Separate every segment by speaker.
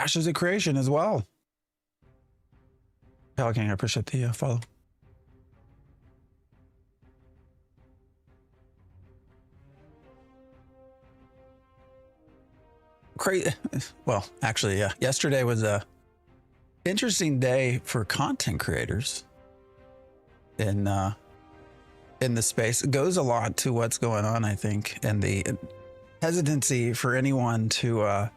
Speaker 1: Ashes of Creation as well. Pelican, I appreciate the follow. Crazy. Well, actually, yeah. Yesterday was a interesting day for content creators in the space. It goes a lot to what's going on, I think, and the hesitancy for anyone to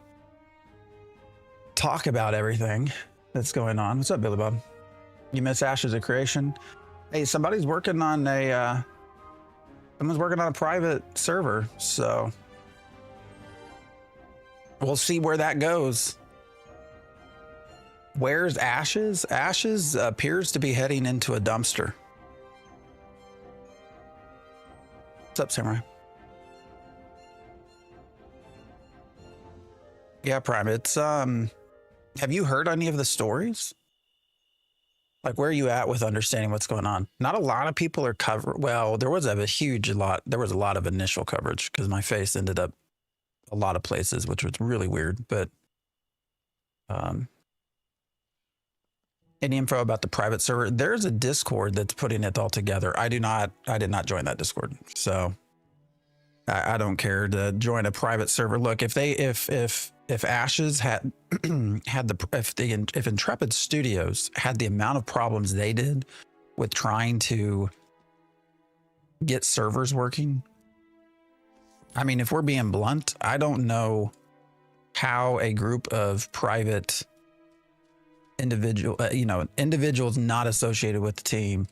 Speaker 1: talk about everything that's going on. What's up, Billy Bob? You miss Ashes of Creation? Hey, someone's working on a private server, so we'll see where that goes. Where's Ashes? Ashes appears to be heading into a dumpster. What's up, Samurai? Yeah, Prime. It's have you heard any of the stories? Like, where are you at with understanding what's going on? Not a lot of people are covered. Well, there was a lot of initial coverage because my face ended up a lot of places, which was really weird. But any info about the private server? There's a Discord that's putting it all together. I did not join that Discord, so I don't care to join a private server. Look, if Ashes had if Intrepid Studios had the amount of problems they did with trying to get servers working, I mean, if we're being blunt, I don't know how a group of private individuals not associated with the team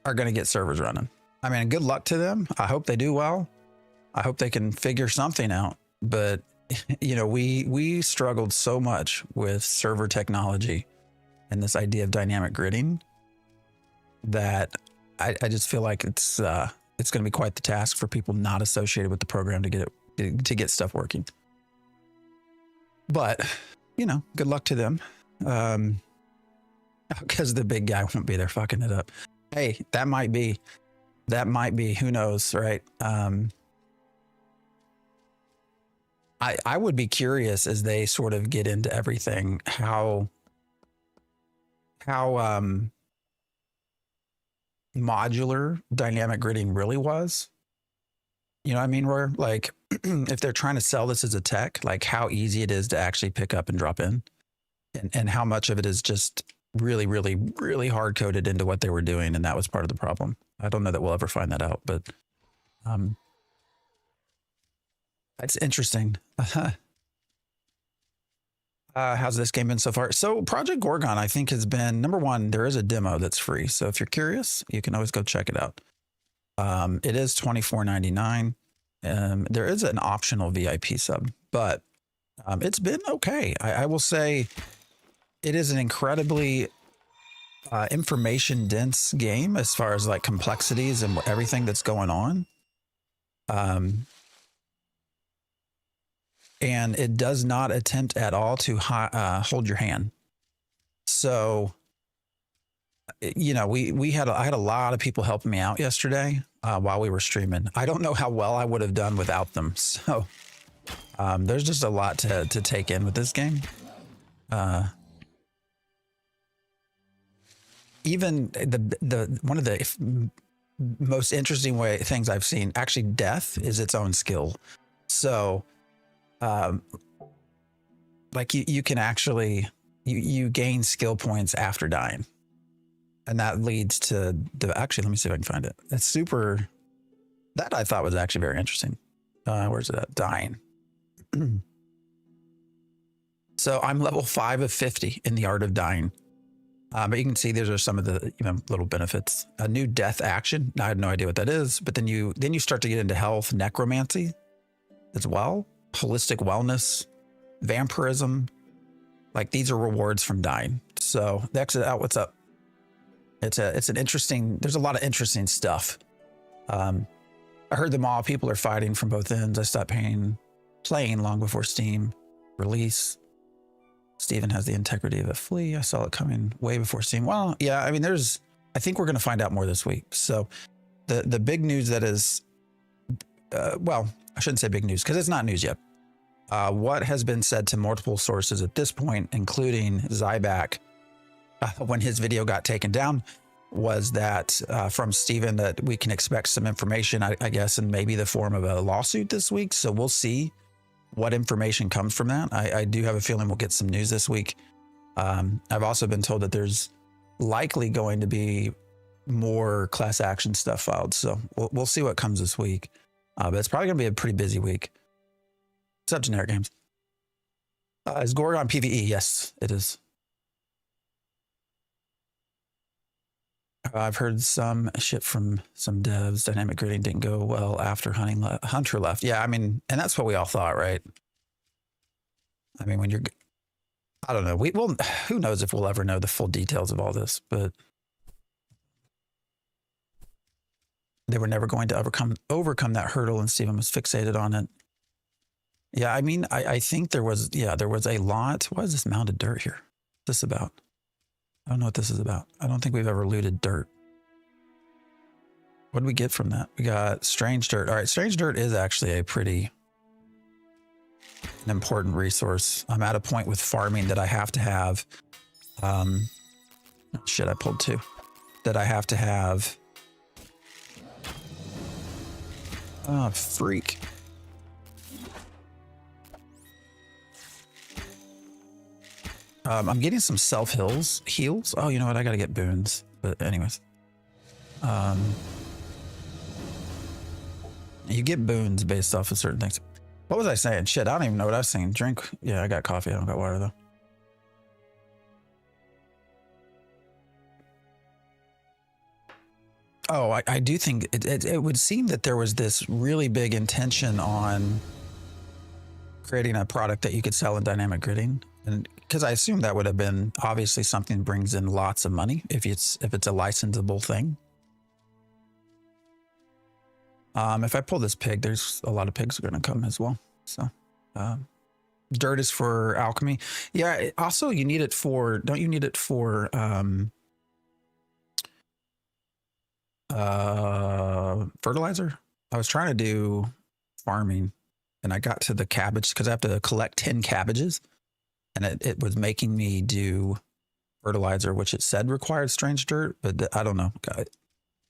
Speaker 1: are going to get servers running. I mean, good luck to them. I hope they do well. I hope they can figure something out. But we struggled so much with server technology and this idea of dynamic gridding that I just feel like it's going to be quite the task for people not associated with the program to get stuff working. But good luck to them, because the big guy won't be there fucking it up. Hey, that might be. Who knows, right? I would be curious as they sort of get into everything how modular dynamic gridding really was. You know what I mean, Roy? Like, if they're trying to sell this as a tech, like how easy it is to actually pick up and drop in, and how much of it is just really, really, really hard coded into what they were doing, and that was part of the problem. I don't know that we'll ever find that out, but that's interesting. How's this game been so far? So Project Gorgon, I think, has been, number one, there is a demo that's free. So if you're curious, you can always go check it out. It is $24.99. There is an optional VIP sub, but it's been okay. I will say it is an incredibly information dense game as far as like complexities and everything that's going on. And it does not attempt at all to hold your hand. So, I had a lot of people helping me out yesterday while we were streaming. I don't know how well I would have done without them. So there's just a lot to take in with this game. Even the one of the most interesting things I've seen, actually, death is its own skill. So like you can actually you gain skill points after dying, and that leads to actually, let me see if I can find it. It's super, that I thought was actually very interesting. Where's it at? Dying. So I'm level 5 of 50 in the art of dying. But you can see these are some of the little benefits. A new death action. I had no idea what that is, but then you start to get into health, necromancy as well, holistic wellness, vampirism. Like, these are rewards from dying. So the exit out, what's up? It's an interesting, there's a lot of interesting stuff. I heard them all. People are fighting from both ends. I stopped playing long before Steam release. Steven has the integrity of a flea. I saw it coming way before Steam. Well, yeah, I mean, I think we're going to find out more this week. So the big news that is, well, I shouldn't say big news because it's not news yet. What has been said to multiple sources at this point, including Zyback, when his video got taken down, was that from Steven that we can expect some information, I guess, in maybe the form of a lawsuit this week. So we'll see what information comes from that. I do have a feeling we'll get some news this week. I've also been told that there's likely going to be more class action stuff filed. So we'll see what comes this week. But it's probably going to be a pretty busy week. What's up, Generic Games? Is Gorgon PvE? Yes, it is. I've heard some shit from some devs. Dynamic gridding didn't go well after Hunter left. Yeah, I mean, and that's what we all thought, right? I mean, when you're, I don't know. Who knows if we'll ever know the full details of all this, but they were never going to overcome that hurdle, and Steven was fixated on it. Yeah, I mean, I think there was a lot. What is this mounded dirt here? What's this about? I don't know what this is about. I don't think we've ever looted dirt. What did we get from that? We got strange dirt. All right, strange dirt is actually an important resource. I'm at a point with farming that I have to have. Shit, I pulled two. That I have to have. Oh, freak. I'm getting some heals. Oh, you know what? I got to get boons. But anyways. You get boons based off of certain things. What was I saying? Shit, I don't even know what I was saying. Drink. Yeah, I got coffee. I don't got water, though. Oh, I do think it would seem that there was this really big intention on creating a product that you could sell in dynamic gridding. And because I assume that would have been obviously something that brings in lots of money if it's a licensable thing. If I pull this pig, there's a lot of pigs are going to come as well. So, dirt is for alchemy. Yeah. Also, you need it for. Don't you need it for fertilizer? I was trying to do farming, and I got to the cabbage because I have to collect 10 cabbages. And it was making me do fertilizer, which it said required strange dirt, but I don't know.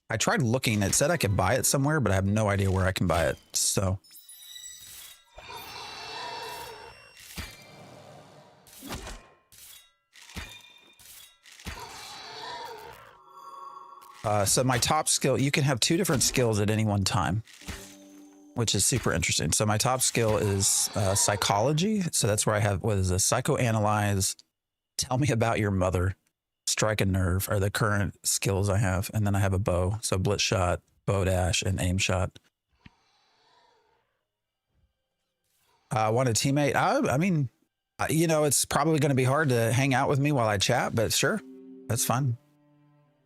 Speaker 1: I tried looking. It said I could buy it somewhere, but I have no idea where I can buy it. So. So my top skill, you can have 2 different skills at any one time, which is super interesting. So my top skill is psychology. So that's where I have, what is this? Psychoanalyze, tell me about your mother, strike a nerve are the current skills I have. And then I have a bow. So blitz shot, bow dash, and aim shot. Want a teammate? I mean, you know, it's probably going to be hard to hang out with me while I chat, but sure, that's fun.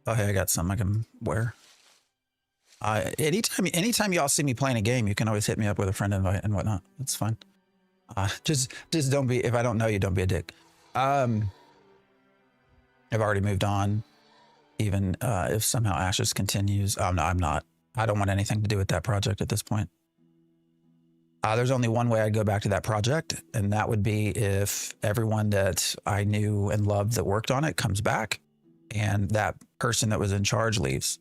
Speaker 1: Oh, hey, I got some I can wear. Anytime y'all see me playing a game, you can always hit me up with a friend invite and whatnot. It's fine. Just don't be, if I don't know you, don't be a dick. I've already moved on. Even if somehow Ashes continues. Oh, no, I'm not. I don't want anything to do with that project at this point. There's only one way I'd go back to that project, and that would be if everyone that I knew and loved that worked on it comes back, and that person that was in charge leaves.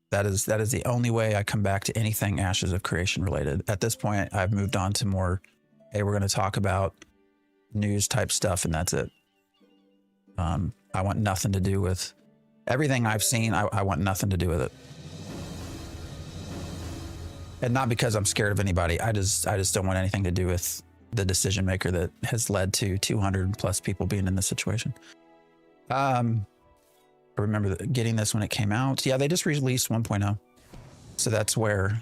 Speaker 1: That is the only way I come back to anything Ashes of Creation related. At this point, I've moved on to more, hey, we're going to talk about news type stuff, and that's it. I want nothing to do with everything I've seen. I want nothing to do with it. And not because I'm scared of anybody. I just don't want anything to do with the decision maker that has led to 200 plus people being in this situation. I remember getting this when it came out. Yeah, they just released 1.0. So that's where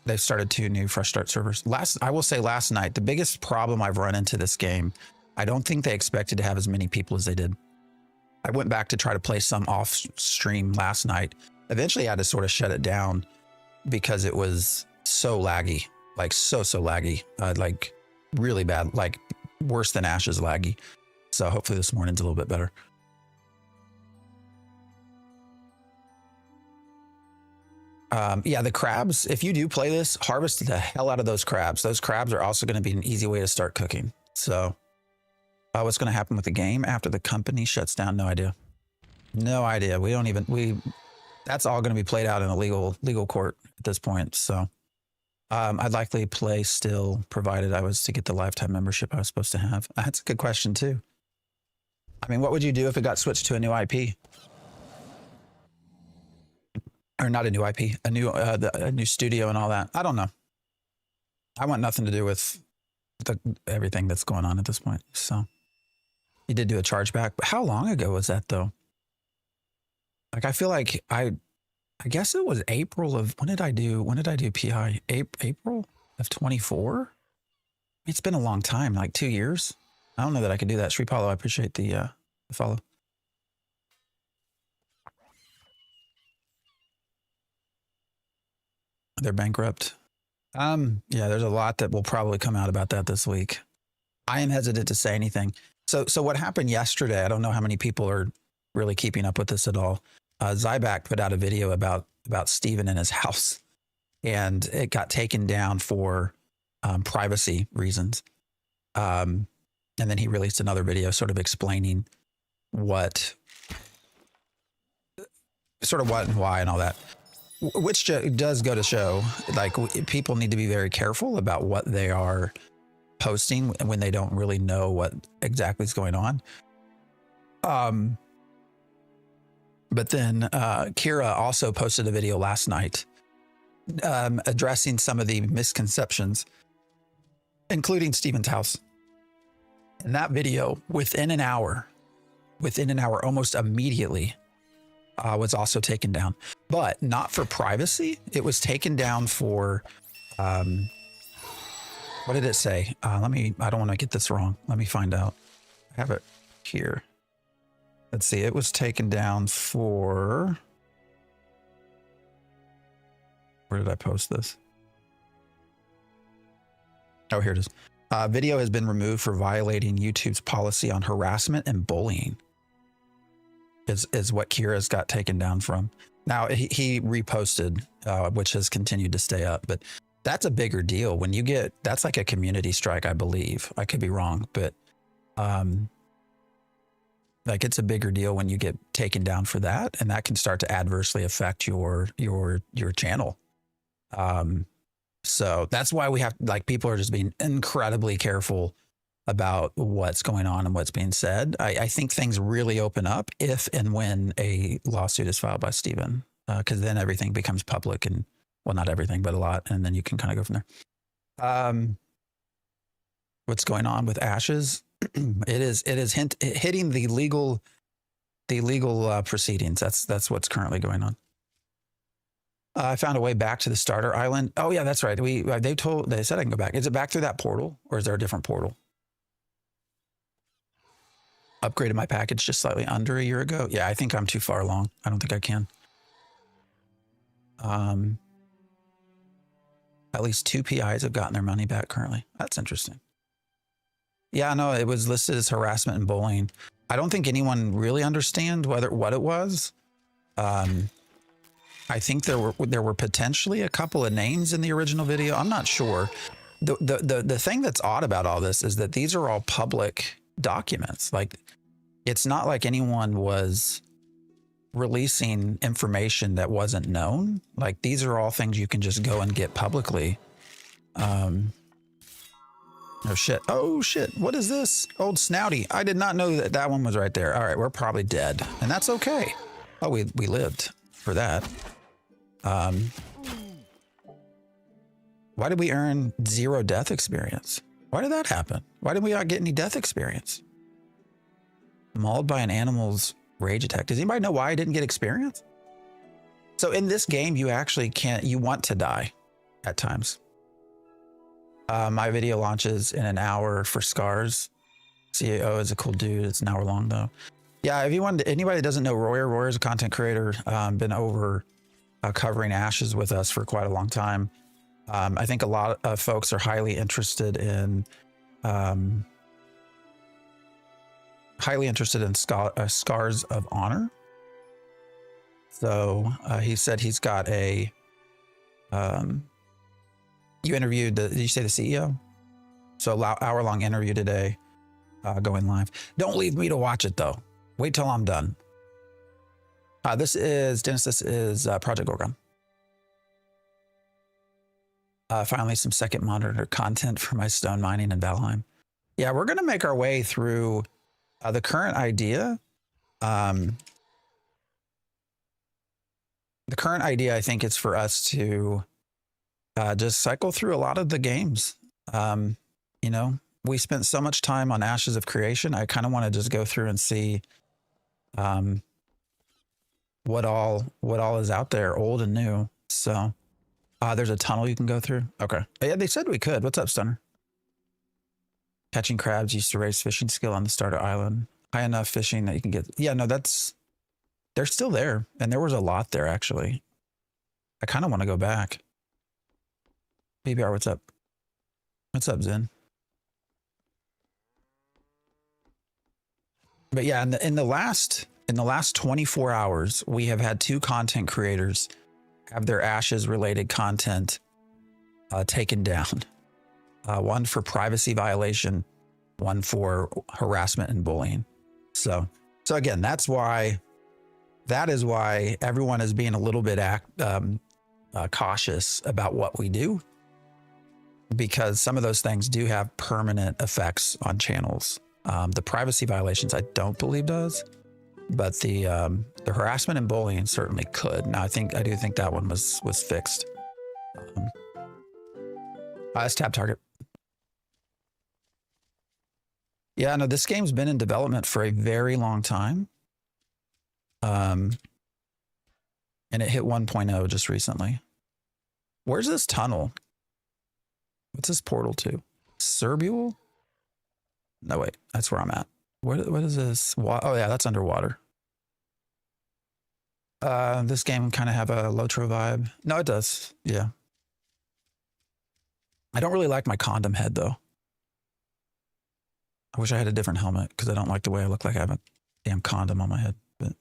Speaker 1: they've started 2 new fresh start servers. I will say last night, the biggest problem I've run into this game, I don't think they expected to have as many people as they did. I went back to try to play some off stream last night. Eventually I had to sort of shut it down because it was so laggy, like so laggy, like really bad, like worse than Ashes laggy. So hopefully this morning's a little bit better. Yeah, the crabs, if you do play this, harvest the hell out of those crabs. Those crabs are also going to be an easy way to start cooking. So what's going to happen with the game after the company shuts down? No idea. No idea. We don't even, that's all going to be played out in a legal court at this point. So I'd likely play still, provided I was to get the lifetime membership I was supposed to have. That's a good question too. I mean, what would you do if it got switched to a new IP? Or not a new IP, a new studio and all that. I don't know. I want nothing to do with everything that's going on at this point. So you did do a chargeback, but how long ago was that though? Like, I feel like I guess it was April of, when did I do PI? April of 24? It's been a long time, like 2 years. I don't know that I could do that. Sri Paulo, I appreciate the follow. They're bankrupt. Yeah, there's a lot that will probably come out about that this week. I am hesitant to say anything. So what happened yesterday, I don't know how many people are really keeping up with this at all. Zyback put out a video about Steven and his house, and it got taken down for privacy reasons. And then he released another video sort of explaining what and why and all that. Which does go to show, like, people need to be very careful about what they are posting when they don't really know what exactly is going on. But then Kira also posted a video last night addressing some of the misconceptions, including Steven's house. And that video, within an hour, almost immediately, was also taken down, but not for privacy. It was taken down for, what did it say? I don't want to get this wrong. Let me find out. I have it here. Let's see. It was taken down for, where did I post this? Oh, here it is. Video has been removed for violating YouTube's policy on harassment and bullying. Is what Kira's got taken down from. Now he reposted, which has continued to stay up, but that's a bigger deal when you get, that's like a community strike, I believe. I could be wrong, but like, it's a bigger deal when you get taken down for that, and that can start to adversely affect your channel. So that's why we have, like, people are just being incredibly careful about what's going on and what's being said. I think things really open up if and when a lawsuit is filed by Steven, because then everything becomes public, and, well, not everything, but a lot, and then you can kind of go from there. What's going on with Ashes? It is hitting the legal proceedings. That's what's currently going on. I found a way back to the starter island. Oh yeah, that's right. They said I can go back. Is it back through that portal, or is there a different portal? Upgraded my package just slightly under a year ago. Yeah, I think I'm too far along. I don't think I can. At least 2 PIs have gotten their money back currently. That's interesting. Yeah, no, it was listed as harassment and bullying. I don't think anyone really understand what it was. I think there were potentially a couple of names in the original video. I'm not sure. The thing that's odd about all this is that these are all public documents. Like, it's not like anyone was releasing information that wasn't known. Like, these are all things you can just go and get publicly. Oh shit, what is this? Old Snouty. I did not know that one was right there. All right, we're probably dead, and that's okay. Oh, we lived for that. Why did we earn 0 death experience? Why did that happen? Why did we not get any death experience? Mauled by an animal's rage attack. Does anybody know why I didn't get experience? So in this game, you actually you want to die at times. My video launches in an hour for Scars. CAO is a cool dude. It's an hour long though. Yeah, if anybody that doesn't know Royer is a content creator, been over covering Ashes with us for quite a long time. I think a lot of folks are highly interested in Scars of Honor. So he said he's got a You interviewed did you say the CEO? So hour-long interview today, going live. Don't leave me to watch it though. Wait till I'm done. This is Project Gorgon. Finally, some second monitor content for my stone mining in Valheim. Yeah, we're going to make our way through the current idea. The current idea, I think, is for us to just cycle through a lot of the games. You know, we spent so much time on Ashes of Creation. I kind of want to just go through and see what all is out there, old and new. So there's a tunnel you can go through. Okay. Yeah, they said we could. What's up, Stunner? Catching crabs used to raise fishing skill on the starter island. High enough fishing that you can get. Yeah, no, they're still there. And there was a lot there, actually. I kind of want to go back. BBR, what's up? What's up, Zen? But yeah, in the last 24 hours, we have had 2 content creators have their Ashes related content taken down. One for privacy violation, one for harassment and bullying. So again, that is why everyone is being a little bit cautious about what we do, because some of those things do have permanent effects on channels. The privacy violations, I don't believe does, but the harassment and bullying certainly could. Now, I do think that one was fixed. Let's tap target. Yeah, no, this game's been in development for a very long time. And it hit 1.0 just recently. Where's this tunnel? What's this portal to? Serbule? No, wait, that's where I'm at. What is this? Oh yeah, that's underwater. This game kind of have a Lotro vibe. No, it does. Yeah. I don't really like my condom head though. I wish I had a different helmet because I don't like the way I look like I have a damn condom on my head, but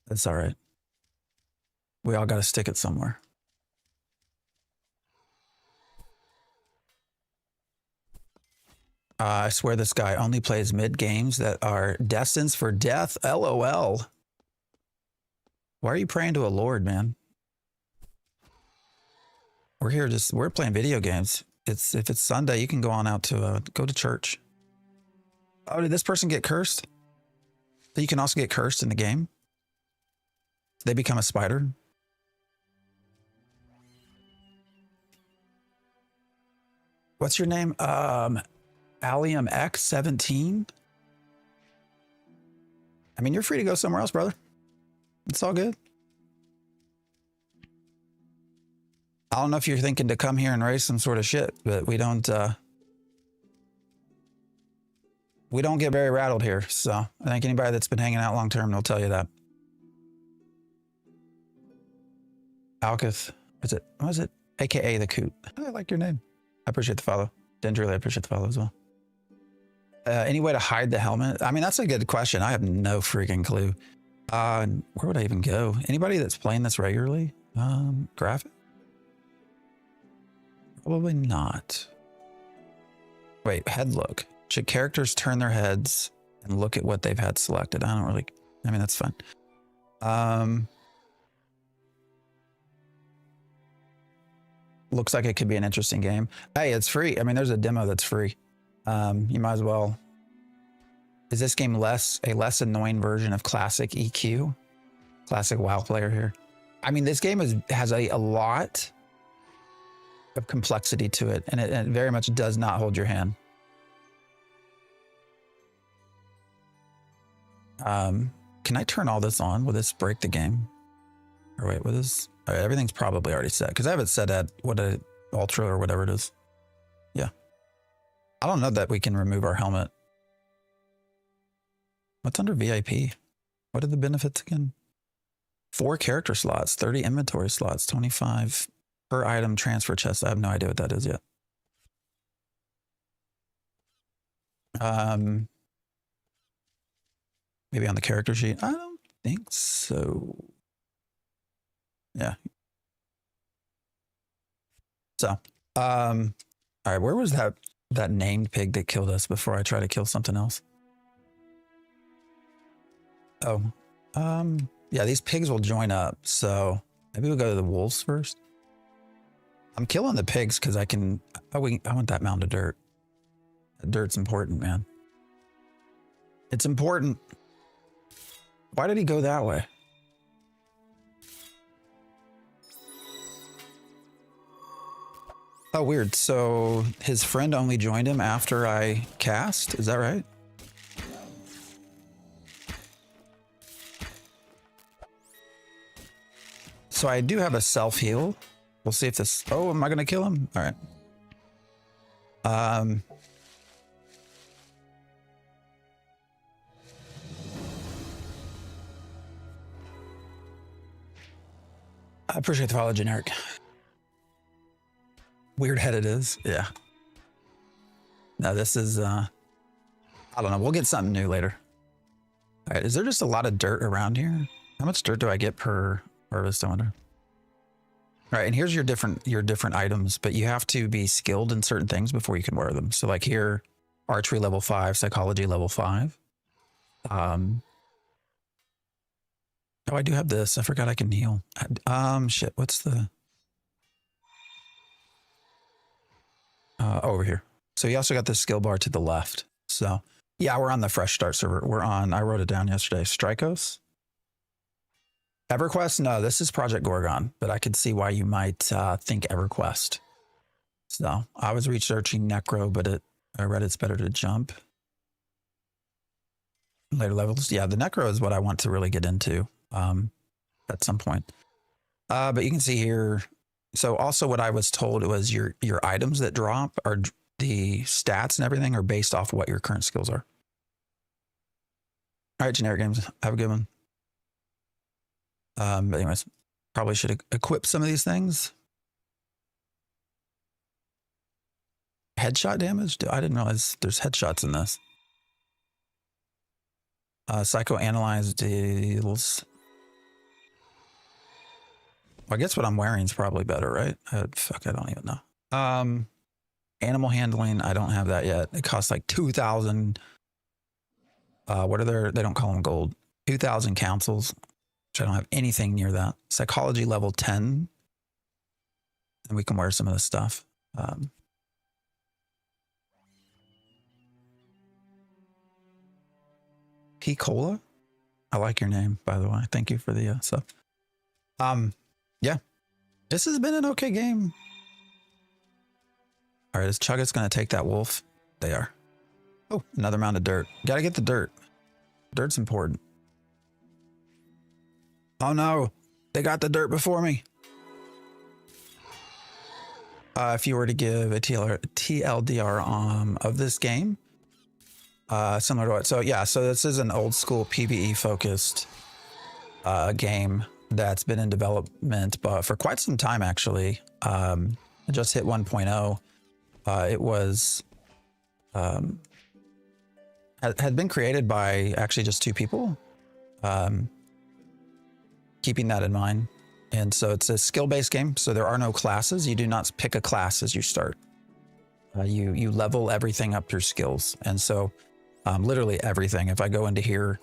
Speaker 1: that's all right. We all got to stick it somewhere. I swear this guy only plays mid games that are destined for death. LOL. Why are you praying to a lord, man? We're here we're playing video games. If it's Sunday, you can go on out to go to church. Oh, did this person get cursed? You can also get cursed in the game. They become a spider. What's your name? Allium X17. I mean, you're free to go somewhere else, brother. It's all good. I don't know if you're thinking to come here and raise some sort of shit, but we don't get very rattled here. So I think anybody that's been hanging out long term will tell you that. Alkith, what is it? AKA the Coot. I like your name. I appreciate the follow. Dendrily, I appreciate the follow as well. Any way to hide the helmet? I mean, that's a good question. I have no freaking clue. Where would I even go? Anybody that's playing this regularly? Graphic? Probably not. Wait, head look. Should characters turn their heads and look at what they've had selected? I mean, that's fine. Looks like it could be an interesting game. Hey, it's free. I mean, there's a demo that's free. You might as well. Is this game a less annoying version of classic EQ? Classic WoW player here. I mean, this game has a lot of complexity to it, and it very much does not hold your hand. Can I turn all this on? Will this break the game? Or wait, what is? All right, everything's probably already set because I have it set at ultra or whatever it is. Yeah. I don't know that we can remove our helmet. What's under VIP? What are the benefits again? 4 character slots, 30 inventory slots, 25 per item transfer chest. I have no idea what that is yet. Maybe on the character sheet. I don't think so. Yeah. So, all right, where was that named pig that killed us before I try to kill something else? Oh, yeah, these pigs will join up. So maybe we'll go to the wolves first. I'm killing the pigs because I can. Oh, I want that mound of dirt. That dirt's important, man. It's important. Why did he go that way? Oh, weird. So his friend only joined him after I cast? Is that right? So I do have a self-heal. We'll see if this... Oh, am I going to kill him? All right. I appreciate the follow, generic. Weird head it is. Yeah. No, this is... I don't know. We'll get something new later. All right. Is there just a lot of dirt around here? How much dirt do I get per harvest? I wonder. All right, and here's your different items, but you have to be skilled in certain things before you can wear them. So like here, archery level 5, psychology level 5. Oh, I do have this. I forgot I can heal. Shit, what's the... over here. So you also got the skill bar to the left. So yeah, we're on the fresh start server. We're on, I wrote it down yesterday, Strikos. EverQuest? No, this is Project Gorgon, but I could see why you might think EverQuest. So I was researching Necro, but I read it's better to jump. Later levels. Yeah, the Necro is what I want to really get into at some point. But you can see here. So also what I was told was your items that drop are the stats and everything are based off what your current skills are. All right, generic games. Have a good one. But anyways, probably should equip some of these things. Headshot damage? I didn't realize there's headshots in this. Psychoanalyze deals. Well, I guess what I'm wearing is probably better, right? Fuck, I don't even know. Animal handling, I don't have that yet. It costs like 2,000. What are they don't call them gold. 2,000 councils. I don't have anything near that. Psychology level 10. And we can wear some of this stuff. P-Cola? I like your name, by the way. Thank you for the stuff. Yeah. This has been an okay game. All right, is Chugga's going to take that wolf? They are. Oh, another mound of dirt. Got to get the dirt. Dirt's important. Oh no, they got the dirt before me. If you were to give a TLDR of this game, similar to what, so yeah, so this is an old school PvE focused game that's been in development but for quite some time actually. It just hit 1.0. It was had been created by actually just 2 people. Keeping that in mind. And so it's a skill-based game. So there are no classes. You do not pick a class as you start. You level everything up through skills. And so literally everything. If I go into here,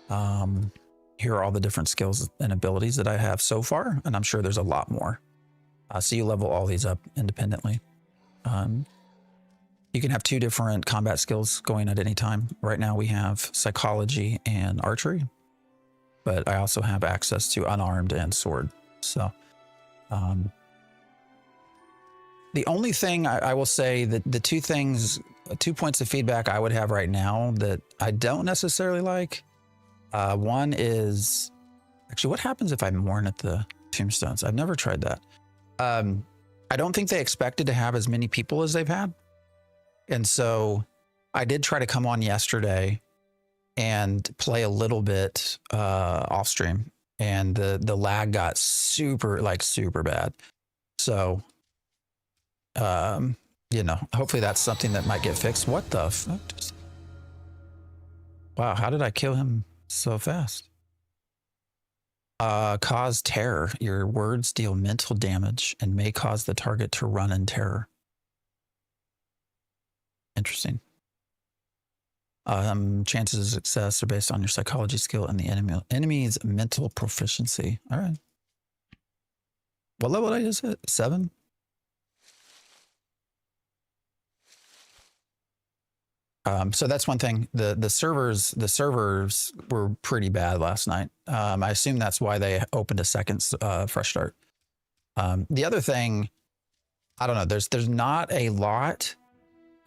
Speaker 1: here are all the different skills and abilities that I have so far. And I'm sure there's a lot more. So you level all these up independently. You can have 2 different combat skills going at any time. Right now we have psychology and archery. But I also have access to unarmed and sword. So the only thing I will say that the 2 points of feedback I would have right now that I don't necessarily like. One is actually what happens if I mourn at the tombstones? I've never tried that. I don't think they expected to have as many people as they've had. And so I did try to come on yesterday and play a little bit off stream, and the lag got super bad. So you know, hopefully that's something that might get fixed. What the fuck? Wow, how did I kill him so fast? Cause terror. Your words deal mental damage and may cause the target to run in terror. Interesting. Chances of success are based on your psychology skill and the enemy's mental proficiency. All right. What level did I just hit? 7? So that's one thing. The servers were pretty bad last night. I assume that's why they opened a second fresh start. The other thing, I don't know. There's not a lot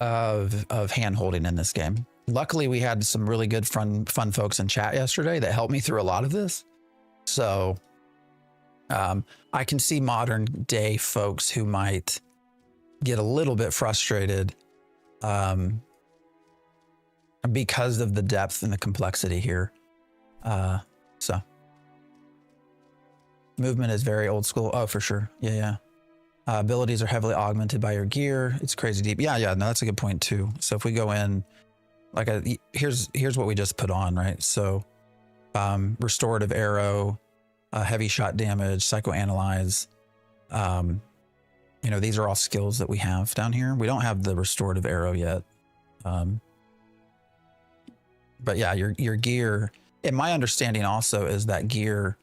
Speaker 1: of hand holding in this game. Luckily, we had some really good fun folks in chat yesterday that helped me through a lot of this. So I can see modern day folks who might get a little bit frustrated because of the depth and the complexity here. So movement is very old school. Oh, for sure. Yeah. Abilities are heavily augmented by your gear. It's crazy deep. Yeah. No, that's a good point too. So if we go in, like, here's what we just put on, right? So restorative arrow, heavy shot damage, psychoanalyze. These are all skills that we have down here. We don't have the restorative arrow yet. But yeah, your gear, and my understanding also is that gear,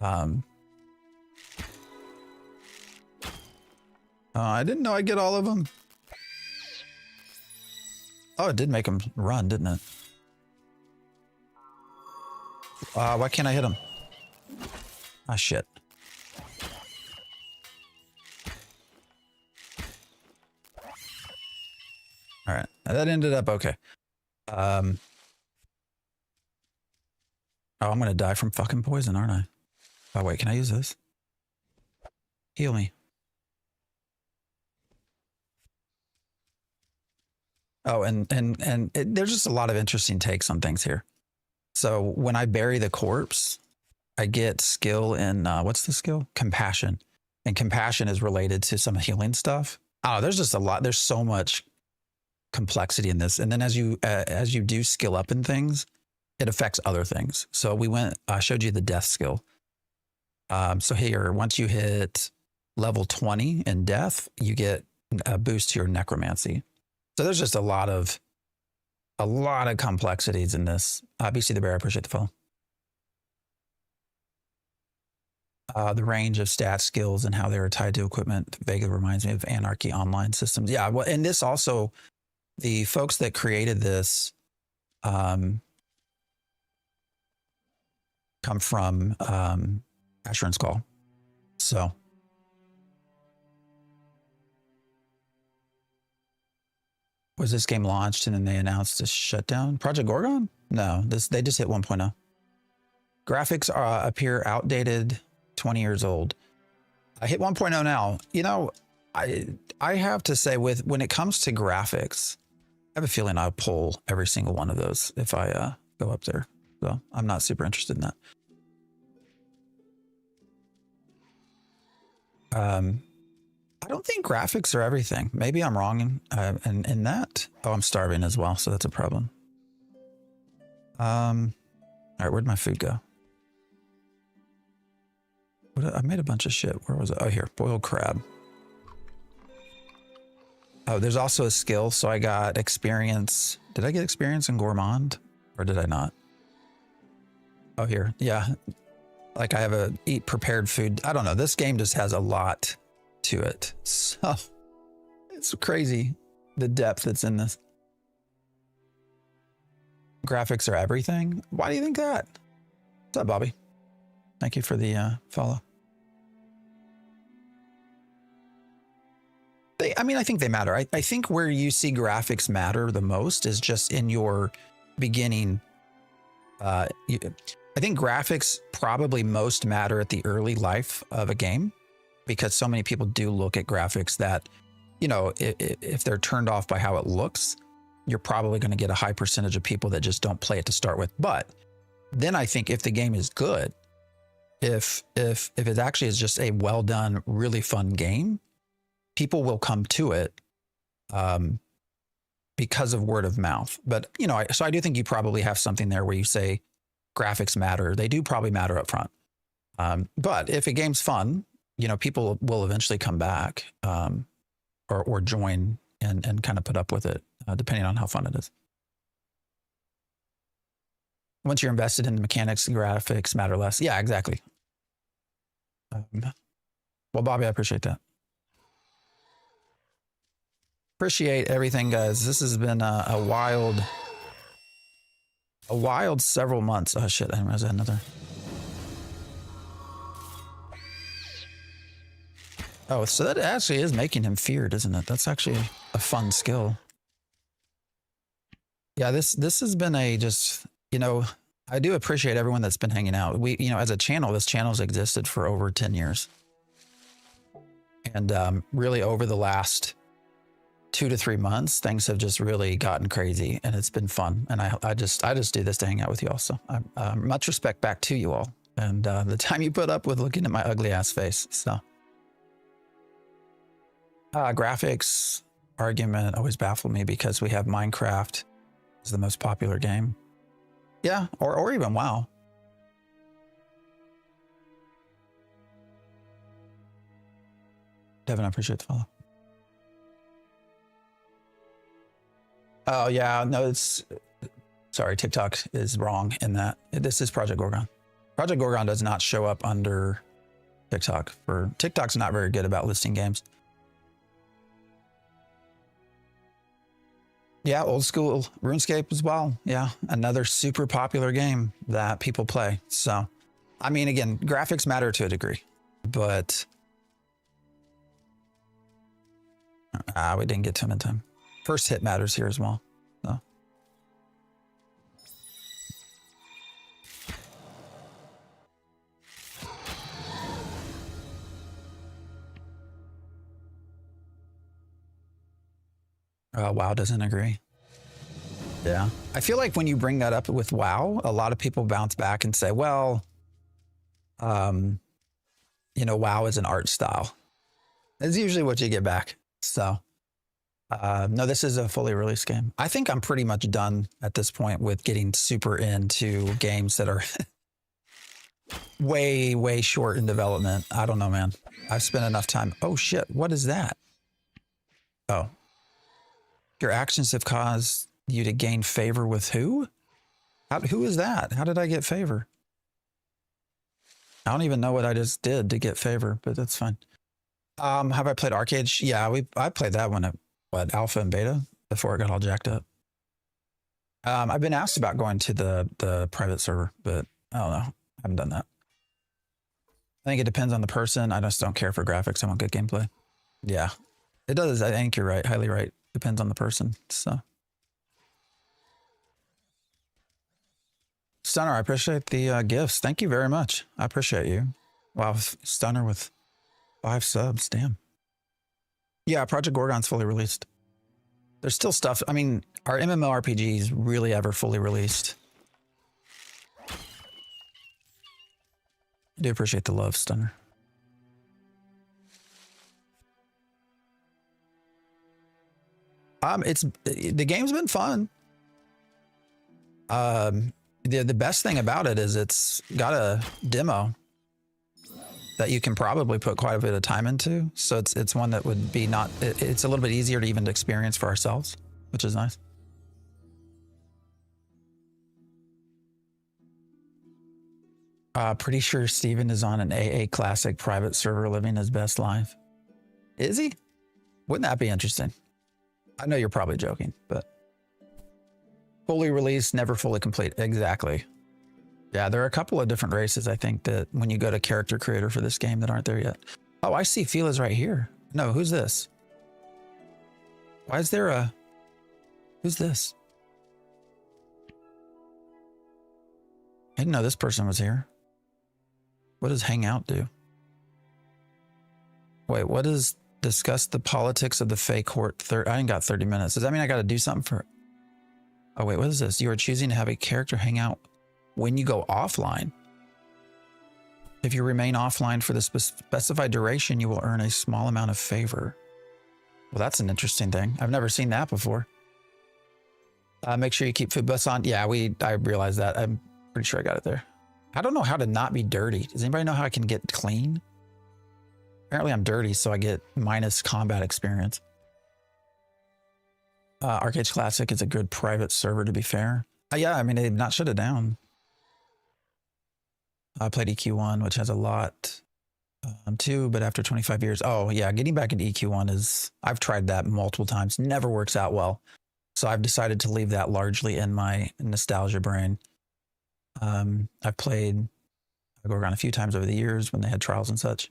Speaker 1: I didn't know I'd get all of them. Oh, it did make them run, didn't it? Why can't I hit him? Ah, shit. All right, that ended up okay. Oh, I'm gonna die from fucking poison, aren't I? Oh wait, can I use this? Heal me. Oh, and there's just a lot of interesting takes on things here. So when I bury the corpse, I get skill in what's the skill? Compassion, and compassion is related to some healing stuff. Oh, there's just a lot. There's so much complexity in this, and then as you do skill up in things, it affects other things. So I showed you the death skill. So here, once you hit level 20 in death, you get a boost to your necromancy. So there's just a lot of complexities in this. BC the Bear, I appreciate the follow. The range of stat skills and how they are tied to equipment vaguely reminds me of Anarchy Online systems. Yeah, well, and this also, the folks that created this come from Asheron's Call. So was this game launched and then they announced a shutdown? Project Gorgon? No, they just hit 1.0. Graphics appear outdated, 20 years old. I hit 1.0 now. You know, I have to say, when it comes to graphics, I have a feeling I'll pull every single one of those if I go up there. So I'm not super interested in that. I don't think graphics are everything. Maybe I'm wrong in that. Oh, I'm starving as well, so that's a problem. All right, where'd my food go? I made a bunch of shit. Where was it? Oh, here, boiled crab. Oh, there's also a skill. So I got experience. Did I get experience in gourmand or did I not? Oh, here. Yeah. Like I have eat prepared food. I don't know. This game just has a lot to it. So it's crazy the depth that's in this. Graphics are everything. Why do you think that? What's up, Bobby? Thank you for the follow. I think they matter. I think where you see graphics matter the most is just in your beginning. I think graphics probably most matter at the early life of a game, because so many people do look at graphics that, you know, if they're turned off by how it looks, you're probably going to get a high percentage of people that just don't play it to start with. But then I think if the game is good, if it actually is just a well done, really fun game, people will come to it because of word of mouth. But, you know, so I do think you probably have something there where you say graphics matter. They do probably matter up front. But if a game's fun, you know, people will eventually come back or join and kind of put up with it, depending on how fun it is. Once you're invested in the mechanics, graphics matter less. Yeah, exactly. Well, Bobby, I appreciate that. Appreciate everything, guys. This has been a wild several months. Oh shit, I didn't realize I had another. Oh, so that actually is making him feared, isn't it? That's actually a fun skill. Yeah, this has been a just, you know, I do appreciate everyone that's been hanging out. We, you know, as a channel, this channel's existed for over 10 years. And really over the last 2 to 3 months, things have just really gotten crazy and it's been fun. And I just do this to hang out with you all. So much respect back to you all. And the time you put up with looking at my ugly ass face. So graphics argument always baffled me because we have Minecraft is the most popular game. Yeah, or even WoW. Devin, I appreciate the follow. Oh yeah, no, it's sorry, TikTok is wrong in that. This is Project Gorgon. Project Gorgon does not show up under TikTok. TikTok's not very good about listing games. Yeah, old school RuneScape as well. Yeah, another super popular game that people play. So, I mean, again, graphics matter to a degree, but we didn't get to them in time. First hit matters here as well. So. WoW doesn't agree. Yeah. I feel like when you bring that up with WoW, a lot of people bounce back and say, well, you know, WoW is an art style. That's usually what you get back. So, no, this is a fully released game. I think I'm pretty much done at this point with getting super into games that are way, way short in development. I don't know, man. I've spent enough time. Oh shit. What is that? Oh. Your actions have caused you to gain favor with who? Who is that? How did I get favor? I don't even know what I just did to get favor, but that's fine. Have I played Arcade? Yeah, I played that one at alpha and beta before it got all jacked up. I've been asked about going to the private server, but I don't know. I haven't done that. I think it depends on the person. I just don't care for graphics. I want good gameplay. Yeah, it does. I think you're right. Highly right. Depends on the person. So, Stunner, I appreciate the gifts. Thank you very much. I appreciate you. Wow, Stunner with 5 subs. Damn. Yeah, Project Gorgon's fully released. There's still stuff. I mean, are MMORPGs really ever fully released? I do appreciate the love, Stunner. The game's been fun. The best thing about it is it's got a demo that you can probably put quite a bit of time into. So it's one that would be it's a little bit easier to even experience for ourselves, which is nice. Pretty sure Steven is on an AA Classic private server living his best life. Is he? Wouldn't that be interesting? I know you're probably joking, but fully released, never fully complete. Exactly. Yeah, there are a couple of different races, I think, that when you go to character creator for this game that aren't there yet. Oh, I see Fila's right here. No, who's this? Why is there who's this? I didn't know this person was here. What does Hangout do? Wait, what is discuss the politics of the fake court? I ain't got 30 minutes. Does that mean I got to do something for... Oh, wait, what is this? You are choosing to have a character hang out when you go offline. If you remain offline for the specified duration, you will earn a small amount of favor. Well, that's an interesting thing. I've never seen that before. Make sure you keep food bus on. Yeah, I realize that. Pretty sure I got it there. I don't know how to not be dirty. Does anybody know how I can get clean? Apparently I'm dirty, so I get minus combat experience. Arcade Classic is a good private server, to be fair. Yeah, I mean, they've not shut it down. I played EQ1, which has a lot too, but after 25 years. Oh, yeah, getting back into EQ1 is, I've tried that multiple times, never works out well. So I've decided to leave that largely in my nostalgia brain. I've played Gorgon a few times over the years when they had trials and such.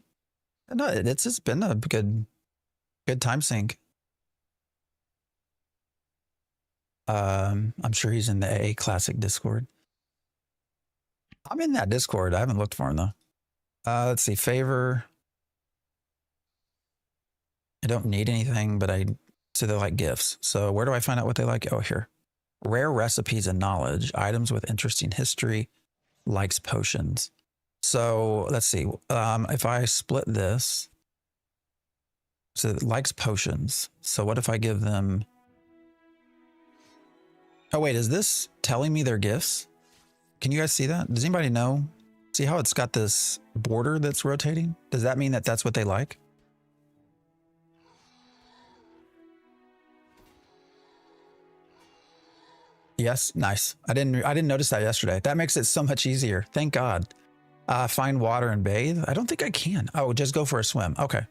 Speaker 1: And no, it's just been a good time sink. I'm sure he's in the AA Classic Discord. I'm in that Discord. I haven't looked for him though. Let's see, favor. I don't need anything, but so they like gifts. So where do I find out what they like? Oh, here. Rare recipes and knowledge, items with interesting history, likes potions. So let's see. If I split this, so it likes potions. So what if I give them? Oh wait, is this telling me their gifts? Can you guys see that? Does anybody know? See how it's got this border that's rotating? Does that mean that that's what they like? Yes, nice. I didn't notice that yesterday. That makes it so much easier. Thank God. Find water and bathe. I don't think I can. Oh, just go for a swim. Okay.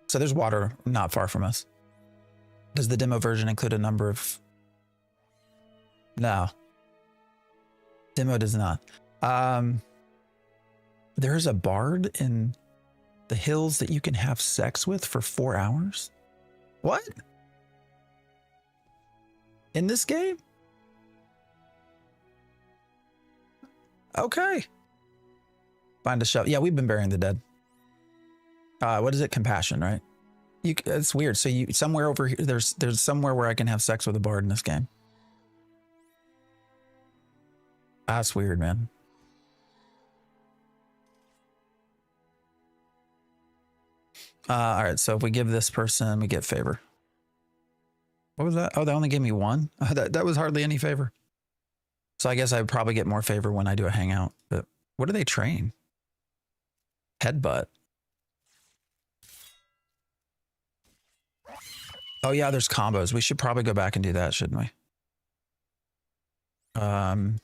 Speaker 1: So there's water not far from us. Does the demo version include a number of? No. Demo does not. There's a bard in the hills that you can have sex with for 4 hours. What? In this game? Okay. Find a shovel. Yeah, we've been burying the dead. What is it? Compassion, right? It's weird. So you somewhere over here, there's somewhere where I can have sex with a bard in this game. That's weird, man. All right, so if we give this person, we get favor. What was that? Oh, they only gave me one? That was hardly any favor. So I guess I would probably get more favor when I do a hangout. But what do they train? Headbutt. Oh yeah, there's combos. We should probably go back and do that, shouldn't we? Let's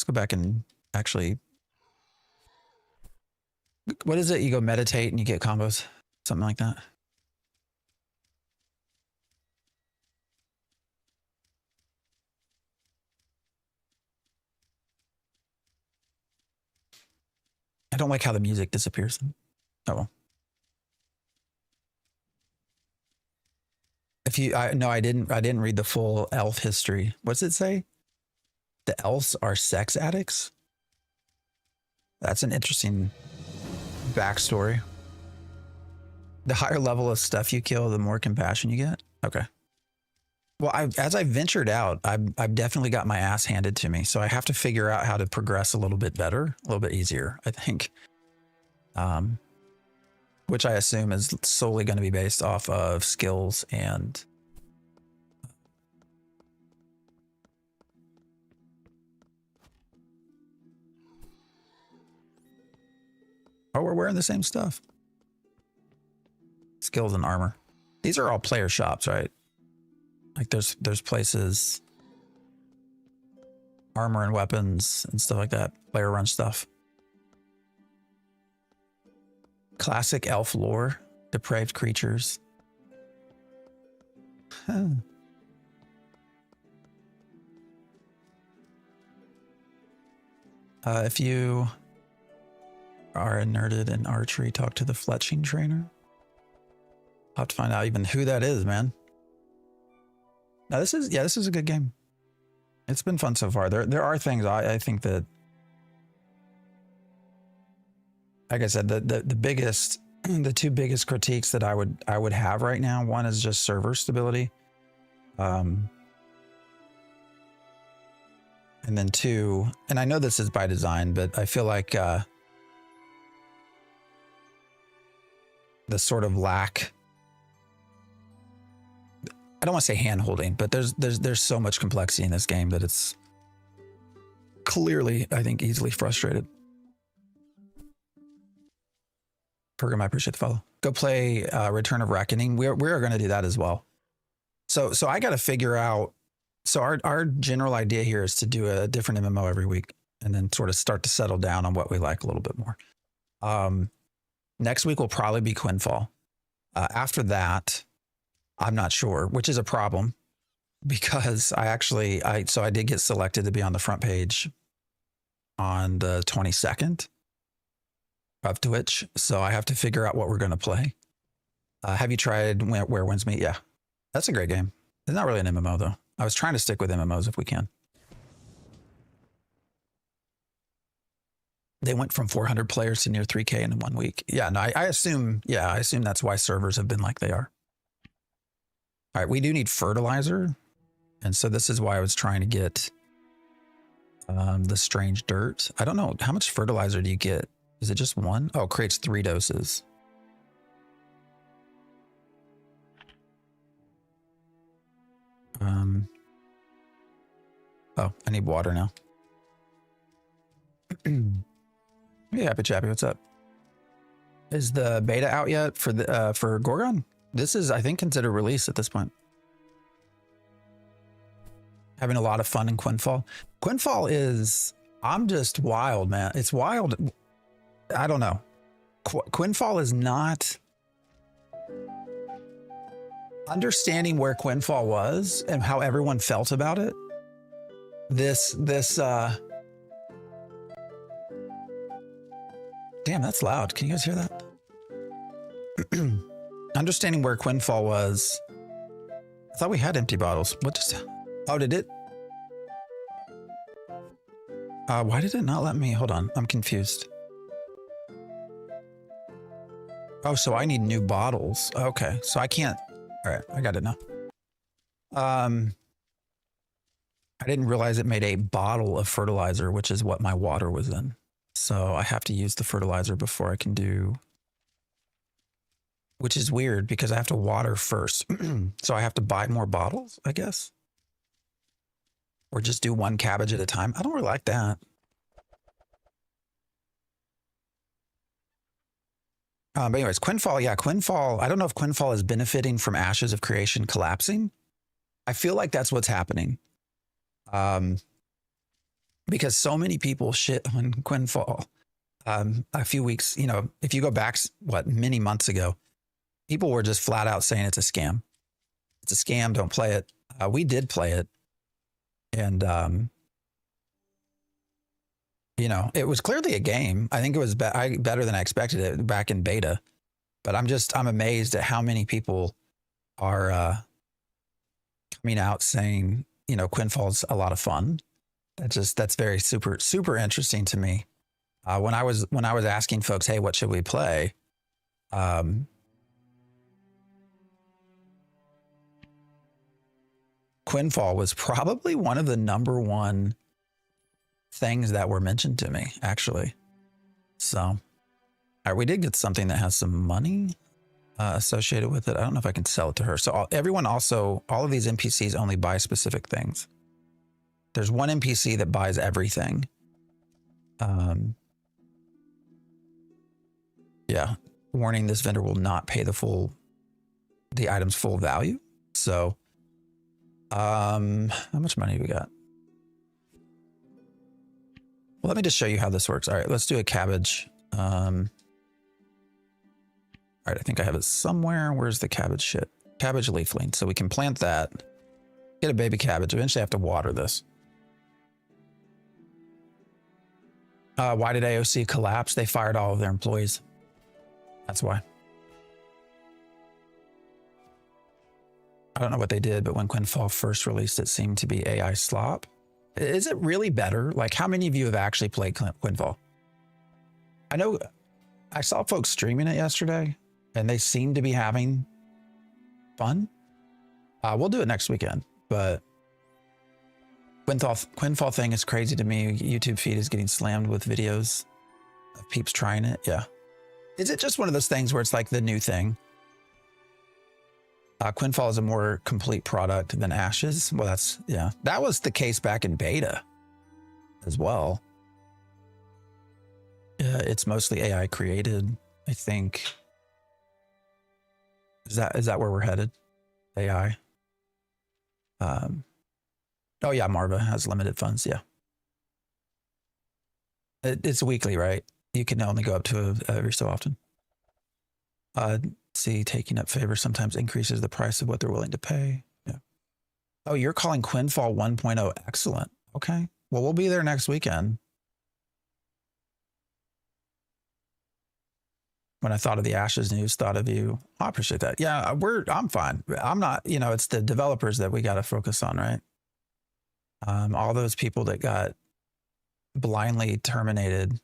Speaker 1: go back and actually. What is it? You go meditate and you get combos, something like that. I don't like how the music disappears. Oh well. If you, no, I didn't read the full elf history. What's it say? The elves are sex addicts. That's an interesting backstory. The higher level of stuff you kill, the more compassion you get. Okay. Well, as I ventured out, I've definitely got my ass handed to me. So I have to figure out how to progress a little bit better, a little bit easier, I think. Which I assume is solely going to be based off of skills and oh, we're wearing the same stuff. Skills and armor. These are all player shops, right? Like there's places, armor and weapons and stuff like that. Player run stuff. Classic elf lore, depraved creatures. Huh. If you are alerted in archery, talk to the fletching trainer. I'll have to find out even who that is, man. Now this is a good game. It's been fun so far. There are things I think that, like I said, the two biggest critiques that I would have right now. One is just server stability. And then two, and I know this is by design, but I feel like the sort of lack, I don't want to say hand holding, but there's so much complexity in this game that clearly, I think, easily frustrated. Pergam, I appreciate the follow. Go play Return of Reckoning. We're going to do that as well. So I got to figure out. So our general idea here is to do a different MMO every week, and then sort of start to settle down on what we like a little bit more. Next week will probably be Quinfall. After that, I'm not sure, which is a problem because I did get selected to be on the front page on the 22nd of Twitch. So I have to figure out what we're going to play. Have you tried Where Winds Meet? Yeah, that's a great game. It's not really an MMO though. I was trying to stick with MMOs if we can. They went from 400 players to near 3K in 1 week. Yeah, no, I assume that's why servers have been like they are. All right, we do need fertilizer. And so this is why I was trying to get the strange dirt. I don't know. How much fertilizer do you get? Is it just one? Oh, it creates 3 doses. Oh, I need water now. Yeah, Happy Chappy, what's up? Is the beta out yet for Gorgon? This is, I think, considered release at this point. Having a lot of fun in Quinfall. Quinfall is, I'm just wild, man. It's wild. I don't know. Quinfall is not understanding where Quinfall was and how everyone felt about it. Damn, that's loud. Can you guys hear that? Understanding where Quinfall was. I thought we had empty bottles. What just, oh, did it? Why did it not let me? Hold on, I'm confused. Oh, so I need new bottles. Okay, so I can't. All right, I got it now. I didn't realize it made a bottle of fertilizer, which is what my water was in. So I have to use the fertilizer before I can do, which is weird because I have to water first. So I have to buy more bottles, I guess. Or just do one cabbage at a time. I don't really like that. But anyways, Quinfall, yeah, Quinfall. I don't know if Quinfall is benefiting from Ashes of Creation collapsing. I feel like that's what's happening. Because so many people shit on Quinfall. A few weeks, if you go back, many months ago, people were just flat out saying it's a scam. It's a scam. Don't play it. We did play it. And, it was clearly a game. I think it was better than I expected it back in beta. But I'm amazed at how many people are coming out saying, Quinfall's a lot of fun. That's very super interesting to me. When I was asking folks, hey, what should we play? Quinfall was probably one of the #1 things that were mentioned to me, actually. So, all right, we did get something that has some money associated with it. I don't know if I can sell it to her. So all of these NPCs only buy specific things. There's one NPC that buys everything. Yeah. Warning, this vendor will not pay the item's full value. So, how much money do we got? Well, let me just show you how this works. All right, let's do a cabbage. All right, I think I have it somewhere. Where's the cabbage shit? Cabbage leafling. So we can plant that, get a baby cabbage. Eventually I have to water this. Why did AOC collapse? They fired all of their employees. That's why. I don't know what they did, but when Quinfall first released, it seemed to be AI slop. Is it really better? Like, how many of you have actually played Quinfall? I know I saw folks streaming it yesterday, and they seem to be having fun. We'll do it next weekend, but Quinfall thing is crazy to me. YouTube feed is getting slammed with videos of peeps trying it. Yeah. Is it just one of those things where it's like the new thing? Quinfall is a more complete product than Ashes. Well, that was the case back in beta. as well. It's mostly AI created, I think. Is that where we're headed? AI. Oh yeah, Marva has limited funds. Yeah, it's weekly, right? You can only go up to every so often. See, taking up favors sometimes increases the price of what they're willing to pay. Yeah. Oh, you're calling Quinfall 1.0 excellent. Okay. Well, we'll be there next weekend. When I thought of the Ashes news, thought of you. I appreciate that. Yeah, I'm fine. I'm not, it's the developers that we got to focus on, right? All those people that got blindly terminated.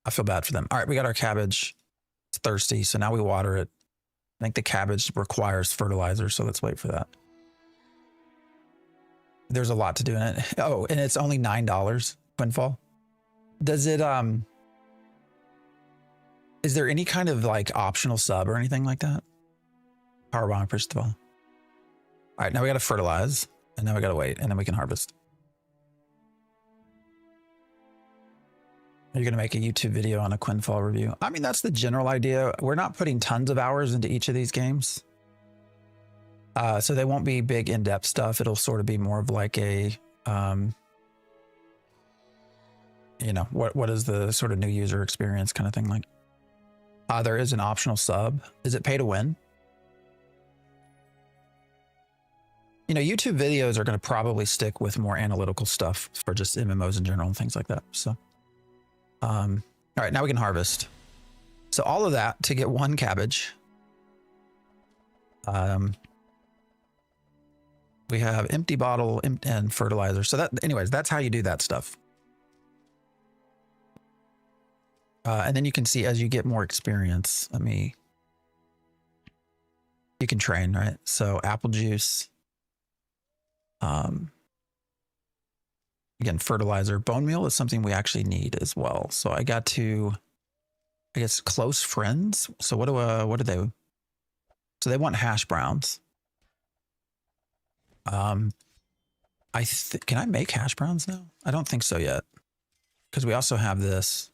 Speaker 1: I feel bad for them. All right, we got our cabbage. It's thirsty, so now we water it. I think the cabbage requires fertilizer, so let's wait for that. There's a lot to do in it. Oh, and it's only $9, Quinfall. Does it, is there any kind of like optional sub or anything like that? Power bomb, first of all. All right, now we got to fertilize, and then we got to wait, and then we can harvest. You're going to make a YouTube video on a Quinfall review. I mean, that's the general idea. We're not putting tons of hours into each of these games. So they won't be big in-depth stuff. It'll sort of be more of like a, what is the sort of new user experience kind of thing like. There is an optional sub. Is it pay to win? YouTube videos are going to probably stick with more analytical stuff for just MMOs in general and things like that. So, all right, now we can harvest. So all of that to get one cabbage. We have empty bottle and fertilizer. So anyways, that's how you do that stuff. And then you can see as you get more experience, you can train, right? So apple juice, again, fertilizer, bone meal is something we actually need as well. So I got to, I guess, close friends. So what do they, so they want hash browns. Can I make hash browns now? I don't think so yet. Because we also have this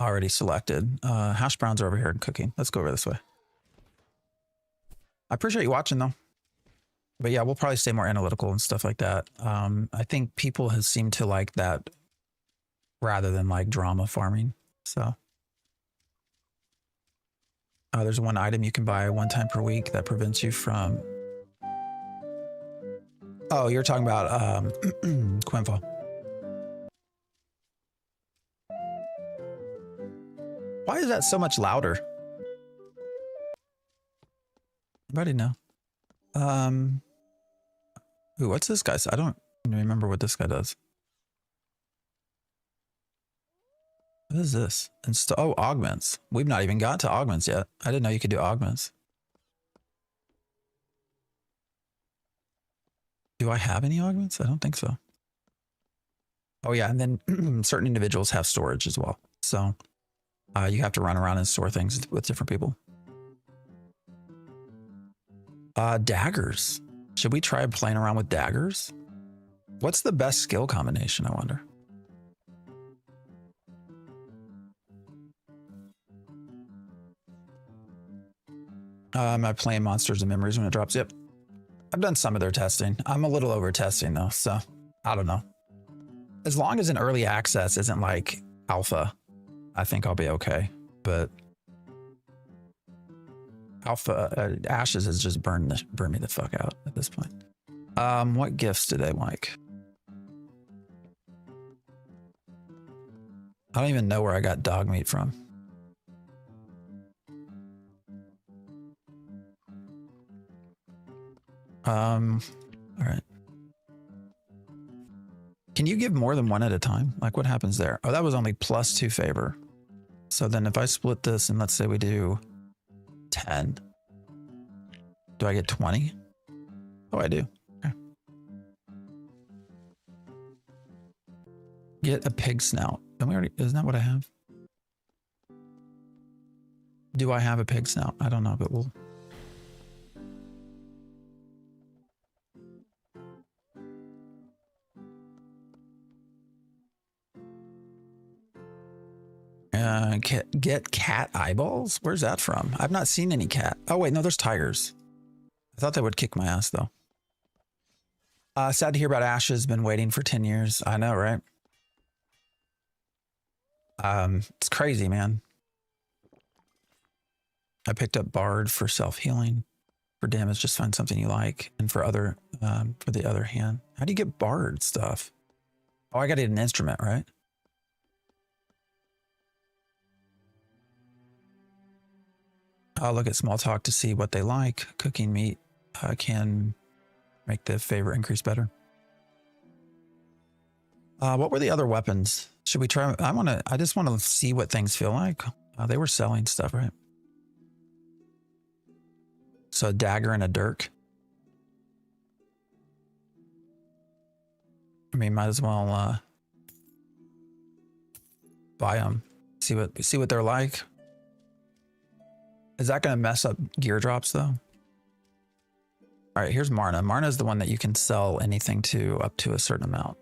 Speaker 1: already selected. Hash browns are over here in cooking. Let's go over this way. I appreciate you watching though. But yeah, we'll probably stay more analytical and stuff like that. I think people have seemed to like that rather than like drama farming. So there's one item you can buy one time per week that prevents you from. Oh, you're talking about Quinfall. Why is that so much louder? Anybody know? Ooh, what's this guy? I don't even remember what this guy does. What is this? Oh, augments. We've not even got to augments yet. I didn't know you could do augments. Do I have any augments? I don't think so. Oh yeah, and then certain individuals have storage as well. So you have to run around and store things with different people. Daggers. Should we try playing around with daggers? What's the best skill combination, I wonder? Am I playing Monsters and Memories when it drops? Yep. I've done some of their testing. I'm a little over testing though, so I don't know. As long as an early access isn't like alpha, I think I'll be okay. But alpha Ashes has just burned me the fuck out at this point. What gifts do they like? I don't even know where I got dog meat from. All right. Can you give more than one at a time? Like what happens there? Oh, that was only +2 favor. So then if I split this and let's say we do 10, do I get 20? Oh, I do. Okay. Get a pig snout. Isn't that what I have? Do I have a pig snout? I don't know, but we'll. Get cat eyeballs? Where's that from? I've not seen any cat. Oh, wait, no, there's tigers. I thought they would kick my ass, though. Sad to hear about Ashes. Been waiting for 10 years. I know, right? It's crazy, man. I picked up Bard for self-healing. For damage, just find something you like. And for the other hand, how do you get Bard stuff? Oh, I got to get an instrument, right? I'll look at small talk to see what they like. Cooking meat can make the favor increase better. What were the other weapons? Should we try? I just want to see what things feel like. They were selling stuff, right? So a dagger and a dirk. I mean, might as well buy them. See what they're like. Is that going to mess up gear drops though? All right, here's Marna. Marna is the one that you can sell anything to up to a certain amount.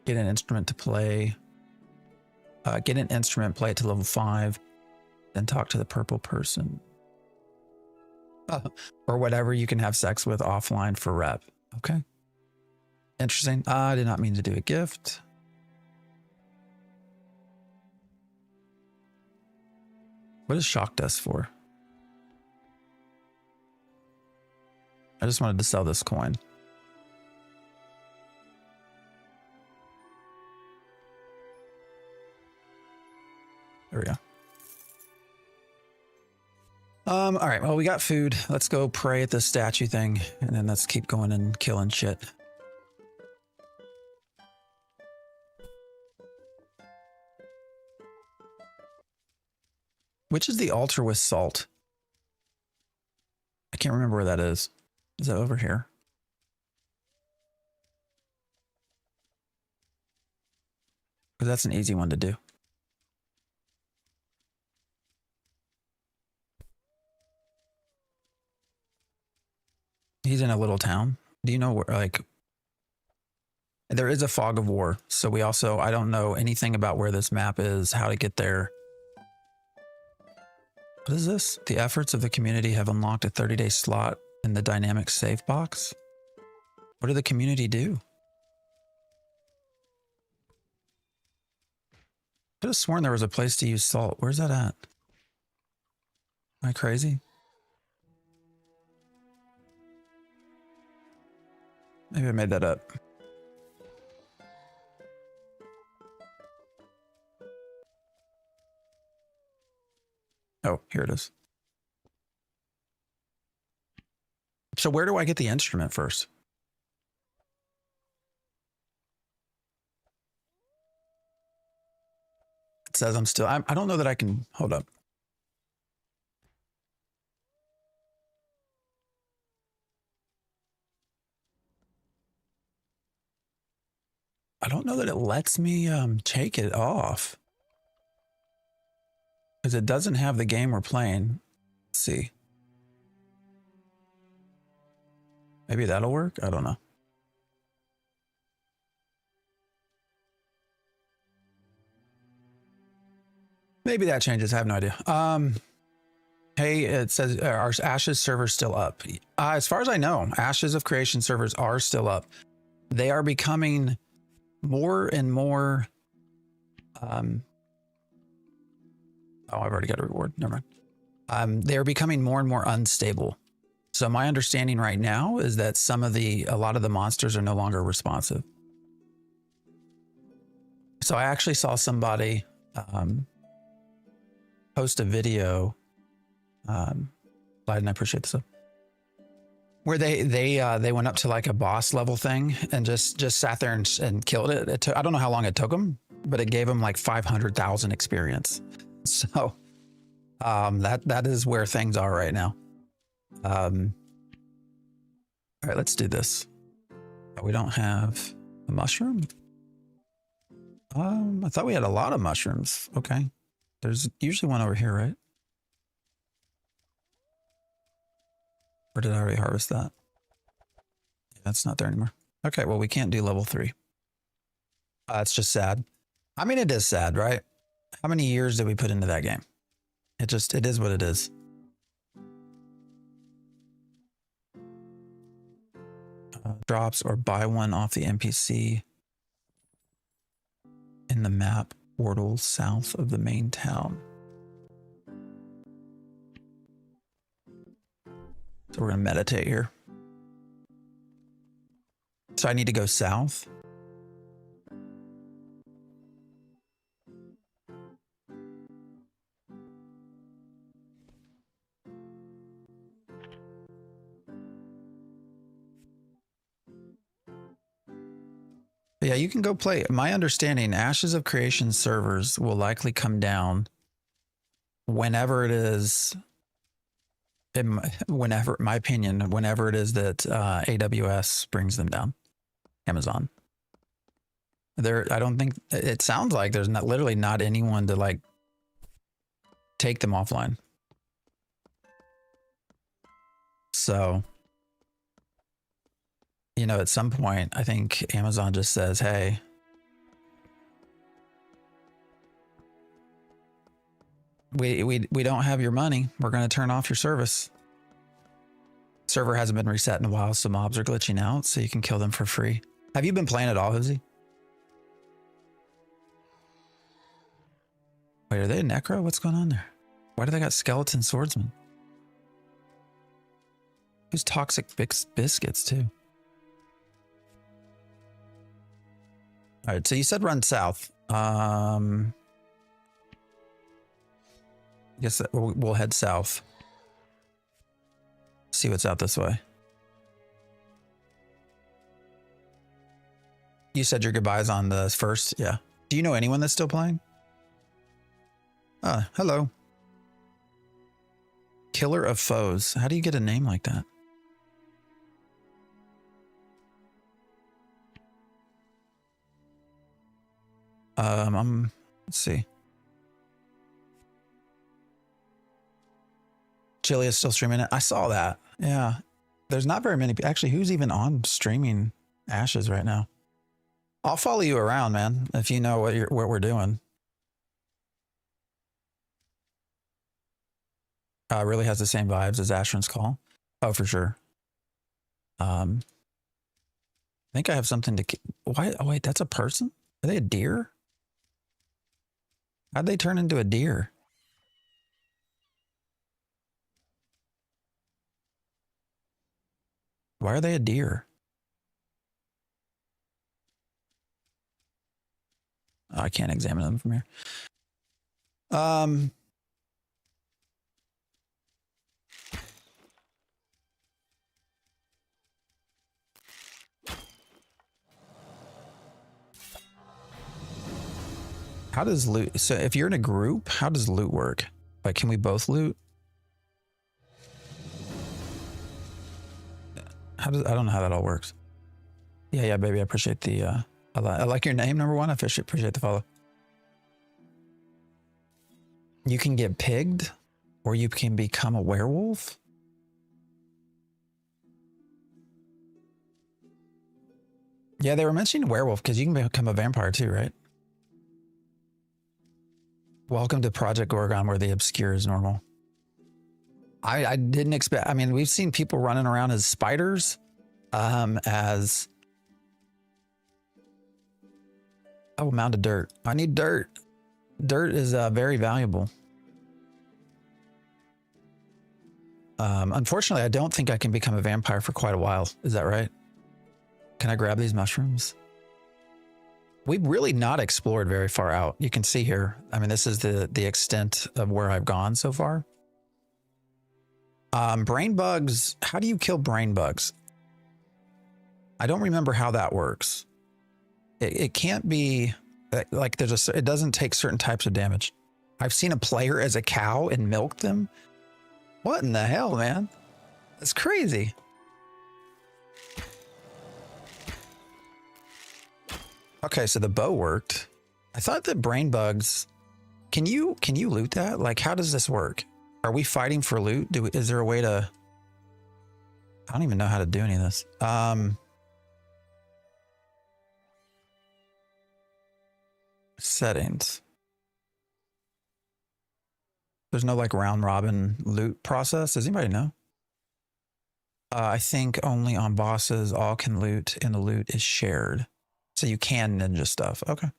Speaker 1: Get an instrument to play. Get an instrument, play it to level 5, then talk to the purple person. Or whatever you can have sex with offline for rep. Okay. Interesting. I did not mean to do a gift. What is shock dust for? I just wanted to sell this coin. There we go. All right, well, we got food. Let's go pray at the statue thing, and then let's keep going and killing shit. Which is the altar with salt? I can't remember where that is. Is that over here? Because that's an easy one to do. He's in a little town. Do you know where, like, there is a fog of war. So I don't know anything about where this map is, how to get there. What is this? The efforts of the community have unlocked a 30-day slot in the dynamic save box. What did the community do? I could have sworn there was a place to use salt. Where's that at? Am I crazy? Maybe I made that up. Oh, here it is. So where do I get the instrument first? It says I'm still, I don't know that I can, hold up. I don't know that it lets me take it off. Because it doesn't have the game we're playing. Let's see. Maybe that'll work? I don't know. Maybe that changes. I have no idea. Hey, it says our Ashes server's still up. As far as I know, Ashes of Creation servers are still up. They are becoming more and more... oh, I've already got a reward. Never mind. They're becoming more and more unstable. So my understanding right now is that a lot of the monsters are no longer responsive. So I actually saw somebody post a video. Biden, I appreciate this. Where they went up to like a boss level thing and just sat there and killed it. I don't know how long it took them, but it gave them like 500,000 experience. So that is where things are right now. All right, let's do this. We don't have a mushroom. I thought we had a lot of mushrooms. Okay, there's usually one over here, right? Or did I already harvest that? Yeah, it's not there anymore. Okay, well, we can't do level 3. It's just sad. I mean, it is sad, right? How many years did we put into that game? It is what it is. Drops or buy one off the NPC in the map portal south of the main town. So we're going to meditate here. So I need to go south. Yeah, you can go play. My understanding, Ashes of Creation servers will likely come down whenever it is, my opinion, whenever it is that AWS brings them down, Amazon. I don't think, it sounds like there's literally not anyone to like take them offline. So, you know, at some point, I think Amazon just says, hey, we don't have your money. We're going to turn off your service. Server hasn't been reset in a while, so mobs are glitching out, so you can kill them for free. Have you been playing at all, Hoosie? Wait, are they a necro? What's going on there? Why do they got skeleton swordsmen? Who's toxic biscuits too? All right, so you said run south. I guess we'll head south. See what's out this way. You said your goodbyes on the first, yeah. Do you know anyone that's still playing? Hello. Killer of Foes. How do you get a name like that? Let's see. Chili is still streaming it. I saw that. Yeah. There's not very many. Actually, who's even on streaming Ashes right now? I'll follow you around, man, if you know what we're doing. Really has the same vibes as Ashran's Call. Oh, for sure. I think I have something to... Why? Oh, wait, that's a person? Are they a deer? How'd they turn into a deer? Why are they a deer? Oh, I can't examine them from here. How does loot... So if you're in a group, how does loot work? Like, can we both loot? I don't know how that all works. Yeah, baby. I appreciate the... I like your name, number one. I appreciate the follow. You can get pigged, or you can become a werewolf. Yeah, they were mentioning werewolf because you can become a vampire too, right? Welcome to Project Gorgon, where the obscure is normal. I didn't expect... I mean, we've seen people running around as spiders, as... Oh, mound of dirt. I need dirt. Dirt is very valuable. Unfortunately, I don't think I can become a vampire for quite a while. Is that right? Can I grab these mushrooms? We've really not explored very far out. You can see here. I mean, this is the extent of where I've gone so far. Brain bugs. How do you kill brain bugs? I don't remember how that works. It can't be like it doesn't take certain types of damage. I've seen a player as a cow and milked them. What in the hell, man? That's crazy. Okay, so the bow worked. I thought that brain bugs... Can you loot that? Like, how does this work? Are we fighting for loot? Is there a way to... I don't even know how to do any of this. settings. There's no like round robin loot process. Does anybody know? I think only on bosses, all can loot and the loot is shared. So you can ninja stuff. Okay.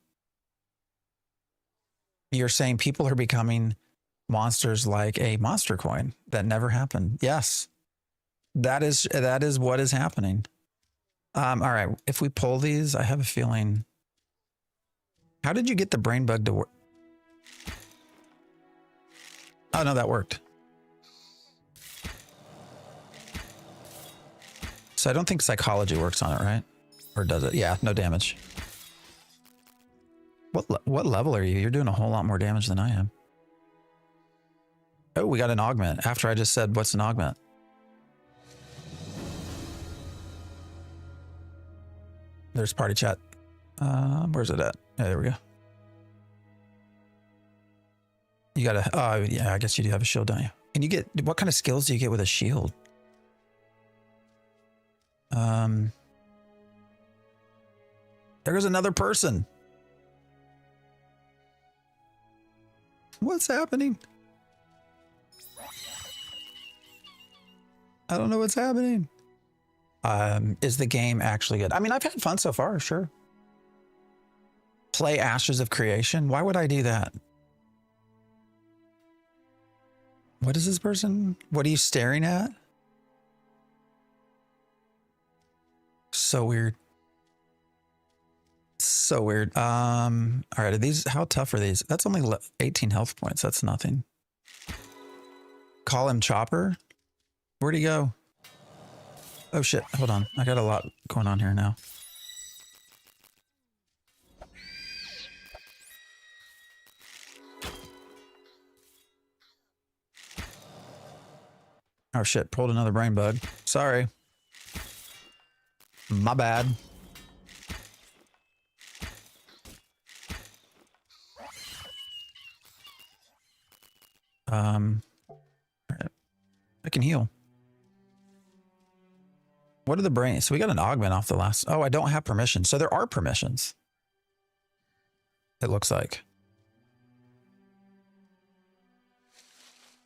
Speaker 1: You're saying people are becoming monsters like a monster coin. That never happened. Yes. That is what is happening. All right. If we pull these, I have a feeling. How did you get the brain bug to work? Oh no, that worked. So I don't think psychology works on it, right? Or does it? Yeah, no damage. What level are you? You're doing a whole lot more damage than I am. Oh, we got an augment. After I just said, what's an augment? There's party chat. Where's it at? Yeah, there we go. You gotta, yeah, I guess you do have a shield, don't you? And you get, what kind of skills do you get with a shield? There's another person. What's happening? I don't know what's happening. Is the game actually good? I mean, I've had fun so far, sure. Play Ashes of Creation. Why would I do that? What is this person? What are you staring at? So weird. So weird. All right, are these, how tough are these? That's only 18 health points. That's nothing. Call him Chopper. Where'd he go? Oh shit, hold on. I got a lot going on here now. Oh shit, pulled another brain bug. Sorry. My bad. I can heal. What are the brains? So we got an augment off the last. Oh, I don't have permissions. So there are permissions. It looks like.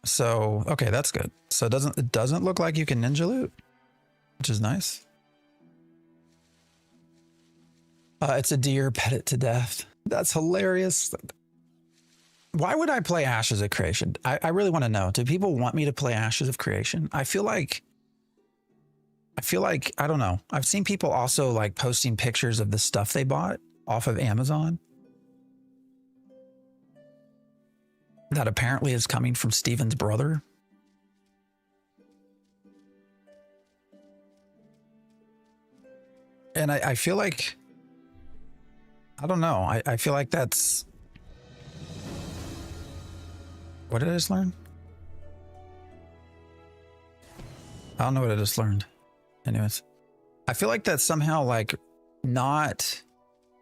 Speaker 1: So, okay, that's good. So it doesn't look like you can ninja loot, which is nice. It's a deer, pet it to death. That's hilarious. Why would I play Ashes of Creation? I really want to know. Do people want me to play Ashes of Creation? I feel like, I don't know. I've seen people also like posting pictures of the stuff they bought off of Amazon that apparently is coming from Steven's brother. And I feel like, I don't know. I feel like that's, what did I just learn? I don't know what I just learned. Anyways, I feel like that's somehow like not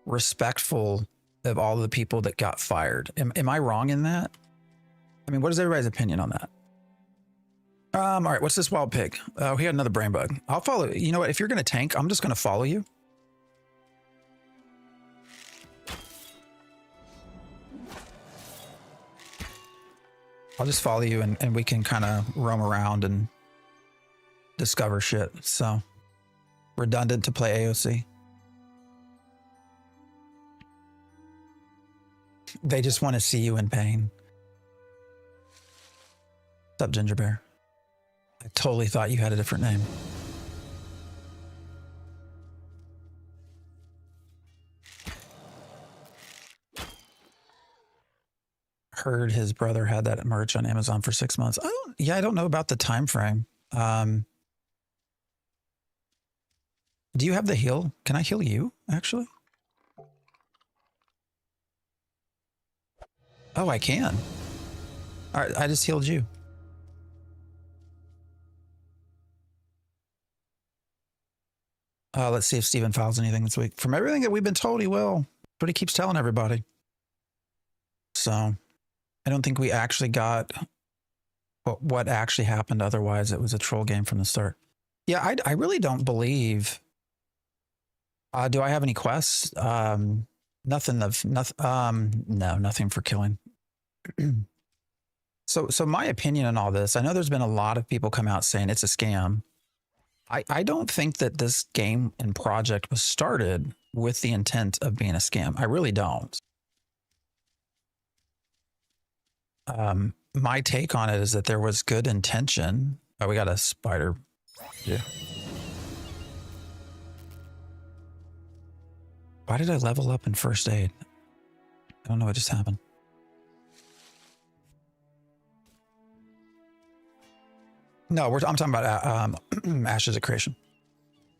Speaker 1: respectful of all the people that got fired. Am I wrong in that? I mean, what is everybody's opinion on that? All right, what's this wild pig? Oh, he had another brain bug. I'll follow. You know what? If you're going to tank, I'm just going to follow you. I'll just follow you and we can kind of roam around and discover shit. So redundant to play AOC. They just want to see you in pain. What's up, Ginger Bear? I totally thought you had a different name. Heard his brother had that merch on Amazon for 6 months. I don't know about the time frame. Do you have the heal? Can I heal you, actually? Oh, I can. All right, I just healed you. Let's see if Steven files anything this week. From everything that we've been told, he will. But he keeps telling everybody. So I don't think we actually got what actually happened. Otherwise, it was a troll game from the start. Yeah, I really don't believe. Do I have any quests? Nothing of nothing. No, nothing for killing. So my opinion on all this, I know there's been a lot of people come out saying it's a scam. I don't think that this game and project was started with the intent of being a scam. I really don't. My take on it is that there was good intention. Oh, we got a spider. Yeah. Why did I level up in first aid? I don't know what just happened. No, I'm talking about Ashes of Creation.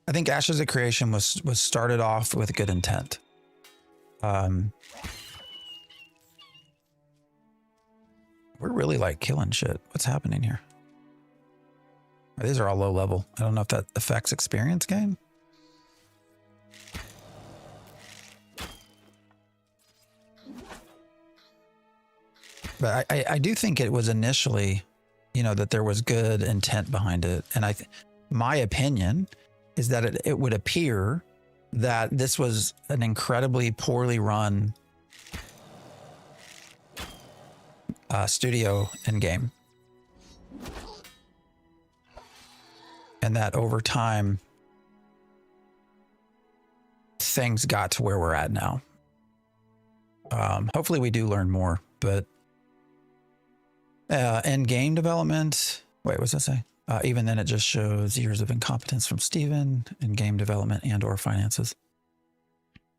Speaker 1: I think Ashes of Creation was started off with good intent. We're really like killing shit. What's happening here? These are all low level. I don't know if that affects experience gain. But I do think it was initially, you know, that there was good intent behind it. And my opinion is that it would appear that this was an incredibly poorly run studio and game. And that over time, things got to where we're at now. Hopefully we do learn more, but in game development, wait, what's that say? Even then it just shows years of incompetence from Steven in game development and or finances.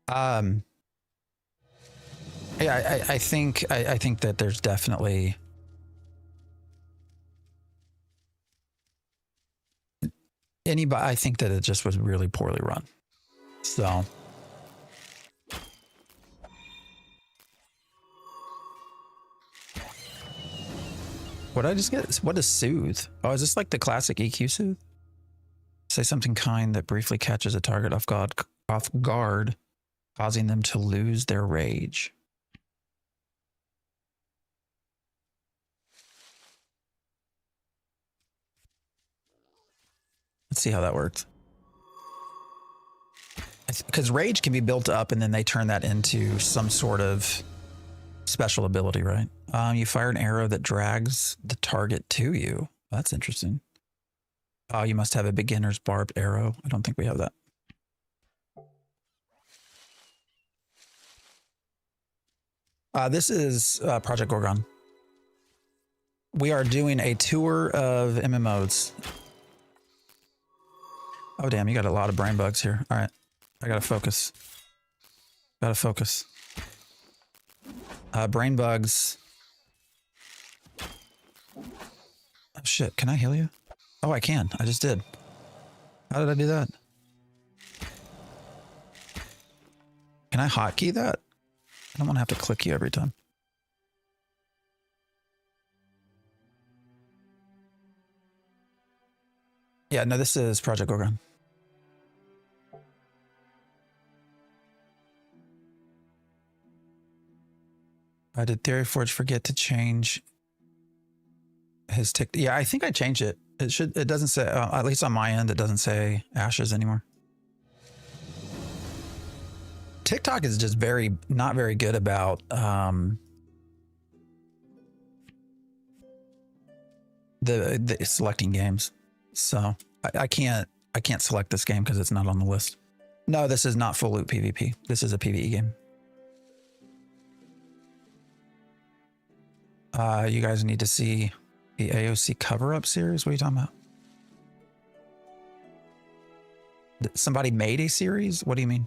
Speaker 1: Yeah, I think that there's definitely I think that it just was really poorly run. So what did I just get? What is soothe? Oh, is this like the classic EQ soothe? Say something kind that briefly catches a target off guard, causing them to lose their rage. Let's see how that works. Because rage can be built up and then they turn that into some sort of special ability, right? You fire an arrow that drags the target to you. That's interesting. Oh, you must have a beginner's barbed arrow. I don't think we have that. This is Project Gorgon. We are doing a tour of MMOs. Oh, damn, you got a lot of brain bugs here. All right, I gotta focus. Gotta focus. Brain bugs. Oh, shit, can I heal you? Oh, I can. I just did. How did I do that? Can I hotkey that? I don't want to have to click you every time. Yeah, no, this is Project Gorgon. Did Theory Forge forget to change his tick? Yeah, I think I changed it. It doesn't say, at least on my end, it doesn't say Ashes anymore. TikTok is just not very good about the selecting games. So I can't select this game because it's not on the list. No, this is not full loot PvP. This is a PvE game. You guys need to see the AOC cover-up series. What are you talking about? Somebody made a series? What do you mean?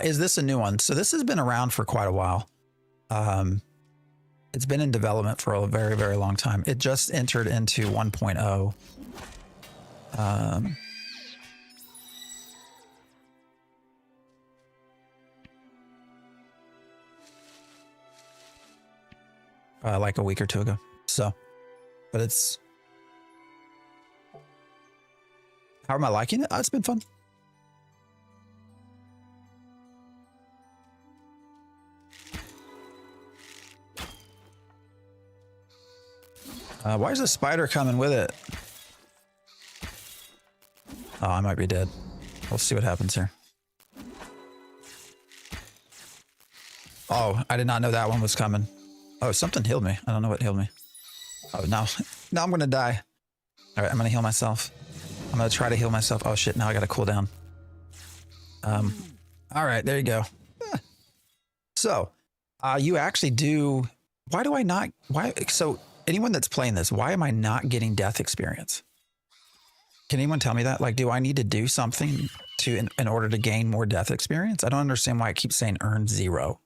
Speaker 1: Is this a new one? So this has been around for quite a while. It's been in development for a very, very long time. It just entered into 1.0. Like a week or two ago. So, but it's, how am I liking it? It's been fun. Why is the spider coming with it? Oh, I might be dead. We'll see what happens here. Oh, I did not know that one was coming. Oh, something healed me. I don't know what healed me. Oh, no. Now I'm going to die. All right, I'm going to heal myself. I'm going to try to heal myself. Oh, shit. Now I got to cool down. All right, there you go. So, you actually do... Why do I not... Why? So, anyone that's playing this, why am I not getting death experience? Can anyone tell me that? Like, do I need to do something to in order to gain more death experience? I don't understand why it keeps saying earn 0.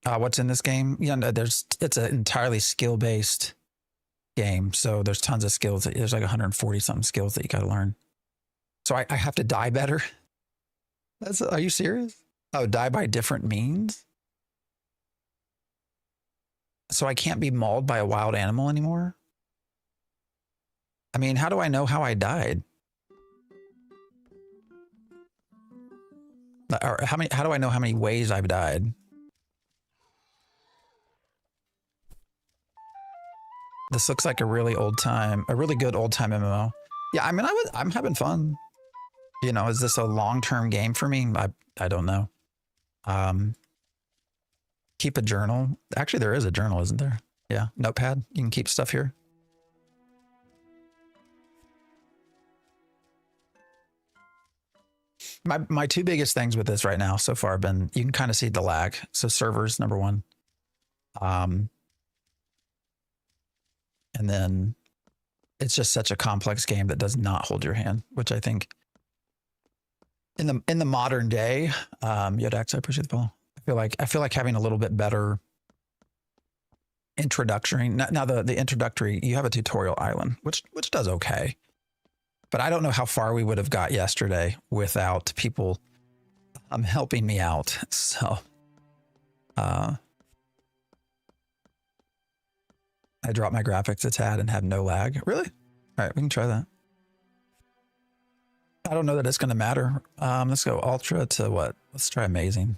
Speaker 1: What's in this game? Yeah, no, it's an entirely skill-based game. So there's tons of skills. There's like 140 something skills that you got to learn. So I have to die better. Are you serious? Oh, die by different means? So I can't be mauled by a wild animal anymore? I mean, how do I know how I died? Or how do I know how many ways I've died? This looks like a really good old time MMO. Yeah, I mean, I'm having fun. You know, is this a long-term game for me? I don't know. Keep a journal. Actually, there is a journal, isn't there? Yeah, notepad. You can keep stuff here. My two biggest things with this right now so far have been, you can kind of see the lag. So servers, number one. And then it's just such a complex game that does not hold your hand, which I think in the modern day, Yodax, I appreciate the follow. I feel like having a little bit better introductory. Now the introductory, you have a tutorial island, which does okay. But I don't know how far we would have got yesterday without people helping me out. So I dropped my graphics a tad and have no lag. Really? All right, we can try that. I don't know that it's going to matter. Let's go ultra to what? Let's try amazing.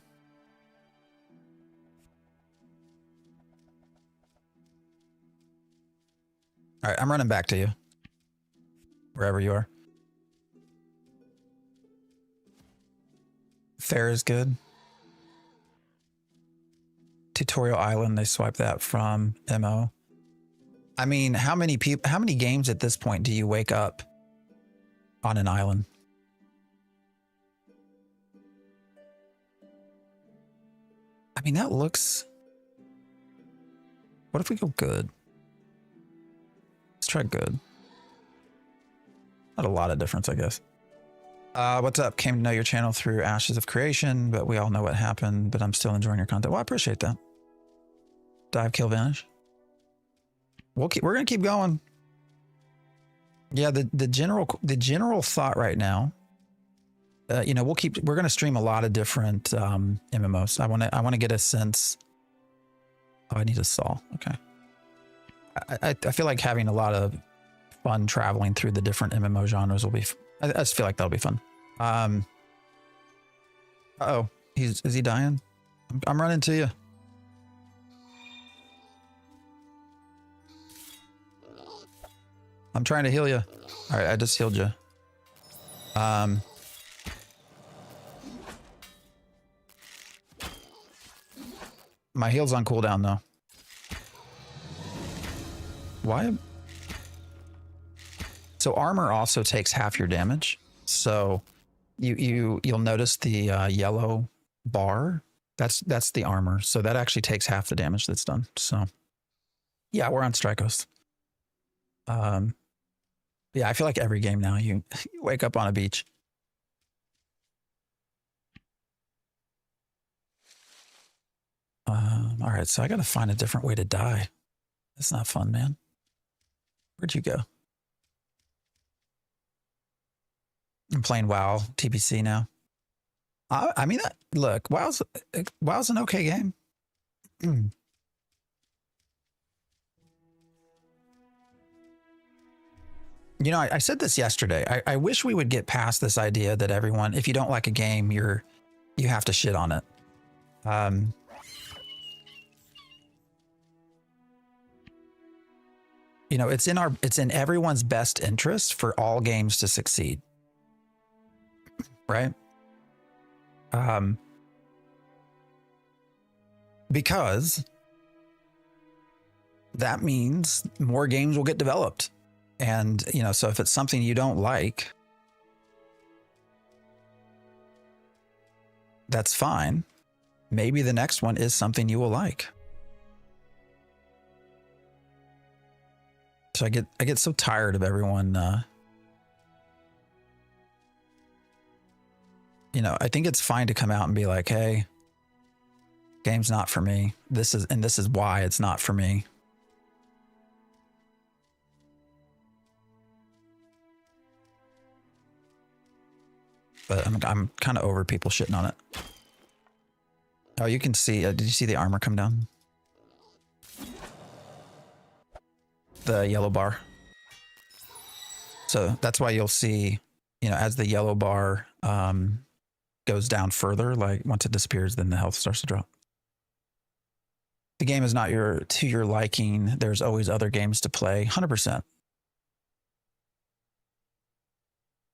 Speaker 1: All right, I'm running back to you. Wherever you are. Fair is good. Tutorial Island, they swipe that from MO. I mean, how many games at this point do you wake up on an island? I mean, that looks... What if we go good? Let's try good. Not a lot of difference, I guess. What's up? Came to know your channel through Ashes of Creation, but we all know what happened, but I'm still enjoying your content. Well, I appreciate that. Dive, kill, vanish. We're going to keep going. Yeah, the general thought right now, you know, we're going to stream a lot of different MMOs. I want to get a sense. Oh, I need a saw. Okay. I feel like having a lot of fun traveling through the different MMO genres will be, I just feel like that'll be fun. Uh-oh, is he dying? I'm running to you. I'm trying to heal you. All right, I just healed you. My heal's on cooldown though. Why? So armor also takes half your damage. So you'll notice the yellow bar. That's the armor. So that actually takes half the damage that's done. So yeah, we're on Strikos. Yeah, I feel like every game now you wake up on a beach. All right, so I got to find a different way to die. That's not fun, man. Where'd you go? I'm playing WoW TPC now. I mean, look, WoW's an okay game. You know, I said this yesterday. I wish we would get past this idea that everyone, if you don't like a game, you have to shit on it. You know, it's in everyone's best interest for all games to succeed. Right? Because that means more games will get developed. And, you know, so if it's something you don't like, that's fine. Maybe the next one is something you will like. So I get so tired of everyone, you know, I think it's fine to come out and be like, hey, game's not for me. This is why it's not for me. But I'm kind of over people shitting on it. Oh, you can see, did you see the armor come down? The yellow bar. So that's why you'll see, you know, as the yellow bar goes down further, like once it disappears, then the health starts to drop. The game is not to your liking. There's always other games to play, 100%.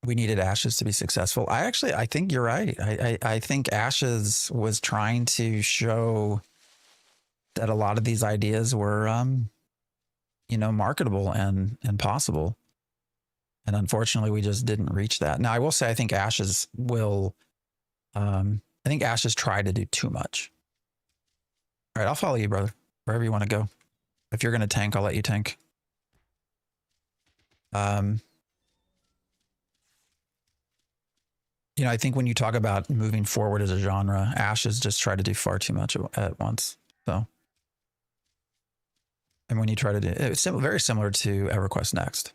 Speaker 1: We needed Ashes to be successful. I think you're right. I think Ashes was trying to show that a lot of these ideas were, you know, marketable and possible. And unfortunately, we just didn't reach that. Now, I will say, I think Ashes will, I think Ashes tried to do too much. All right, I'll follow you, brother, wherever you want to go. If you're going to tank, I'll let you tank. You know, I think when you talk about moving forward as a genre, Ashes just try to do far too much at once. So, and when you try to do it's very similar to EverQuest Next.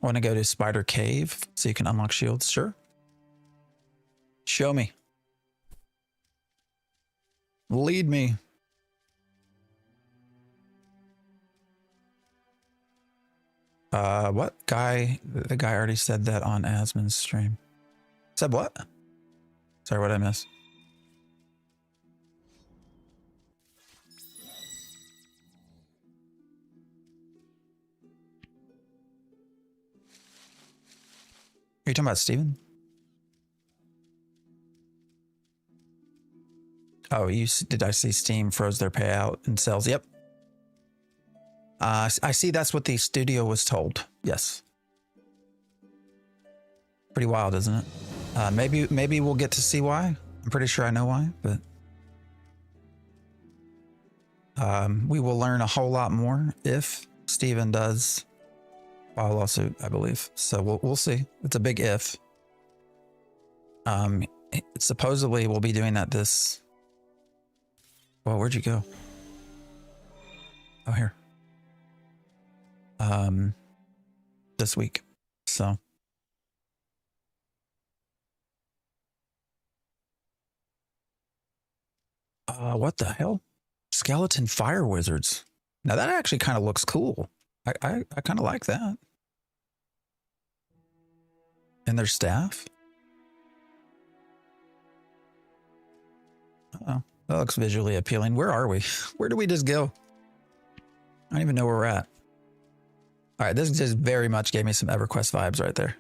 Speaker 1: Want to go to Spider Cave so you can unlock shields? Sure. Show me. Lead me. What guy? The guy already said that on Asmon's stream. Said what? Sorry, what did I miss? Are you talking about Steven? Oh, did I see Steam froze their payout and sales? Yep. I see that's what the studio was told. Yes. Pretty wild, isn't it? Maybe we'll get to see why. I'm pretty sure I know why, but we will learn a whole lot more if Steven does file a lawsuit, I believe. So we'll see. It's a big if. Supposedly we'll be doing that this. Well, where'd you go? Oh, here. This week. So. What the hell? Skeleton fire wizards. Now that actually kind of looks cool. I kind of like that. And their staff. Oh, that looks visually appealing. Where are we? Where do we just go? I don't even know where we're at. All right, this just very much gave me some EverQuest vibes right there.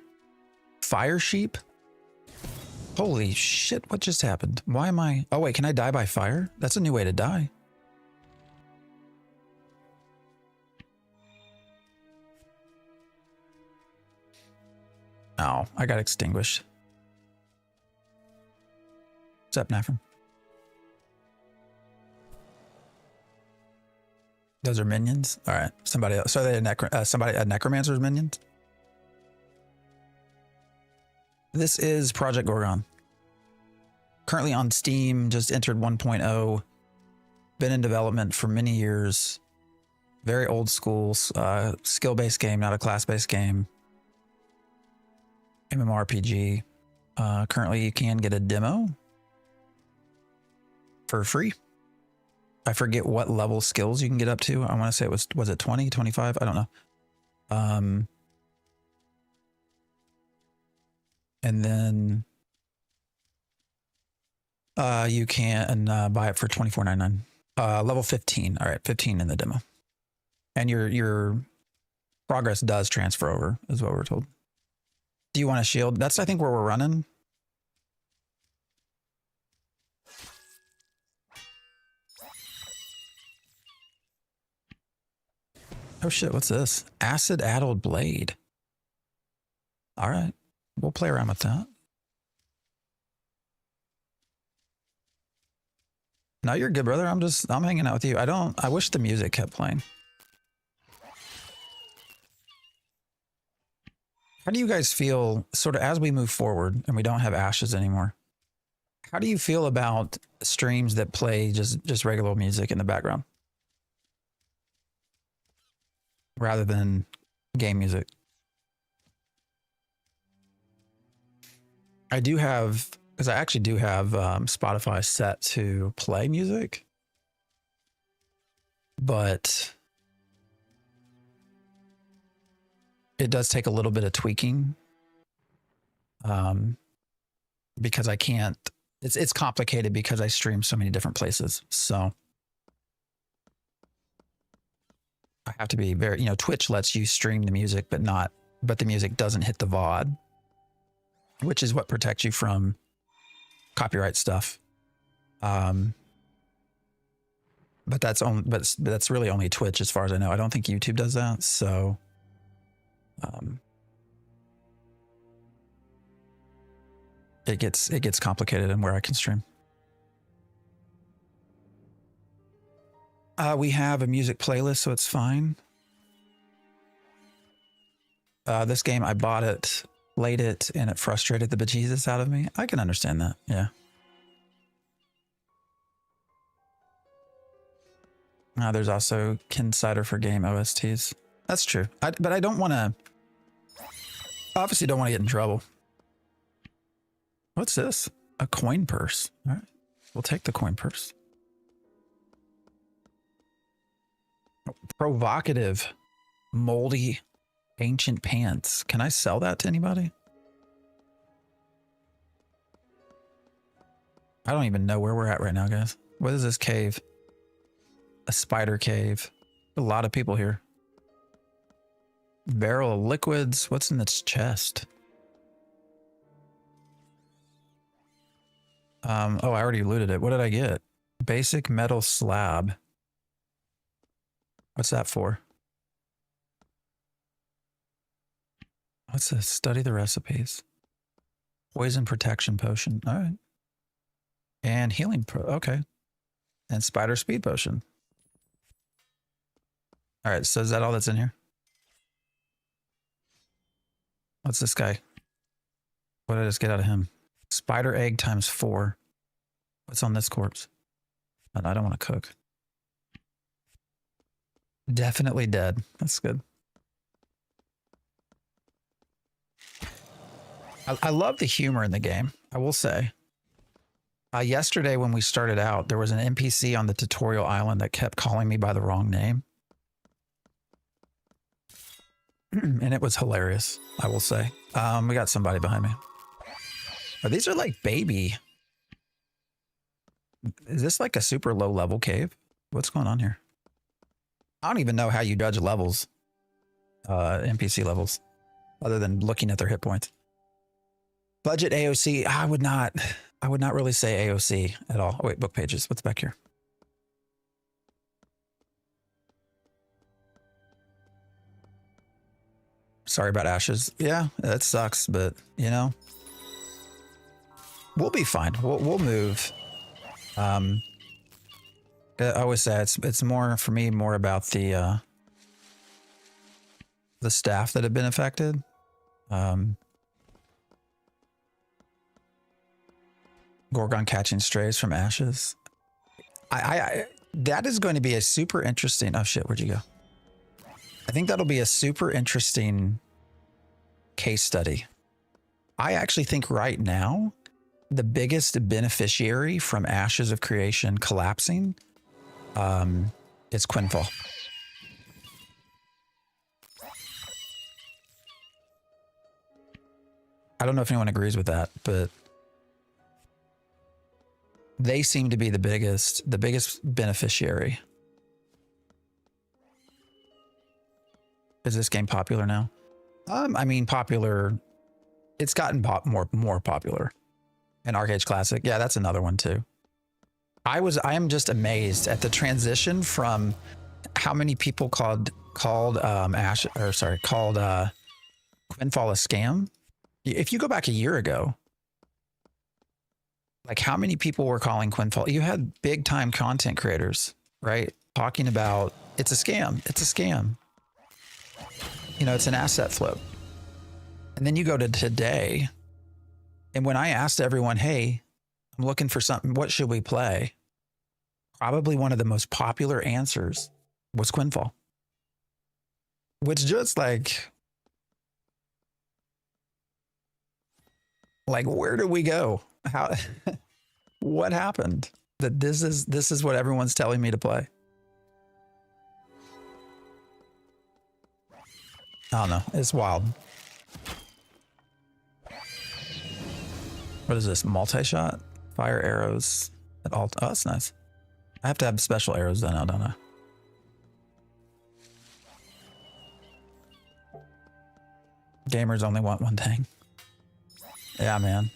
Speaker 1: Fire sheep? Holy shit, what just happened? Why am I... Oh, wait, can I die by fire? That's a new way to die. Oh, I got extinguished. What's up, Nafram? Those are minions? All right, somebody else. So they a necromancer's minions? This is Project Gorgon. Currently on Steam, just entered 1.0. Been in development for many years. Very old school, skill-based game, not a class-based game. MMORPG. Currently, you can get a demo for free. I forget what level skills you can get up to. I want to say it was it 20, 25? I don't know. And then you can buy it for $24.99. Level 15. All right, 15 in the demo. And your progress does transfer over, is what we're told. Do you want a shield? That's, I think, where we're running. Oh shit, what's this? Acid-addled blade. All right, we'll play around with that. No, you're good, brother. I'm hanging out with you. I wish the music kept playing. How do you guys feel sort of as we move forward and we don't have ashes anymore? How do you feel about streams that play just regular music in the background rather than game music? I do have, because I actually do have Spotify set to play music, but it does take a little bit of tweaking because I can't, it's complicated because I stream so many different places. So I have to be very, Twitch lets you stream the music, but the music doesn't hit the VOD, which is what protects you from copyright stuff. But that's really only Twitch as far as I know. I don't think YouTube does that. So, it gets complicated in where I can stream. We have a music playlist, so it's fine. This game, I bought it, played it, and it frustrated the bejesus out of me. I can understand that. Yeah. There's also Kinsider for game OSTs. That's true. But I don't want to. Obviously, don't want to get in trouble. What's this? A coin purse. All right. We'll take the coin purse. Provocative, moldy, ancient pants. Can I sell that to anybody? I don't even know where we're at right now, guys. What is this cave? A spider cave. A lot of people here. Barrel of liquids. What's in its chest? Oh, I already looted it. What did I get? Basic metal slab. What's that for? What's this? Study the recipes. Poison protection potion. All right. And healing okay. And spider speed potion. All right. So is that all that's in here? What's this guy? What did I just get out of him? Spider egg times 4. What's on this corpse? I don't want to cook. Definitely dead. That's good. I love the humor in the game, I will say. Yesterday when we started out, there was an NPC on the tutorial island that kept calling me by the wrong name. And it was hilarious, I will say. We got somebody behind me. Oh, these are like baby. Is this like a super low level cave? What's going on here? I don't even know how you judge levels, NPC levels, other than looking at their hit points. Budget AOC, I would not really say AOC at all. Oh, wait, book pages. What's back here? Sorry about ashes. Yeah, that sucks, but we'll be fine. We'll move. I always say it's more for me, more about the staff that have been affected. Gorgon catching strays from ashes. That is going to be a super interesting. Oh shit, where'd you go? I think that'll be a super interesting case study. I actually think right now, the biggest beneficiary from Ashes of Creation collapsing is Quinfall. I don't know if anyone agrees with that, but they seem to be the biggest beneficiary. Is this game popular now? I mean, popular It's gotten more popular. And Arcade Classic, yeah, that's another one too. I am just amazed at the transition from how many people called Quinfall a scam. If you go back a year ago, like how many people were calling Quinfall? You had big time content creators, right? Talking about it's a scam. It's a scam. You know, it's an asset flip. And then you go to today. And when I asked everyone, hey, I'm looking for something, what should we play? Probably one of the most popular answers was Quinfall. Which just like where do we go? How what happened? That this is what everyone's telling me to play. I don't know. It's wild. What is this? Multi-shot? Fire arrows at all. Oh, that's nice. I have to have special arrows then, don't I? Gamers only want one thing. Yeah, man.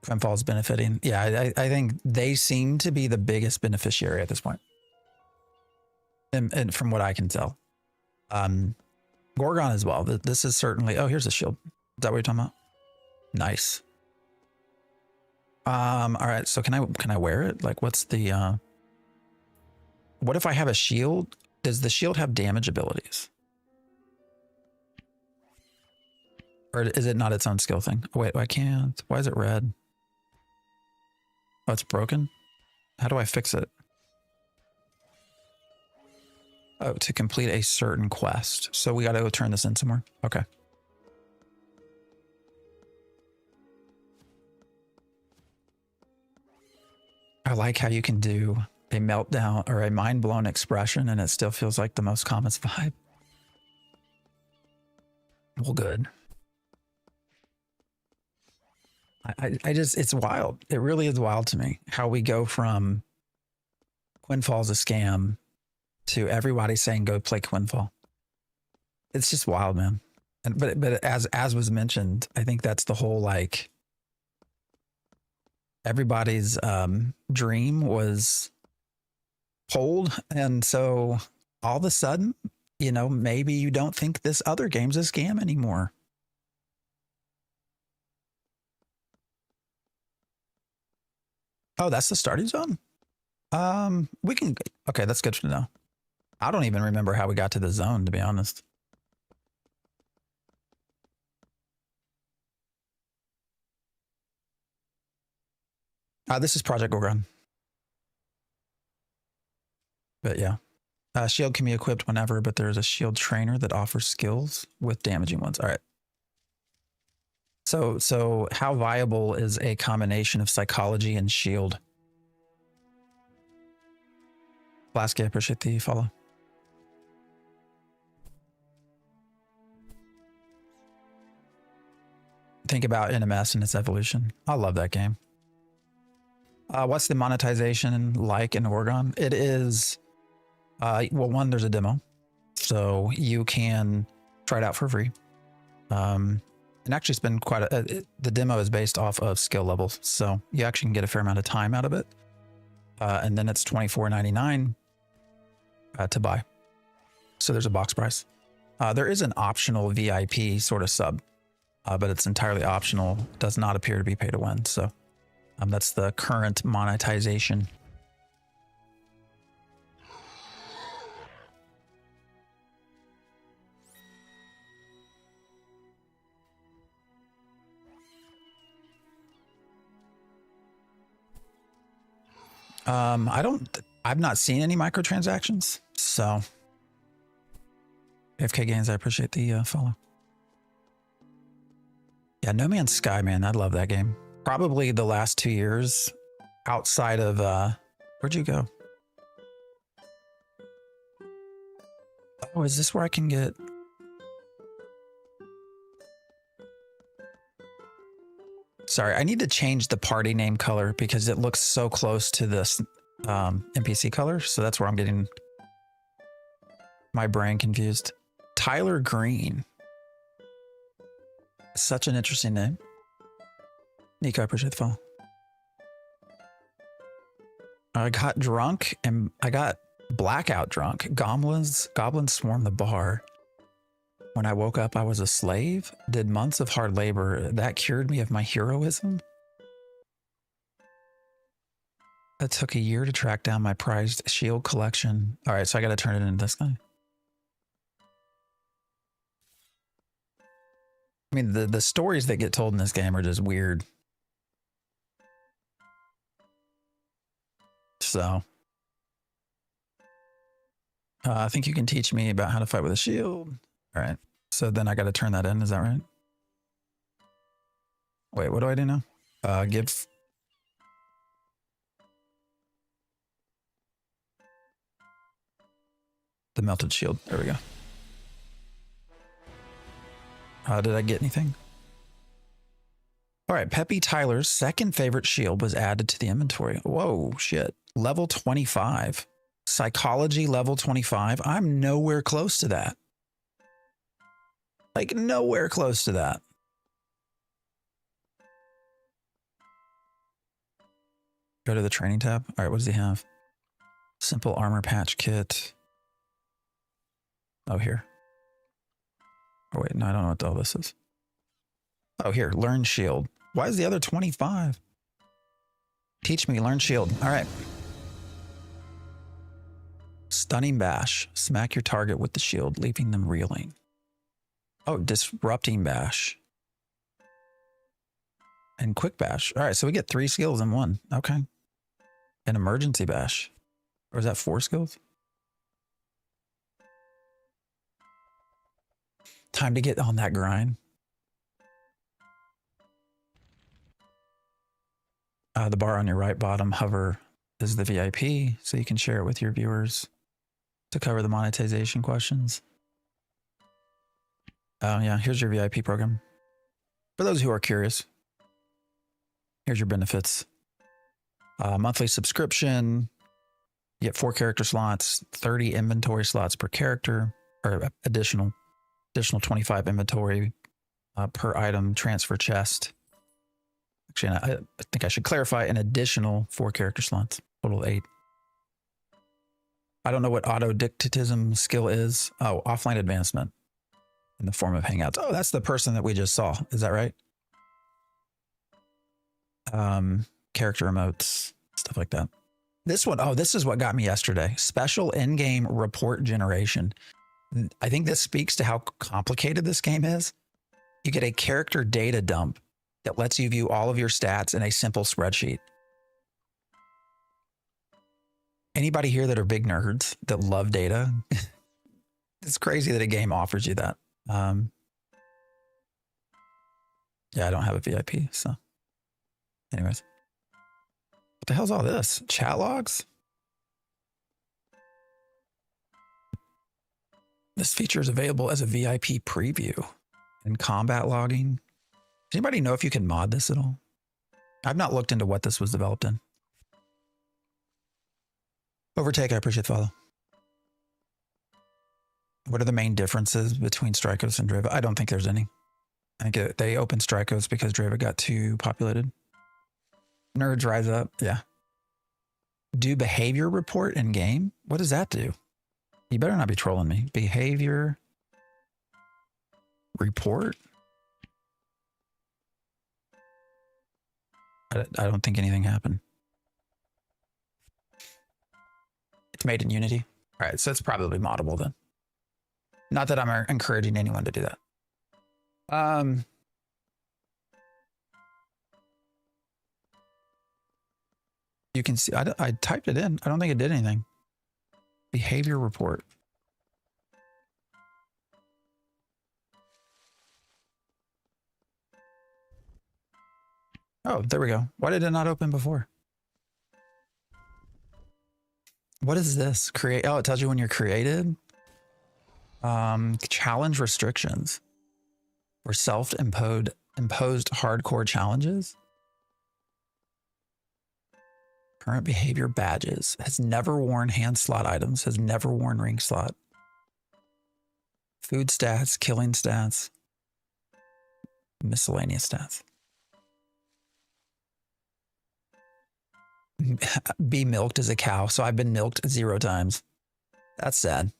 Speaker 1: Quinfall's benefiting. Yeah, I think they seem to be the biggest beneficiary at this point. And from what I can tell. Gorgon as well. This is certainly... Oh, here's a shield. Is that what you're talking about? Nice. All right, so can I wear it? Like, what's the... What if I have a shield? Does the shield have damage abilities? Or is it not its own skill thing? Oh, wait, I can't. Why is it red? Oh, it's broken? How do I fix it? Oh, to complete a certain quest. So we got to go turn this in somewhere. Okay. I like how you can do a meltdown or a mind-blown expression and it still feels like the most calmest vibe. Well, good. I just, it's wild. It really is wild to me how we go from Quinfall's a scam to everybody saying go play Quinfall. It's just wild, man. And but as was mentioned, I think that's the whole like everybody's dream was pulled, and so all of a sudden, you know, maybe you don't think this other game's a scam anymore. Oh, that's the starting zone? We can, okay, that's good to know. I don't even remember how we got to the zone, to be honest. This is Project Gorgon. But yeah. Shield can be equipped whenever, but there's a shield trainer that offers skills with damaging ones. All right. So how viable is a combination of psychology and shield? Lasky, I appreciate the follow. Think about NMS and its evolution. I love that game. What's the monetization like in Gorgon? It is, well, one, there's a demo. So you can try it out for free. And actually spend quite the demo is based off of skill levels. So you actually can get a fair amount of time out of it. And then it's $24.99 to buy. So there's a box price. There is an optional VIP sort of sub, but it's entirely optional. Does not appear to be pay to win. So that's the current monetization. I've not seen any microtransactions, so AFK Games, I appreciate the follow. Yeah, No Man's Sky, man, I love that game. Probably the last 2 years outside of, where'd you go? Oh, is this where I can get... Sorry, I need to change the party name color because it looks so close to this NPC color. So that's where I'm getting my brain confused. Tyler Green. Such an interesting name. Nico, I appreciate the follow. I got drunk and I got blackout drunk. Goblins swarmed the bar. When I woke up, I was a slave. Did months of hard labor. That cured me of my heroism. It took a year to track down my prized shield collection. All right, so I got to turn it into this guy. I mean, the stories that get told in this game are just weird. So, I think you can teach me about how to fight with a shield. All right. So then I got to turn that in. Is that right? Wait, what do I do now? Give. The melted shield. There we go. Did I get anything? All right. Peppy Tyler's second favorite shield was added to the inventory. Whoa, shit. Level 25. Psychology level 25. I'm nowhere close to that. Like, nowhere close to that. Go to the training tab. All right, what does he have? Simple armor patch kit. Oh, here. Oh, wait, no, I don't know what all this is. Oh, here, learn shield. Why is the other 25? Teach me, learn shield. All right. Stunning bash. Smack your target with the shield, leaving them reeling. Oh, disrupting bash. And quick bash. All right, so we get 3 skills in one. Okay. An emergency bash. Or is that 4 skills? Time to get on that grind. The bar on your right bottom hover is the VIP, so you can share it with your viewers to cover the monetization questions. Yeah, here's your VIP program. For those who are curious, here's your benefits. Monthly subscription. You get 4 character slots, 30 inventory slots per character, or additional 25 inventory per item transfer chest. Actually, I think I should clarify an additional 4 character slots, total of 8. I don't know what auto-dictatism skill is. Oh, offline advancement in the form of hangouts. Oh, that's the person that we just saw. Is that right? Character emotes, stuff like that. This one, oh, this is what got me yesterday. Special in-game report generation. I think this speaks to how complicated this game is. You get a character data dump that lets you view all of your stats in a simple spreadsheet. Anybody here that are big nerds that love data? It's crazy that a game offers you that. Yeah, I don't have a VIP, so anyways. What the hell's all this? Chat logs? This feature is available as a VIP preview and combat logging. Does anybody know if you can mod this at all? I've not looked into what this was developed in. Overtake, I appreciate the follow. What are the main differences between Strikos and Dreva? I don't think there's any. I think they opened Strikos because Dreva got too populated. Nerds rise up. Yeah. Do behavior report in game? What does that do? You better not be trolling me. Behavior report? I don't think anything happened. It's made in Unity. All right, so it's probably moddable then. Not that I'm encouraging anyone to do that. You can see, I typed it in. I don't think it did anything. Behavior report. Oh, there we go. Why did it not open before? What is this? Create. Oh, it tells you when you're created. Challenge restrictions or self-imposed hardcore challenges. Current behavior badges. Has never worn hand slot items. Has never worn ring slot. Food stats, killing stats. Miscellaneous stats. Be milked as a cow. So I've been milked 0 times. That's sad.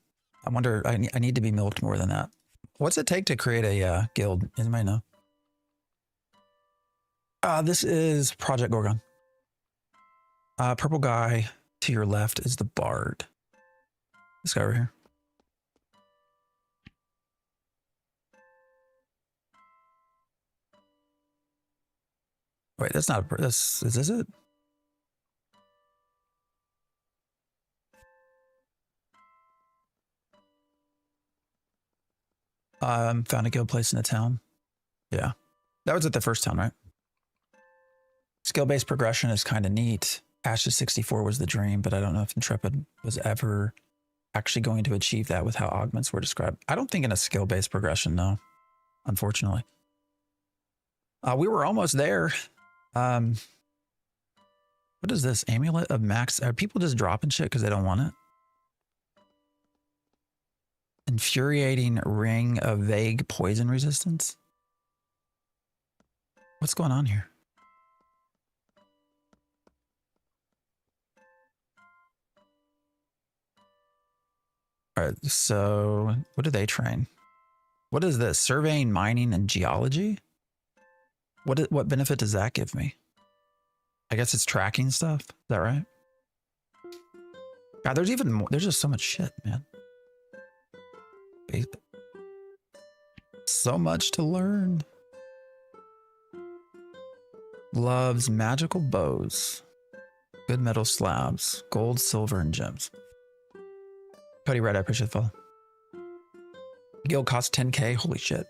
Speaker 1: I wonder, I need to be milked more than that. What's it take to create a guild? Anybody know? This is Project Gorgon. Purple guy to your left is the bard. This guy over here. Wait, that's not, is this it? Found a guild place in the town. Yeah. That was at the first town, right? Skill-based progression is kind of neat. Ashes 64 was the dream, but I don't know if Intrepid was ever actually going to achieve that with how augments were described. I don't think in a skill-based progression, no, unfortunately. We were almost there. What is this? Amulet of Max? Are people just dropping shit because they don't want it? Infuriating ring of vague poison resistance? What's going on here? All right, so what do they train? What is this? Surveying, mining, and geology? What benefit does that give me? I guess it's tracking stuff. Is that right? God, there's even more. There's just so much shit, man. So much to learn. Loves magical bows. Good metal slabs. Gold, silver, and gems. Cody Red, I appreciate the follow. Guild costs 10K. Holy shit.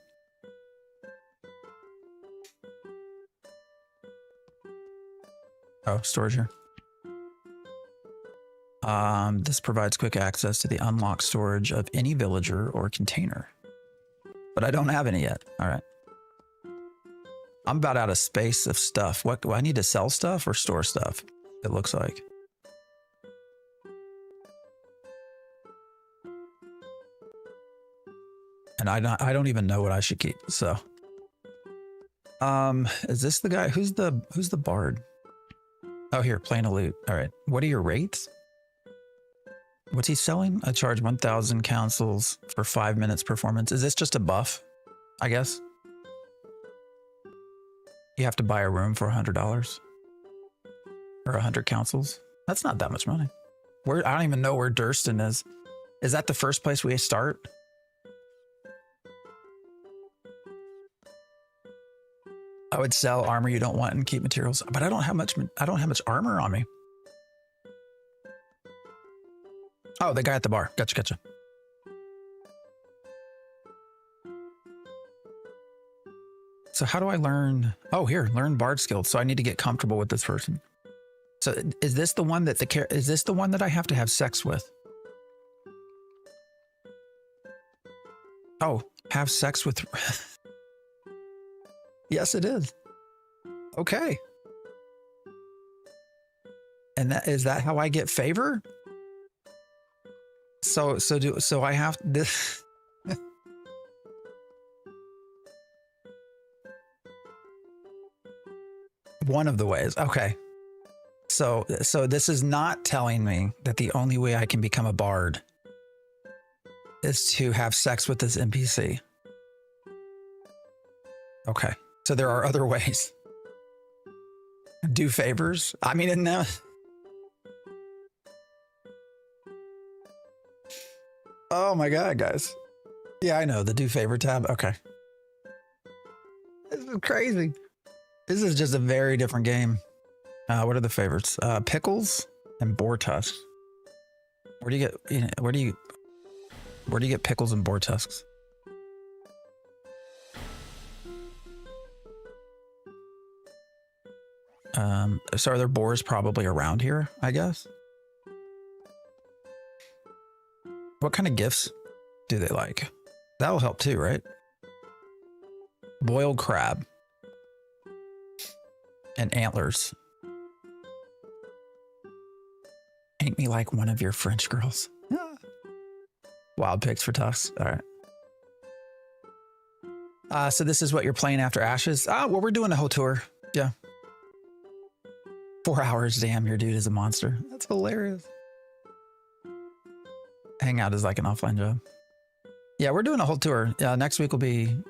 Speaker 1: Oh, storage here. This provides quick access to the unlocked storage of any villager or container. But I don't have any yet. All right. I'm about out of space of stuff. What do I need to sell stuff or store stuff? It looks like. And I don't even know what I should keep. So, is this the guy? Who's the bard? Oh, here, plain a loot. All right. What are your rates? What's he selling? I charge 1,000 councils for 5 minutes performance. Is this just a buff? I guess. You have to buy a room for $100 or 100 councils. That's not that much money. I don't even know where Durston is. Is that the first place we start? I would sell armor you don't want and keep materials, but I don't have much armor on me. Oh, the guy at the bar. Gotcha. So how do I learn? Oh, here, learn bard skills. So I need to get comfortable with this person. So is this the one that is this the one that I have to have sex with? Oh, have sex with. Yes, it is. Okay. And is that how I get favor? So I have this. One of the ways. Okay. So this is not telling me that the only way I can become a bard is to have sex with this NPC. Okay. So there are other ways. Do favors. I mean, in the... Oh my God, guys. Yeah, I know. The do favor tab. Okay. This is crazy. This is just a very different game. What are the favorites? Pickles and boar tusks. Where do you get pickles and boar tusks? So are there boars probably around here, I guess? What kind of gifts do they like? That'll help too, right? Boiled crab. And antlers. Ain't me like one of your French girls. Wild pigs for tusks. All right. So this is what you're playing after Ashes? Well, we're doing a whole tour. Yeah. 4 hours. Damn, your dude is a monster. That's hilarious. Hangout is like an offline job. Yeah, we're doing a whole tour. Next weekend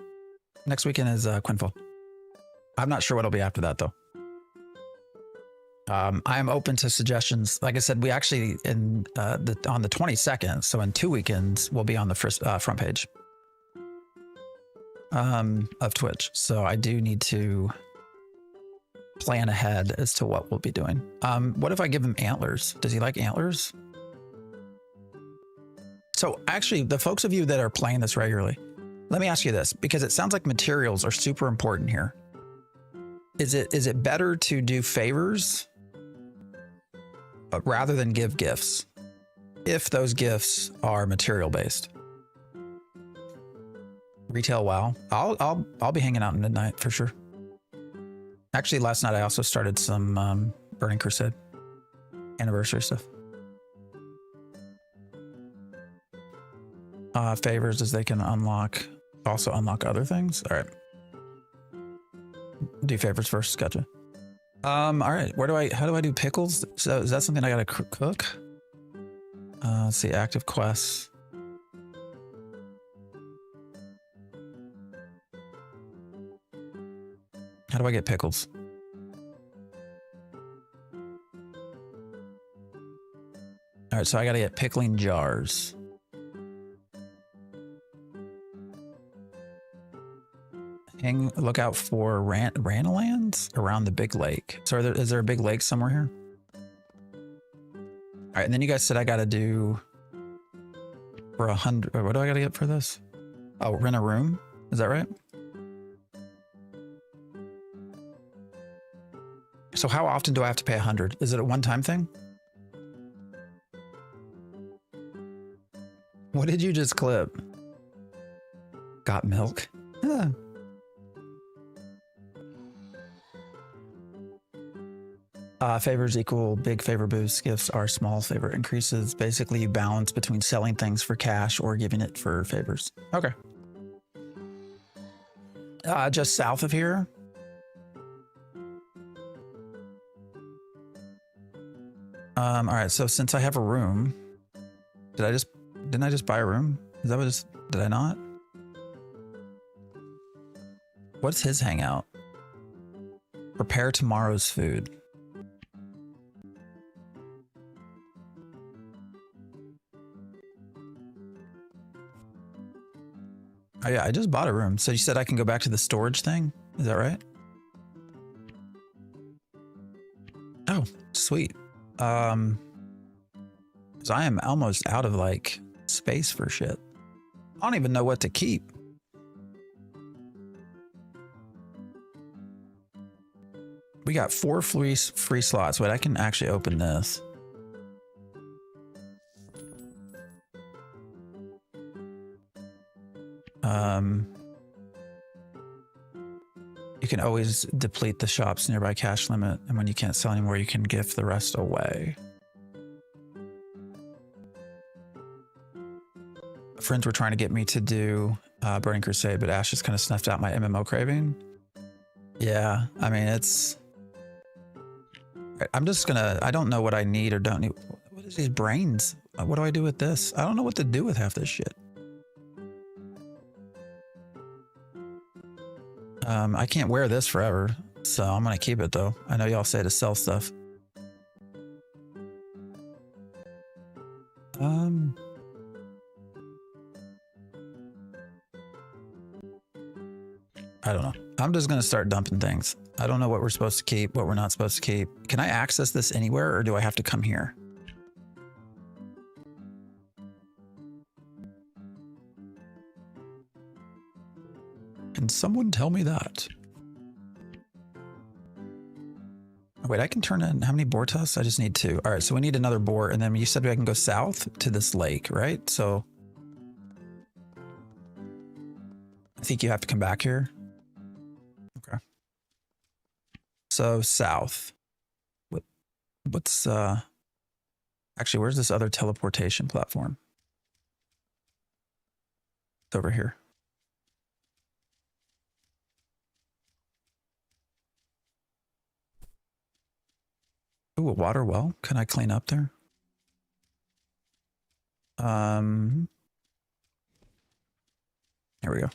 Speaker 1: is Quinful. I'm not sure what'll be after that though. I am open to suggestions. Like I said, we actually on the 22nd, so in 2 weekends, we'll be on the first front page of Twitch. So I do need to plan ahead as to what we'll be doing. What if I give him antlers? Does he like antlers? So actually, the folks of you that are playing this regularly, let me ask you this, because it sounds like materials are super important here. Is it better to do favors rather than give gifts if those gifts are material based? Retail WoW. I'll be hanging out at midnight for sure. Actually, last night I also started some Burning Crusade anniversary stuff. Favors as they can also unlock other things. All right. Do favors first. Gotcha. All right. How do I do pickles? So is that something I gotta cook? Let's see, active quests. How do I get pickles? All right, so I gotta get pickling jars. Look out for ranolans around the big lake. So is there a big lake somewhere here? All right, and then you guys said I got to do for 100. What do I got to get for this? Oh, rent a room. Is that right? So how often do I have to pay 100? Is it a one-time thing? What did you just clip? Got milk? Yeah. Favors equal big favor boosts. Gifts are small favor increases. Basically, you balance between selling things for cash or giving it for favors. Okay. Just south of here. All right. So since I have a room, didn't I just buy a room? Is that what did I not? What's his hangout? Prepare tomorrow's food. Oh yeah, I just bought a room. So you said I can go back to the storage thing? Is that right? Oh, sweet. Because I am almost out of like space for shit. I don't even know what to keep. We got 4 free slots. Wait, I can actually open this. You can always deplete the shop's nearby cash limit, and when you can't sell anymore, you can gift the rest away. Friends were trying to get me to do Burning Crusade, but Ash just kind of snuffed out my MMO craving. Yeah, I mean, I'm just gonna, I don't know what I need or don't need. What is these brains? What do I do with this? I don't know what to do with half this shit. I can't wear this forever, so I'm gonna keep it though. I know y'all say to sell stuff. I don't know. I'm just gonna start dumping things. I don't know what we're supposed to keep, what we're not supposed to keep. Can I access this anywhere, or do I have to come here? Can someone tell me that? Wait, I can turn in how many boar tusks? I just need 2. All right, so we need another boar, and then you said I can go south to this lake, right? So I think you have to come back here. Okay. So south. What's actually, where's this other teleportation platform? It's over here. Ooh, a water well. Can I clean up there? Here we go.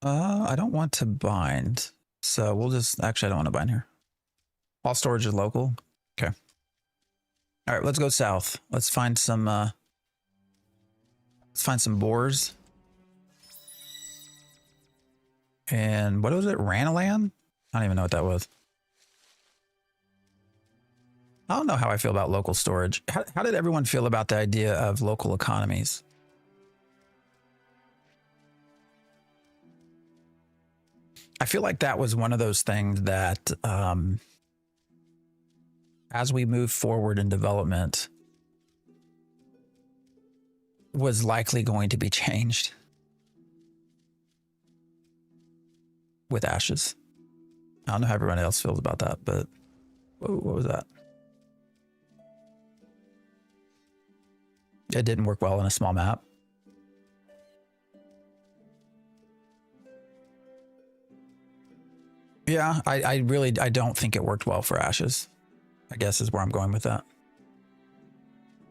Speaker 1: I don't want to bind. So we'll just, actually, I don't want to bind here. All storage is local. Okay. All right, let's go south. Let's find some boars. And what was it? Ranalan? I don't even know what that was. I don't know how I feel about local storage. How did everyone feel about the idea of local economies? I feel like that was one of those things that, as we move forward in development, was likely going to be changed with Ashes. I don't know how everyone else feels about that, but whoa, what was that? It didn't work well in a small map. Yeah, I don't think it worked well for Ashes, I guess is where I'm going with that.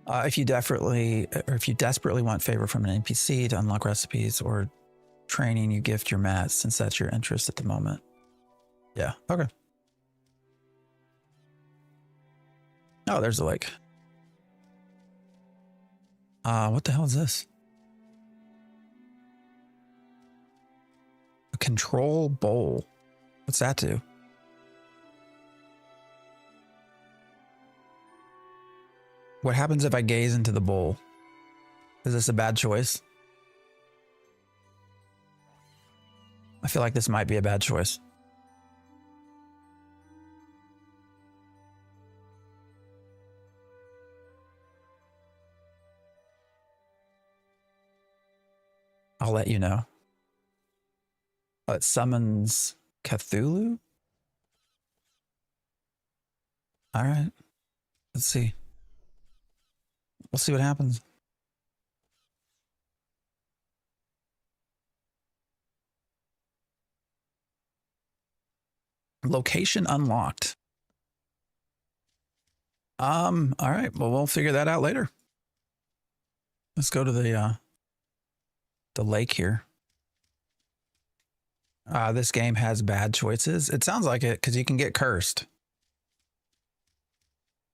Speaker 1: If you desperately want favor from an NPC to unlock recipes or training, you gift your mats since that's your interest at the moment. Yeah, okay. Oh, there's the lake. What the hell is this? A control bowl. What's that do? What happens if I gaze into the bowl? Is this a bad choice? I feel like this might be a bad choice. I'll let you know. Oh, it summons Cthulhu? All right. Let's see. We'll see what happens. Location unlocked. All right. Well, we'll figure that out later. Let's go to the lake here. This game has bad choices. It sounds like it because you can get cursed.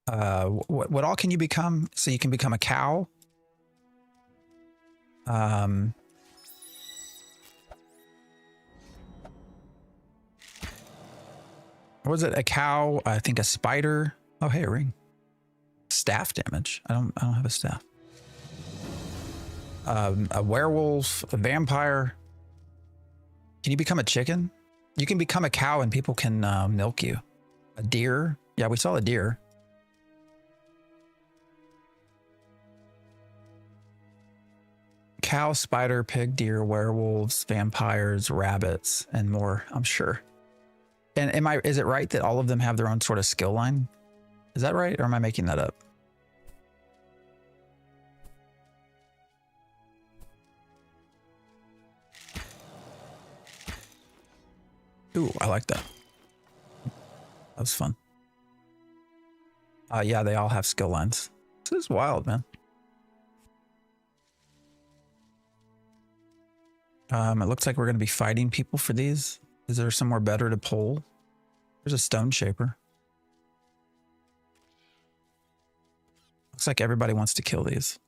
Speaker 1: What all can you become? So you can become a cow. What was it? A cow? I think a spider. Oh, hey, a ring. Staff damage. I don't have a staff. A werewolf, a vampire. Can you become a chicken? You can become a cow and people can milk you. A deer. Yeah, we saw a deer. Cow, spider, pig, deer, werewolves, vampires, rabbits, and more, I'm sure. And is it right that all of them have their own sort of skill line? Is that right? Or am I making that up? Ooh, I like that. That was fun. Yeah, they all have skill lines. This is wild, man. It looks like we're going to be fighting people for these. Is there somewhere better to pull? There's a stone shaper. Looks like everybody wants to kill these.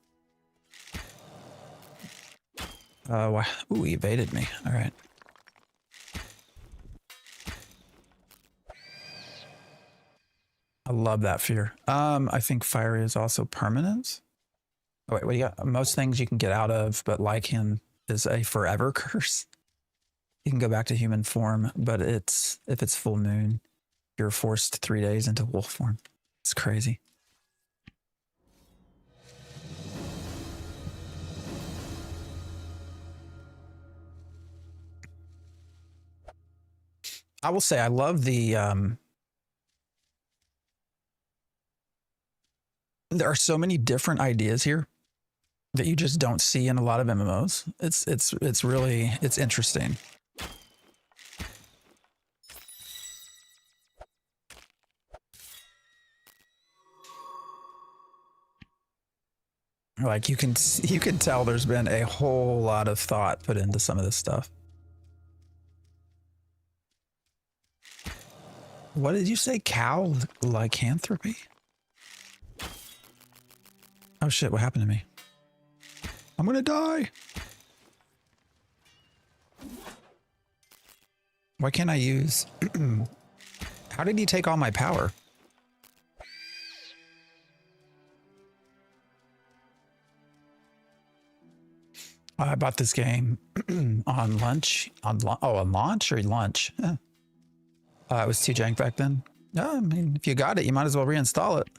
Speaker 1: Ooh, he evaded me. All right. I love that fear. I think fire is also permanent. Oh, wait, what do you got? Most things you can get out of, but like him is a forever curse. You can go back to human form, but if it's full moon, you're forced 3 days into wolf form. It's crazy. I will say I love the there are so many different ideas here that you just don't see in a lot of MMOs. It's really interesting. Like you can tell there's been a whole lot of thought put into some of this stuff. What did you say? Cow lycanthropy? Oh shit, what happened to me? I'm gonna die. Why can't I use... How did he take all my power? I bought this game on lunch. On launch or lunch? Yeah. It was too jank back then. No, I mean, if you got it, you might as well reinstall it.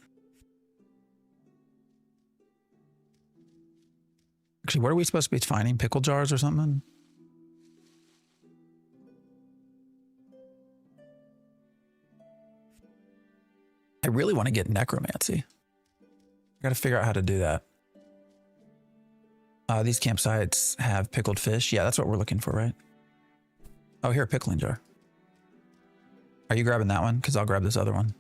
Speaker 1: Actually, what are we supposed to be finding? Pickle jars or something? I really want to get necromancy. I got to figure out how to do that. These campsites have pickled fish. Yeah, that's what we're looking for, right? Oh, here, a pickling jar. Are you grabbing that one? Because I'll grab this other one.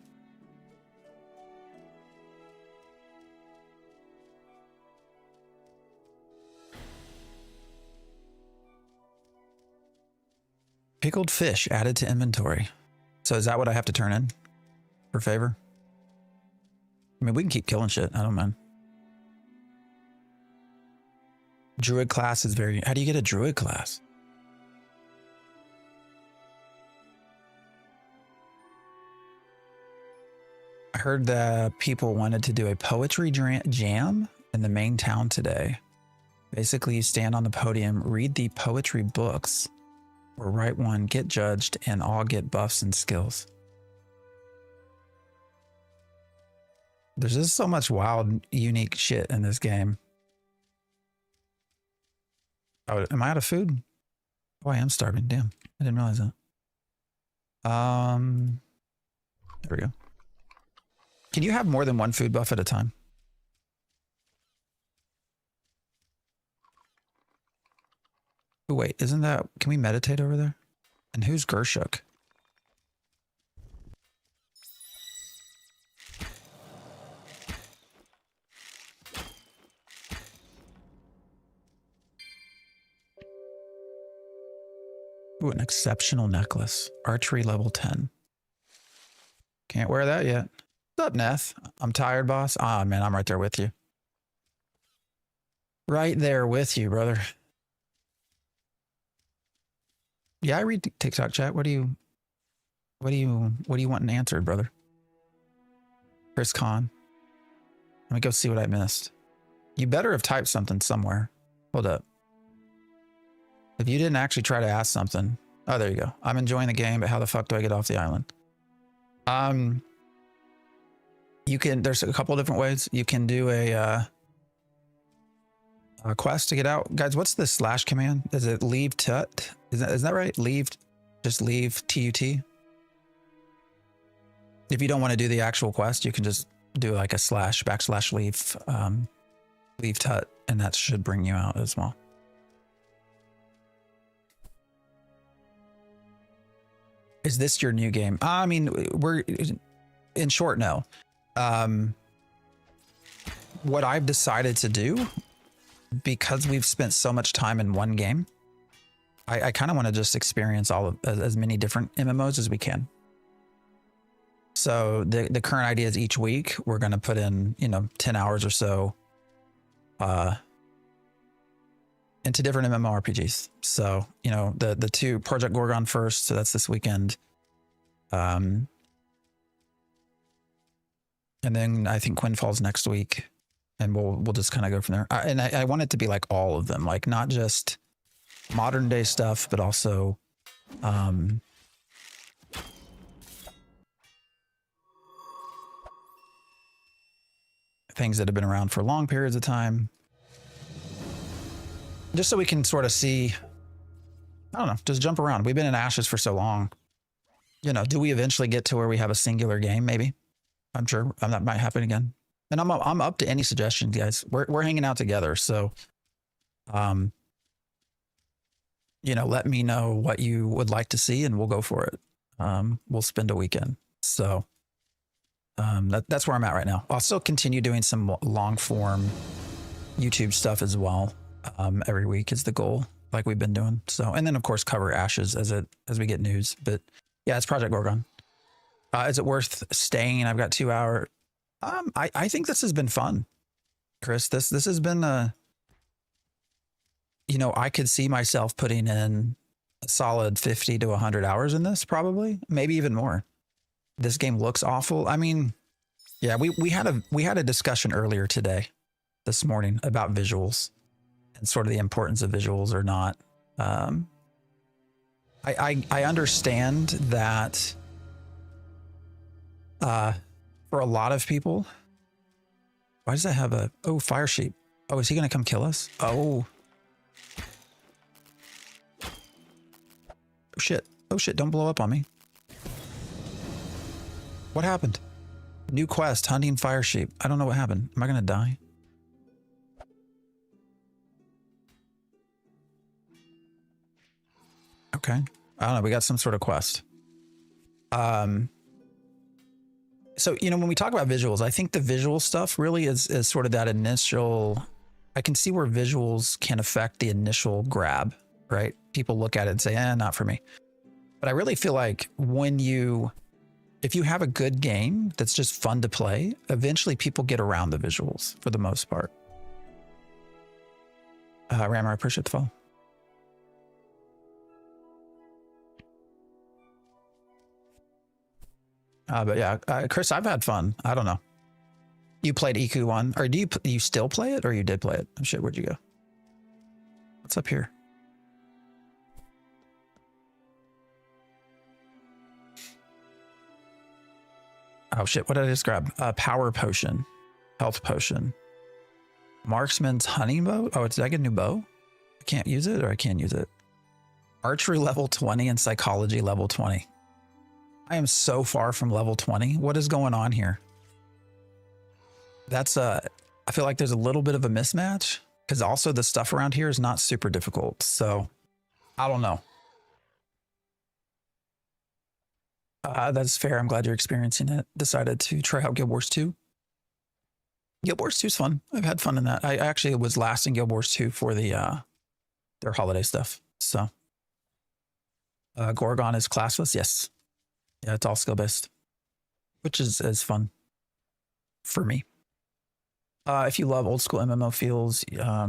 Speaker 1: Pickled fish added to inventory. So is that what I have to turn in for favor? I mean, we can keep killing shit. I don't mind. Druid class is very... How do you get a druid class? I heard that people wanted to do a poetry jam in the main town today. Basically, you stand on the podium, read the poetry books, or write one, get judged, and all get buffs and skills. There's just so much wild, unique shit in this game. Oh, am I out of food? Oh, I am starving. Damn, I didn't realize that. There we go. Can you have more than one food buff at a time? Oh, wait, isn't that... Can we meditate over there? And who's Gershuk? Ooh, an exceptional necklace. Archery level 10. Can't wear that yet. What's up, Neth? I'm tired, boss. Ah, man, I'm right there with you. Right there with you, brother. Yeah, I read TikTok chat. What do you want answered, brother? Chris Khan. Let me go see what I missed. You better have typed something somewhere. Hold up. If you didn't actually try to ask something. Oh, there you go. I'm enjoying the game, but how the fuck do I get off the island? You can, there's a couple of different ways. You can do a quest to get out. Guys, what's the slash command? Is it leave tut? Is that right? Leave, just leave TUT. If you don't want to do the actual quest, you can just do like a // leave, leave tut, and that should bring you out as well. Is this your new game? I mean, we're in short, no. What I've decided to do, because we've spent so much time in one game, I kind of want to just experience all of as many different MMOs as we can. So the current idea is each week we're going to put in, 10 hours or so into different MMORPGs. So, the two Project Gorgon first, so that's this weekend. And then I think Quinn Falls next week, and we'll just kind of go from there. And I want it to be like all of them, like not just modern day stuff, but also things that have been around for long periods of time. Just so we can sort of see, I don't know, just jump around. We've been in Ashes for so long. Do we eventually get to where we have a singular game? Maybe. I'm sure that might happen again. And I'm up to any suggestions, guys. We're hanging out together. So, let me know what you would like to see and we'll go for it. We'll spend a weekend. So, that's where I'm at right now. I'll still continue doing some long form YouTube stuff as well. Every week is the goal, like we've been doing. So, and then of course cover Ashes as we get news. But yeah, it's Project Gorgon. Is it worth staying? I've got 2 hours. I think this has been fun, Chris. This has been I could see myself putting in a solid 50 to 100 hours in this, probably, maybe even more. This game looks awful. I mean, yeah, we had a discussion earlier this morning about visuals and sort of the importance of visuals or not. I understand that for a lot of people. Why does that have fire sheep? Oh, is he gonna come kill us? Oh shit. Oh shit, don't blow up on me. What happened? New quest, hunting fire sheep. I don't know what happened. Am I gonna die? Okay. I don't know. We got some sort of quest. So, when we talk about visuals, I think the visual stuff really is sort of that initial, I can see where visuals can affect the initial grab, right? People look at it and say, not for me. But I really feel like if you have a good game that's just fun to play, eventually people get around the visuals for the most part. Rammer, I appreciate the follow. But yeah, Chris, I've had fun. I don't know. You played EQ 1, or do you still play it, or you did play it? Oh shit, where'd you go? What's up here? Oh shit, what did I just grab? Power potion, health potion, marksman's hunting bow. Oh, did I get a new bow? I can't use it, or I can use it. Archery level 20 and psychology level 20. I am so far from level 20. What is going on here? That's I feel like there's a little bit of a mismatch, because also the stuff around here is not super difficult. So I don't know. That's fair. I'm glad you're experiencing it. Decided to try out Guild Wars 2. Guild Wars 2 is fun. I've had fun in that. I actually was last in Guild Wars 2 for their holiday stuff. So Gorgon is classless. Yes. Yeah, it's all skill based, which is fun for me. If you love old school MMO feels, yeah,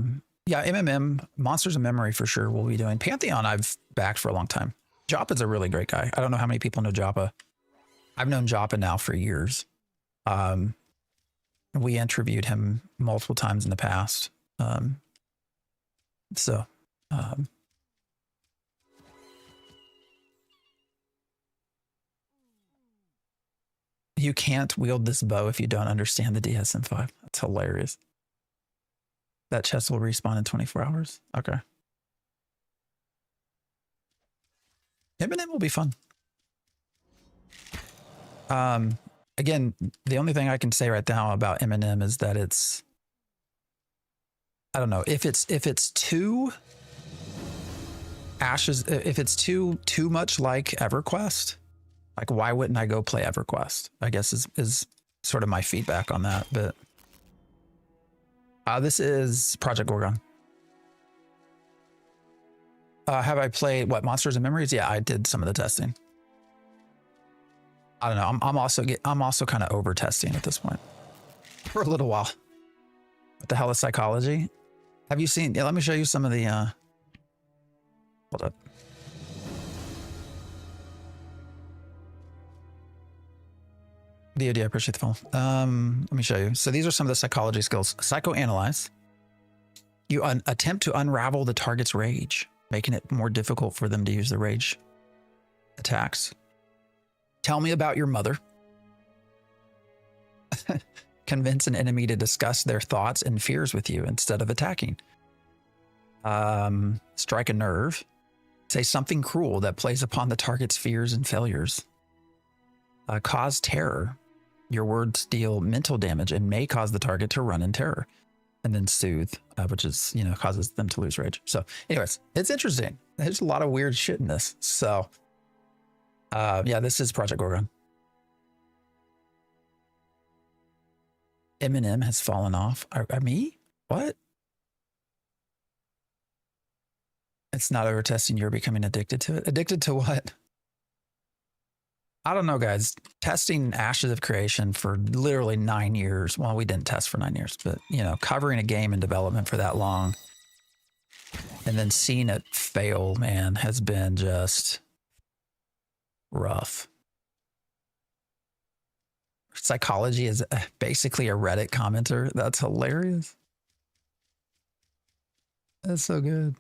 Speaker 1: MMM, Monsters of Memory for sure we'll be doing. Pantheon I've backed for a long time. Joppa's a really great guy. I don't know how many people know Joppa. I've known Joppa now for years. We interviewed him multiple times in the past. You can't wield this bow if you don't understand the DSM-5. That's hilarious. That chest will respawn in 24 hours. Okay. M&M will be fun. Again, the only thing I can say right now about M&M is that it's, I don't know, if it's too Ashes, if it's too much like EverQuest, like why wouldn't I go play EverQuest? I guess is sort of my feedback on that. But this is Project Gorgon. Have I played Monsters and Memories? Yeah, I did some of the testing. I don't know. I'm also kind of over testing at this point for a little while. What the hell is psychology? Have you seen? Yeah, let me show you some of the. Hold up. VOD, I appreciate the phone. Let me show you. So these are some of the psychology skills. Psychoanalyze. You attempt to unravel the target's rage, making it more difficult for them to use the rage attacks. Tell me about your mother. Convince an enemy to discuss their thoughts and fears with you instead of attacking. Strike a nerve. Say something cruel that plays upon the target's fears and failures. Cause terror. Your words deal mental damage and may cause the target to run in terror. And then soothe, which is, causes them to lose rage. So anyways, it's interesting. There's a lot of weird shit in this. So yeah, this is Project Gorgon. Eminem has fallen off. Me? What? It's not over testing. You're becoming addicted to it. Addicted to what? I don't know, guys. Testing Ashes of Creation for literally 9 years. Well, we didn't test for 9 years, but you know, covering a game in development for that long and then seeing it fail, man, has been just rough. Psychology is basically a Reddit commenter. That's hilarious. That's so good.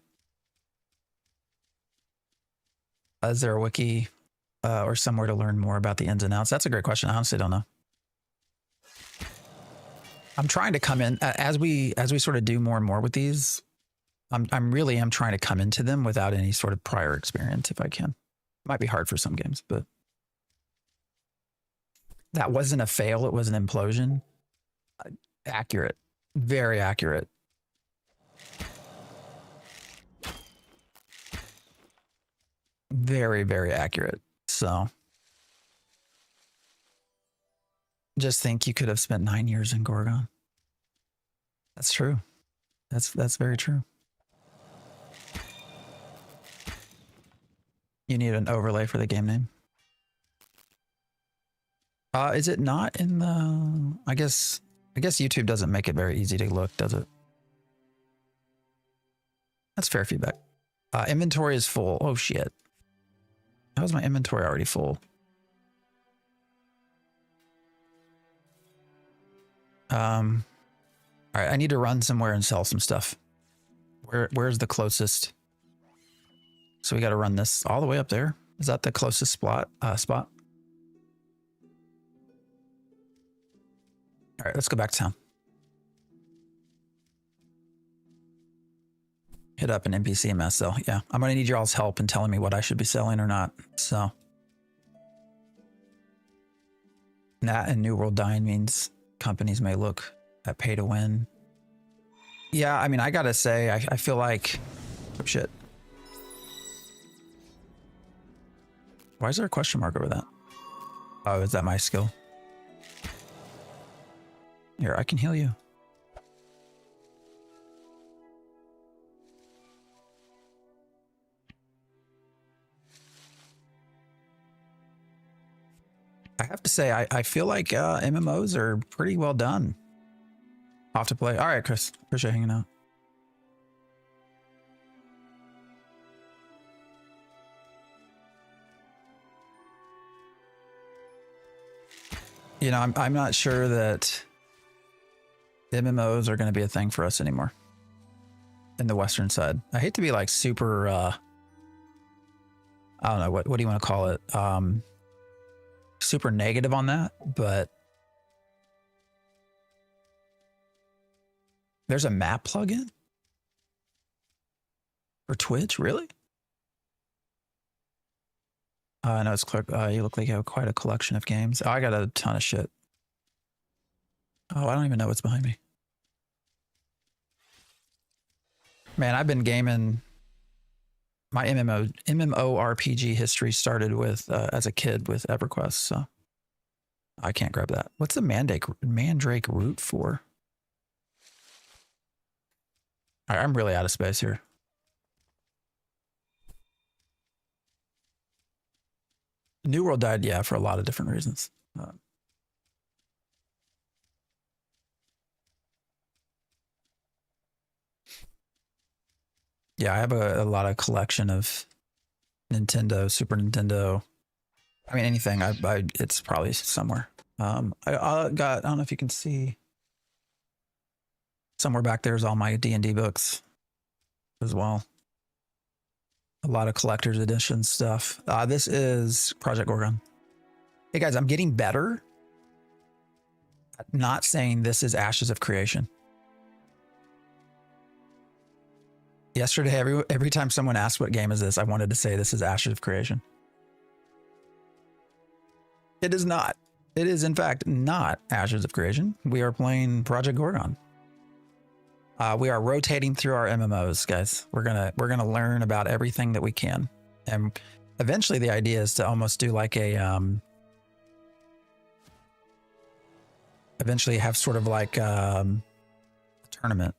Speaker 1: Is there a wiki or somewhere to learn more about the ins and outs? That's a great question. I honestly don't know. I'm trying to come in as we sort of do more and more with these. I'm really trying to come into them without any sort of prior experience if I can. Might be hard for some games, but that wasn't a fail. It was an implosion. Accurate, very accurate. Very, very accurate. So just think you could have spent 9 years in Gorgon. That's true. That's very true. You need an overlay for the game name. Is it not in the, I guess YouTube doesn't make it very easy to look, does it? That's fair feedback. Inventory is full. Oh shit. How is my inventory already full? All right, I need to run somewhere and sell some stuff. Where's the closest? So we got to run this all the way up there. Is that the closest spot? All right, let's go back to town. Hit up an NPC MS sell. Yeah, I'm gonna need your all's help in telling me what I should be selling or not. So that and New World Dying means companies may look at pay to win. Yeah, I mean, I gotta say, I feel like, oh shit. Why is there a question mark over that? Oh, is that my skill? Here, I can heal you. I have to say, I feel like MMOs are pretty well done. Off to play. All right, Chris. Appreciate hanging out. You know, I'm not sure that MMOs are going to be a thing for us anymore in the Western side. I hate to be like super, I don't know, what do you want to call it? Super negative on that, but there's a map plugin for Twitch, really? I know it's clear. You look like you have quite a collection of games. Oh, I got a ton of shit. Oh, I don't even know what's behind me. Man, I've been gaming. My MMORPG history started with as a kid with EverQuest, so I can't grab that. What's the Mandrake root for? All right, I'm really out of space here. New World died, yeah, for a lot of different reasons. Yeah, I have a lot of collection of Nintendo, Super Nintendo. I mean, anything. It's probably somewhere. I don't know if you can see. Somewhere back there is all my D&D books as well. A lot of collector's edition stuff. This is Project Gorgon. Hey guys, I'm getting better at not saying this is Ashes of Creation. Yesterday, every time someone asked what game is this, I wanted to say this is Ashes of Creation. It is not. It is in fact not Ashes of Creation. We are playing Project Gorgon. We are rotating through our MMOs, guys. We're gonna learn about everything that we can, and eventually the idea is to almost do like a eventually have sort of like a tournament,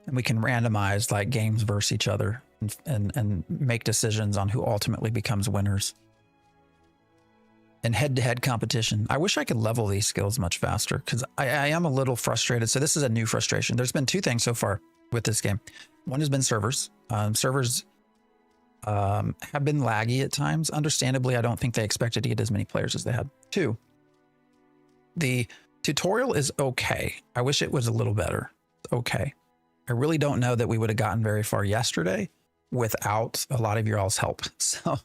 Speaker 1: and we can randomize like games versus each other and make decisions on who ultimately becomes winners. And head-to-head competition. I wish I could level these skills much faster because I am a little frustrated. So this is a new frustration. There's been 2 things so far with this game. One has been servers. Servers have been laggy at times. Understandably, I don't think they expected to get as many players as they had. 2, the tutorial is okay. I wish it was a little better. Okay. I really don't know that we would have gotten very far yesterday without a lot of your all's help. So,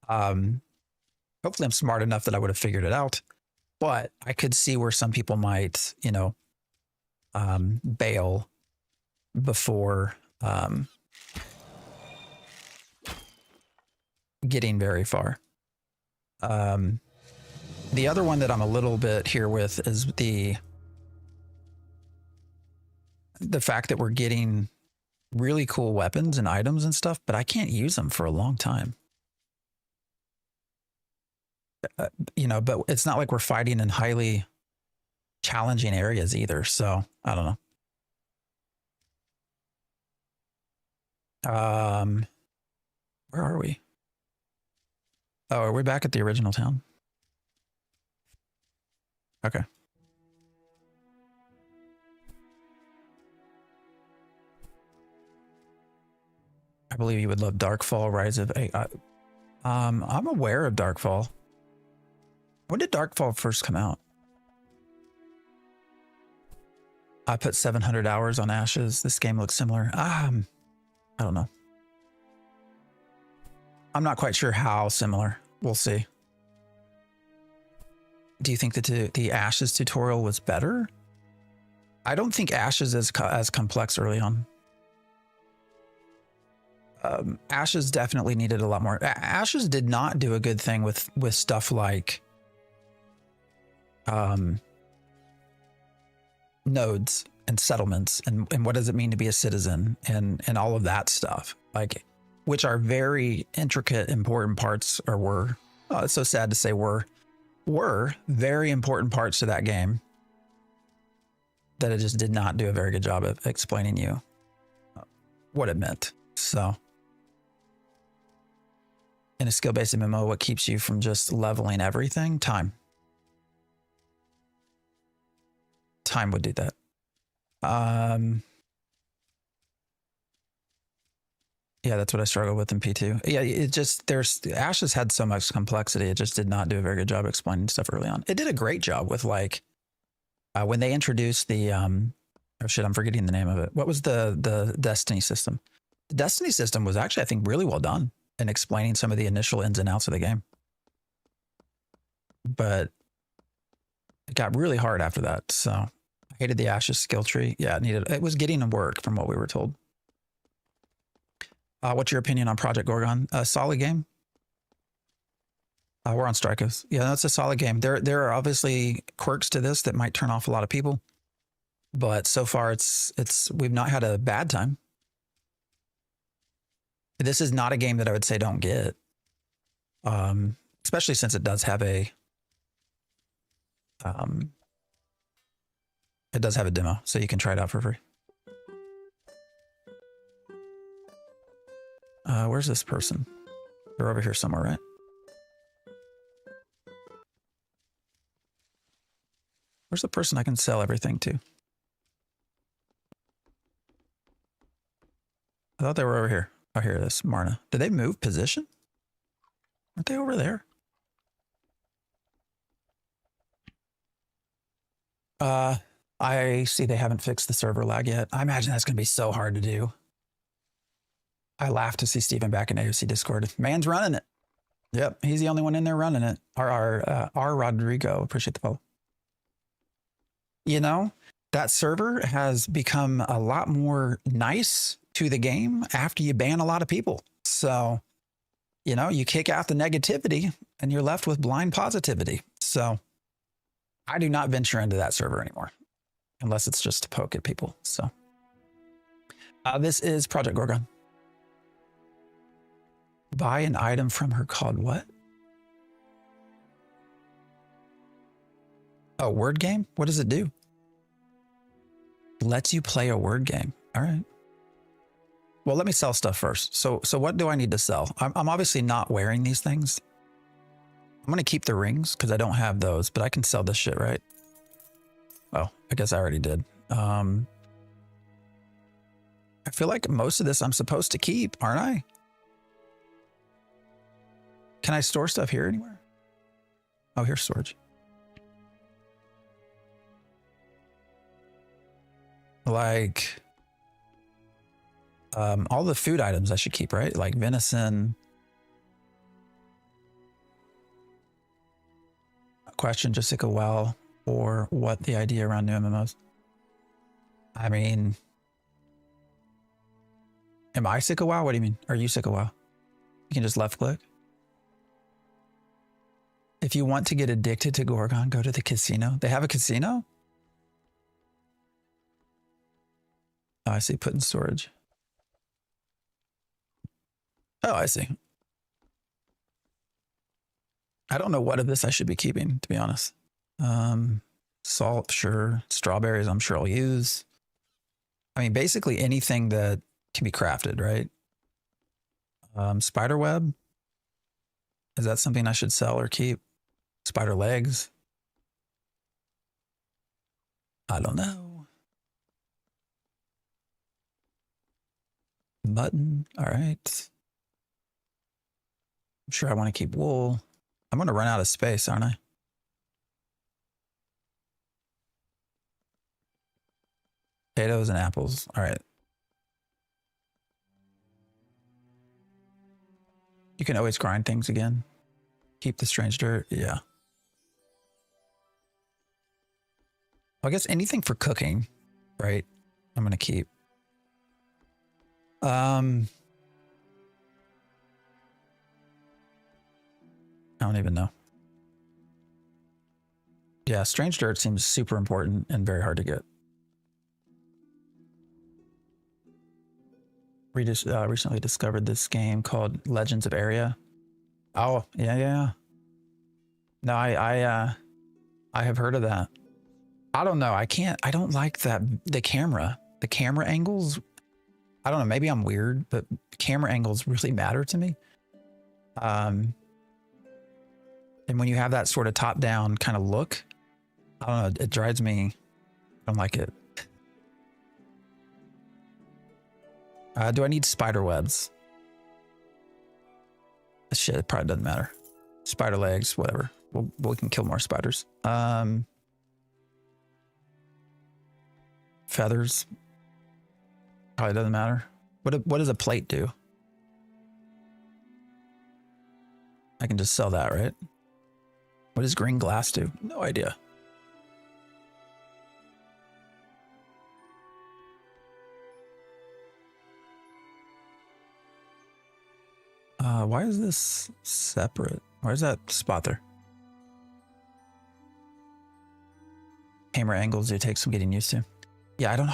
Speaker 1: hopefully I'm smart enough that I would have figured it out, but I could see where some people might, you know, bail before getting very far. The other one that I'm a little bit here with is the fact that we're getting really cool weapons and items and stuff, but I can't use them for a long time. You know, but it's not like we're fighting in highly challenging areas either. So I don't know. Where are we? Oh, are we back at the original town? Okay. I believe you would love Darkfall, Rise of AI. I'm aware of Darkfall. When did Darkfall first come out? I put 700 hours on Ashes. This game looks similar. I don't know. I'm not quite sure how similar. We'll see. Do you think that the Ashes tutorial was better? I don't think Ashes is as complex early on. Ashes definitely needed a lot more. Ashes did not do a good thing with stuff like nodes and settlements and what does it mean to be a citizen and all of that stuff, like, which are very intricate, important parts, or were, oh, it's so sad to say were very important parts to that game that it just did not do a very good job of explaining you what it meant. So in a skill-based MMO, what keeps you from just leveling everything? Time. Time would do that. Yeah, that's what I struggle with in P2. Yeah, it just, Ashes had so much complexity. It just did not do a very good job explaining stuff early on. It did a great job with, like, when they introduced the, oh shit, I'm forgetting the name of it. What was the Destiny system? The Destiny system was actually, I think, really well done in explaining some of the initial ins and outs of the game. But it got really hard after that. So I hated the Ashes skill tree. Yeah, it was getting to work from what we were told. What's your opinion on Project Gorgon? A solid game. We're on Strikos. Yeah, that's a solid game. There are obviously quirks to this that might turn off a lot of people, but so far we've not had a bad time. This is not a game that I would say don't get, especially since it does have a demo, so you can try it out for free. Where's this person? They're over here somewhere, right? Where's the person I can sell everything to? I thought they were over here. Oh, here it is, Marna. Did they move position? Aren't they over there? I see they haven't fixed the server lag yet. I imagine that's going to be so hard to do. I laugh to see Steven back in AOC Discord. Man's running it. Yep, he's the only one in there running it. R Rodrigo, appreciate the follow. You know, that server has become a lot more nice to the game after you ban a lot of people. So, you know, you kick out the negativity and you're left with blind positivity. So I do not venture into that server anymore unless it's just to poke at people. So this is Project Gorgon. Buy an item from her called what? Oh, word game? What does it do? Lets you play a word game. All right. Well, let me sell stuff first. So what do I need to sell? I'm obviously not wearing these things. I'm going to keep the rings because I don't have those, but I can sell this shit, right? Oh, I guess I already did. I feel like most of this I'm supposed to keep, aren't I? Can I store stuff here anywhere? Oh, here's storage. Like, all the food items I should keep, right? Like venison. Question, Jessica, well, or what the idea around new MMOs? I mean, am I sick of WoW? What do you mean? Are you sick of WoW? You can just left click. If you want to get addicted to Gorgon, go to the casino. They have a casino? Oh, I see. Put in storage. Oh, I see. I don't know what of this I should be keeping, to be honest. Salt, sure. Strawberries, I'm sure I'll use. I mean, basically anything that can be crafted, right? Spider web. Is that something I should sell or keep? Spider legs. I don't know. Mutton. All right. I'm sure I want to keep wool. I'm going to run out of space, aren't I? Potatoes and apples. All right. You can always grind things again. Keep the strange dirt. Yeah. I guess anything for cooking, right? I'm going to keep. I don't even know. Yeah, strange dirt seems super important and very hard to get. Recently discovered this game called Legends of Area. Oh, yeah. No, I have heard of that. I don't know. I don't like that. The camera angles. I don't know. Maybe I'm weird, but camera angles really matter to me. And when you have that sort of top down kind of look, I don't know. It drives me. I don't like it. Do I need spider webs? Shit, it probably doesn't matter. Spider legs, whatever. We can kill more spiders. Feathers. Probably doesn't matter. What does a plate do? I can just sell that, right? What does green glass do? No idea. Why is this separate? Why is that spot there? Camera angles do take some getting used to. Yeah, I don't know.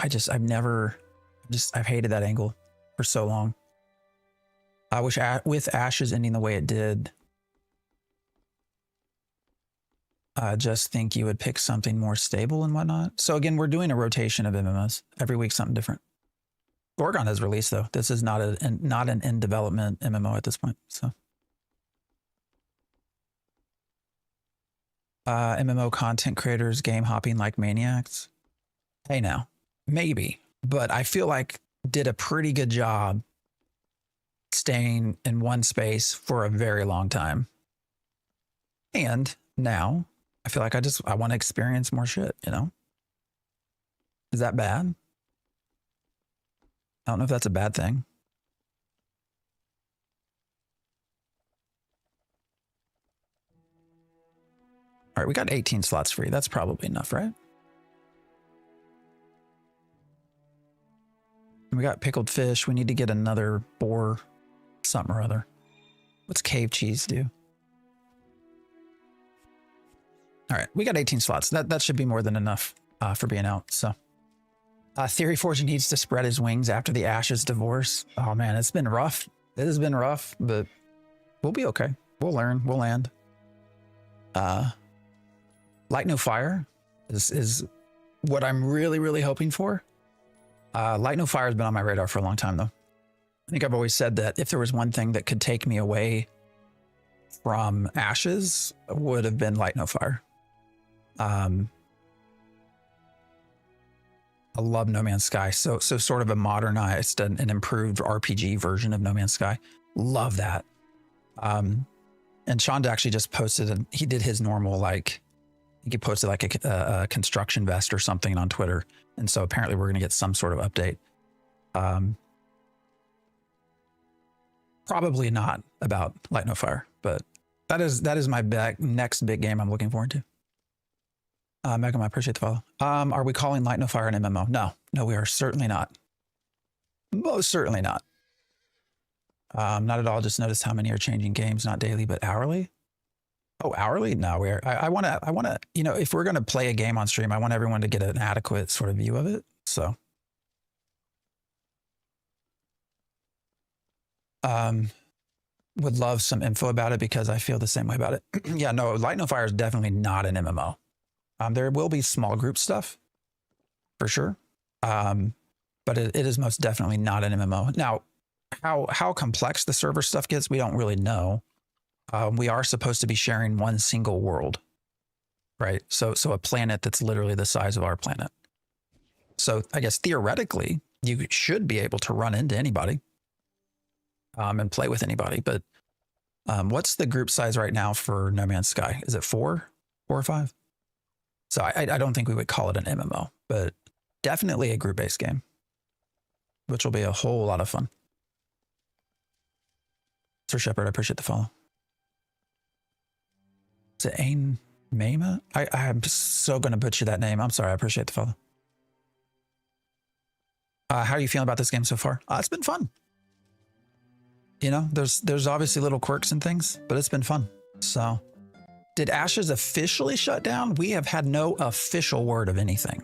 Speaker 1: I've hated that angle for so long. I wish with Ashes ending the way it did, I just think you would pick something more stable and whatnot. So again, we're doing a rotation of MMOs. Every week, something different. Gorgon has released though. This is not an in development MMO at this point. So MMO content creators game hopping like maniacs. Hey now, maybe, but I feel like did a pretty good job staying in one space for a very long time. And now I feel like I want to experience more shit, you know? Is that bad? I don't know if that's a bad thing. All right, we got 18 slots free. That's probably enough, right? And we got pickled fish. We need to get another boar something or other. What's cave cheese do? All right, we got 18 slots. That should be more than enough for being out, so. Theory Forge needs to spread his wings after the Ashes divorce. Oh man, it's been rough. It has been rough, but we'll be okay. We'll learn. We'll land. Light No Fire is what I'm really, really hoping for. Light No Fire has been on my radar for a long time though. think I've always said that if there was one thing that could take me away from Ashes, would have been Light No Fire. I love No Man's Sky. So sort of a modernized and improved RPG version of No Man's Sky. Love that. And Shonda actually just posted, and he did his normal, like, I think he posted like a construction vest or something on Twitter. And so apparently we're going to get some sort of update. Probably not about Light No Fire, but that is my next big game I'm looking forward to. Megan, I appreciate the follow. Are we calling Light No Fire an MMO? No, we are certainly not. Most certainly not. Not at all. Just noticed how many are changing games, not daily, but hourly. Oh, hourly? No, we are. I want to, you know, if we're going to play a game on stream, I want everyone to get an adequate sort of view of it. So, would love some info about it because I feel the same way about it. Yeah, no, Light No Fire is definitely not an MMO. There will be small group stuff for sure. But it is most definitely not an MMO. Now, how complex the server stuff gets, we don't really know. We are supposed to be sharing one single world, right? So a planet that's literally the size of our planet. So I guess theoretically, you should be able to run into anybody and play with anybody. But what's the group size right now for No Man's Sky? Is it 4 or 5? So I don't think we would call it an MMO, but definitely a group-based game, which will be a whole lot of fun. Sir Shepard, I appreciate the follow. Is it Ain Mema? I'm so going to butcher that name. I'm sorry. I appreciate the follow. How are you feeling about this game so far? It's been fun. You know, there's obviously little quirks and things, but it's been fun. So, did Ashes officially shut down? We have had no official word of anything.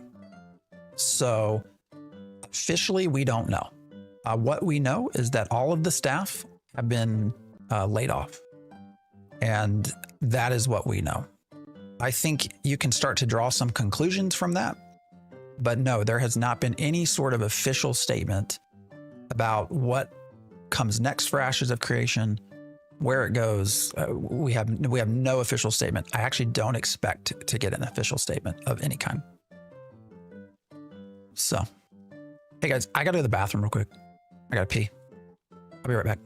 Speaker 1: So, officially, we don't know. What we know is that all of the staff have been laid off. And that is what we know. I think you can start to draw some conclusions from that. But no, there has not been any sort of official statement about what comes next for Ashes of Creation, where it goes. We have no official statement. I actually don't expect to get an official statement of any kind. So, hey guys, I gotta go to the bathroom real quick. I gotta pee. I'll be right back.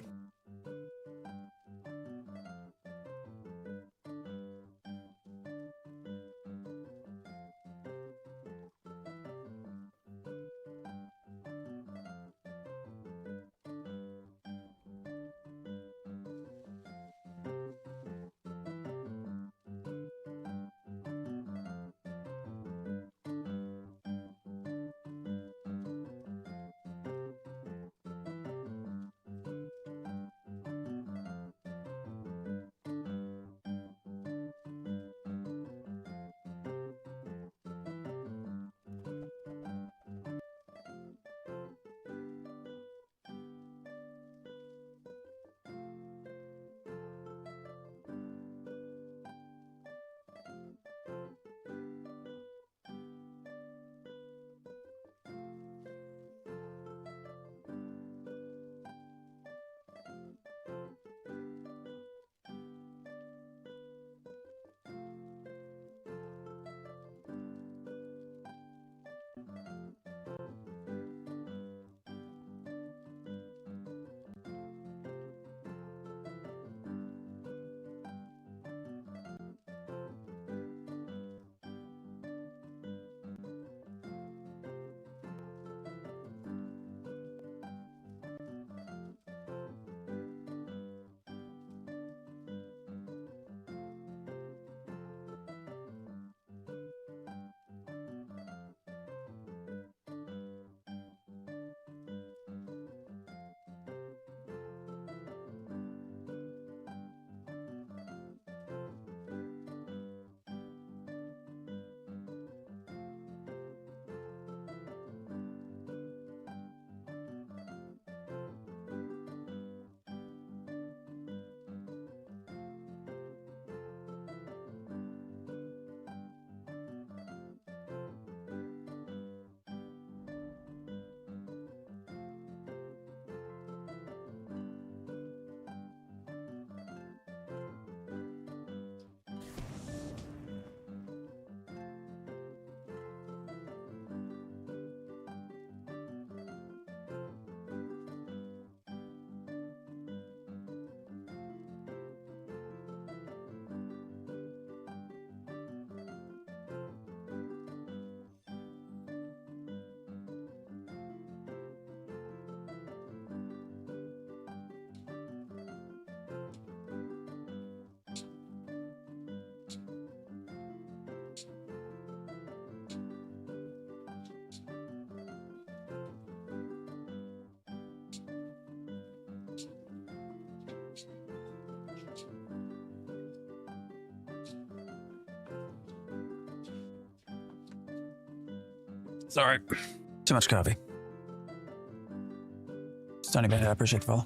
Speaker 1: Sorry. Too much coffee. Stony Bay, I appreciate the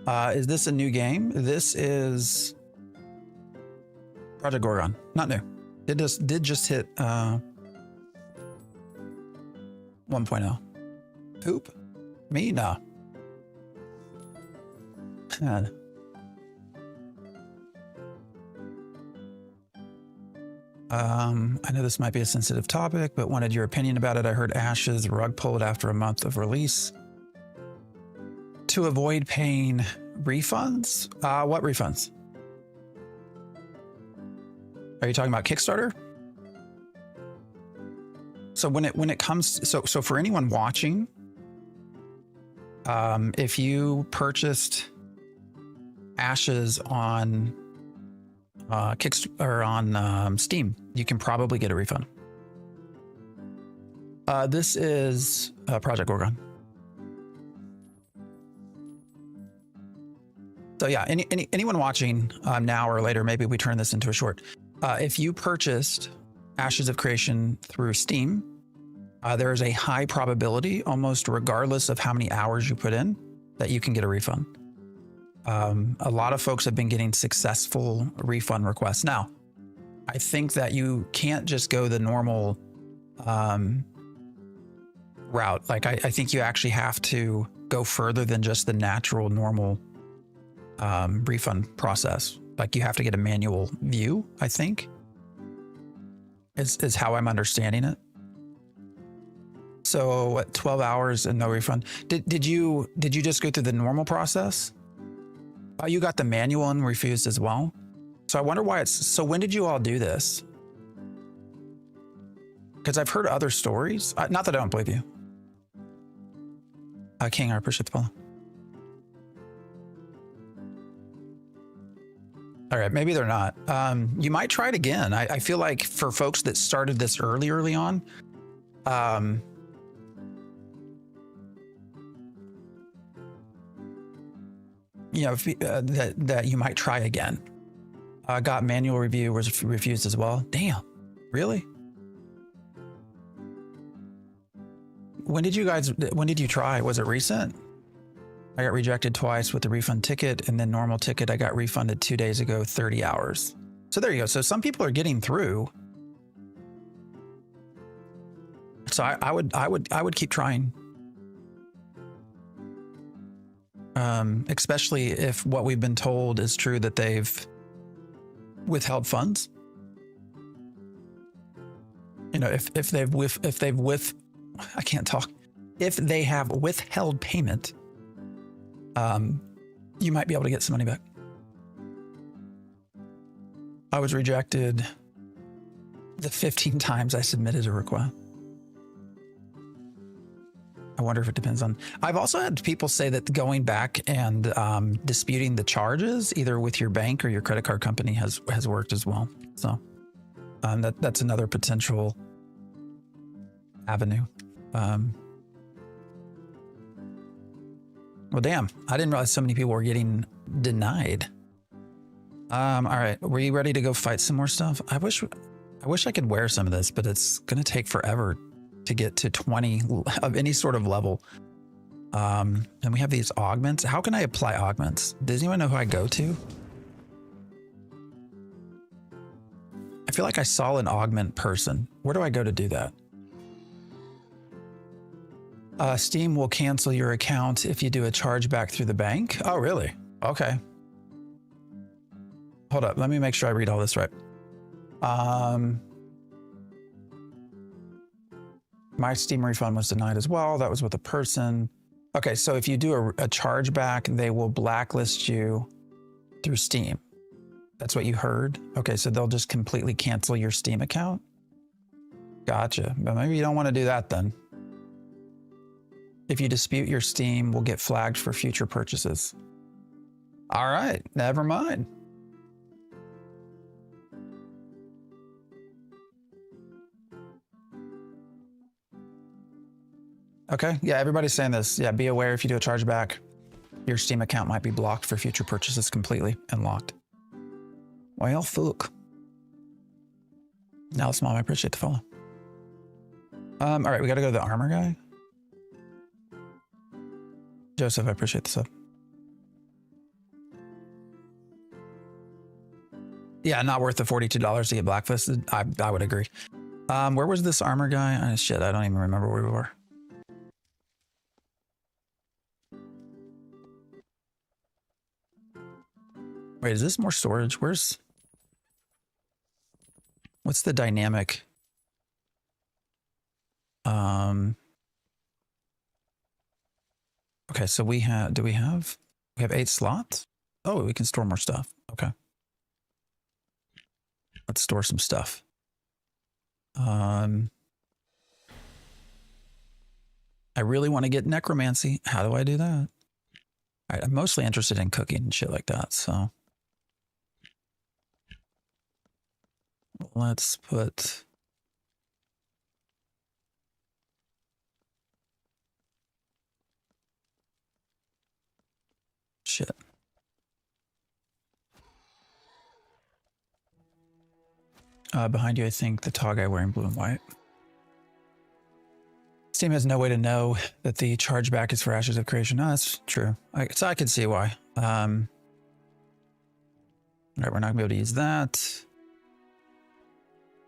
Speaker 1: follow. Is this a new game? This is Project Gorgon. Not new. It did just hit 1.0. Poop? Me? Nah. God. I know this might be a sensitive topic, but wanted your opinion about it. I heard Ash's rug pulled after a month of release to avoid paying refunds. What refunds? Are you talking about Kickstarter? So when it comes, so for anyone watching, if you purchased Ashes on Kickstarter or on Steam, you can probably get a refund. This is Project Gorgon. So yeah, anyone watching now or later, maybe we turn this into a short. If you purchased Ashes of Creation through Steam, there is a high probability, almost regardless of how many hours you put in, that you can get a refund. A lot of folks have been getting successful refund requests. Now, I think that you can't just go the normal route. Like I think you actually have to go further than just the natural, normal refund process. Like you have to get a manual view, I think, is how I'm understanding it. So 12 hours and no refund. Did you just go through the normal process? Oh, you got the manual and refused as well. So I wonder why it's, so when did you all do this? Because I've heard other stories. Not that I don't believe you. King, I appreciate the follow. All right, maybe they're not. You might try it again. I feel like for folks that started this early on, you know, that you might try again. Got manual review, was refused as well. Damn, really? When did you try? Was it recent? I got rejected twice with the refund ticket, and then normal ticket I got refunded 2 days ago, 30 hours. So there you go. So some people are getting through. So I would keep trying. Especially if what we've been told is true, that they've withheld funds. You know, if they have withheld payment, you might be able to get some money back. I was rejected the 15 times I submitted a request. I wonder if it depends on. I've also had people say that going back and disputing the charges, either with your bank or your credit card company, has worked as well. So that's another potential avenue. Well, damn, I didn't realize so many people were getting denied. All right, were you ready to go fight some more stuff? I wish I could wear some of this, but it's gonna take forever to get to 20 of any sort of level. And we have these augments. How can I apply augments? Does anyone know who I go to? I feel like I saw an augment person. Where do I go to do that? Steam will cancel your account if you do a chargeback through the bank. Oh, really? Okay. Hold up. Let me make sure I read all this right. My Steam refund was denied as well. That was with a person. Okay, so if you do a chargeback, they will blacklist you through Steam. That's what you heard? Okay, so they'll just completely cancel your Steam account? Gotcha. But maybe you don't want to do that then. If you dispute your Steam, will get flagged for future purchases. All right, never mind. Okay, yeah, everybody's saying this. Yeah, be aware if you do a chargeback, your Steam account might be blocked for future purchases completely and locked. Well, fuck. Now, Mom, I appreciate the follow. All right, we got to go to the armor guy. Joseph, I appreciate the sub. Yeah, not worth the $42 to get blacklisted. I would agree. Where was this armor guy? Shit, I don't even remember where we were. Wait, is this more storage? What's the dynamic? Okay, so we have 8 slots? Oh, we can store more stuff. Okay. Let's store some stuff. I really want to get necromancy. How do I do that? All right, I'm mostly interested in cooking and shit like that, so let's put shit. Behind you, I think the tall guy wearing blue and white. Steam has no way to know that the chargeback is for Ashes of Creation. No, that's true. So I can see why. All right, we're not gonna be able to use that.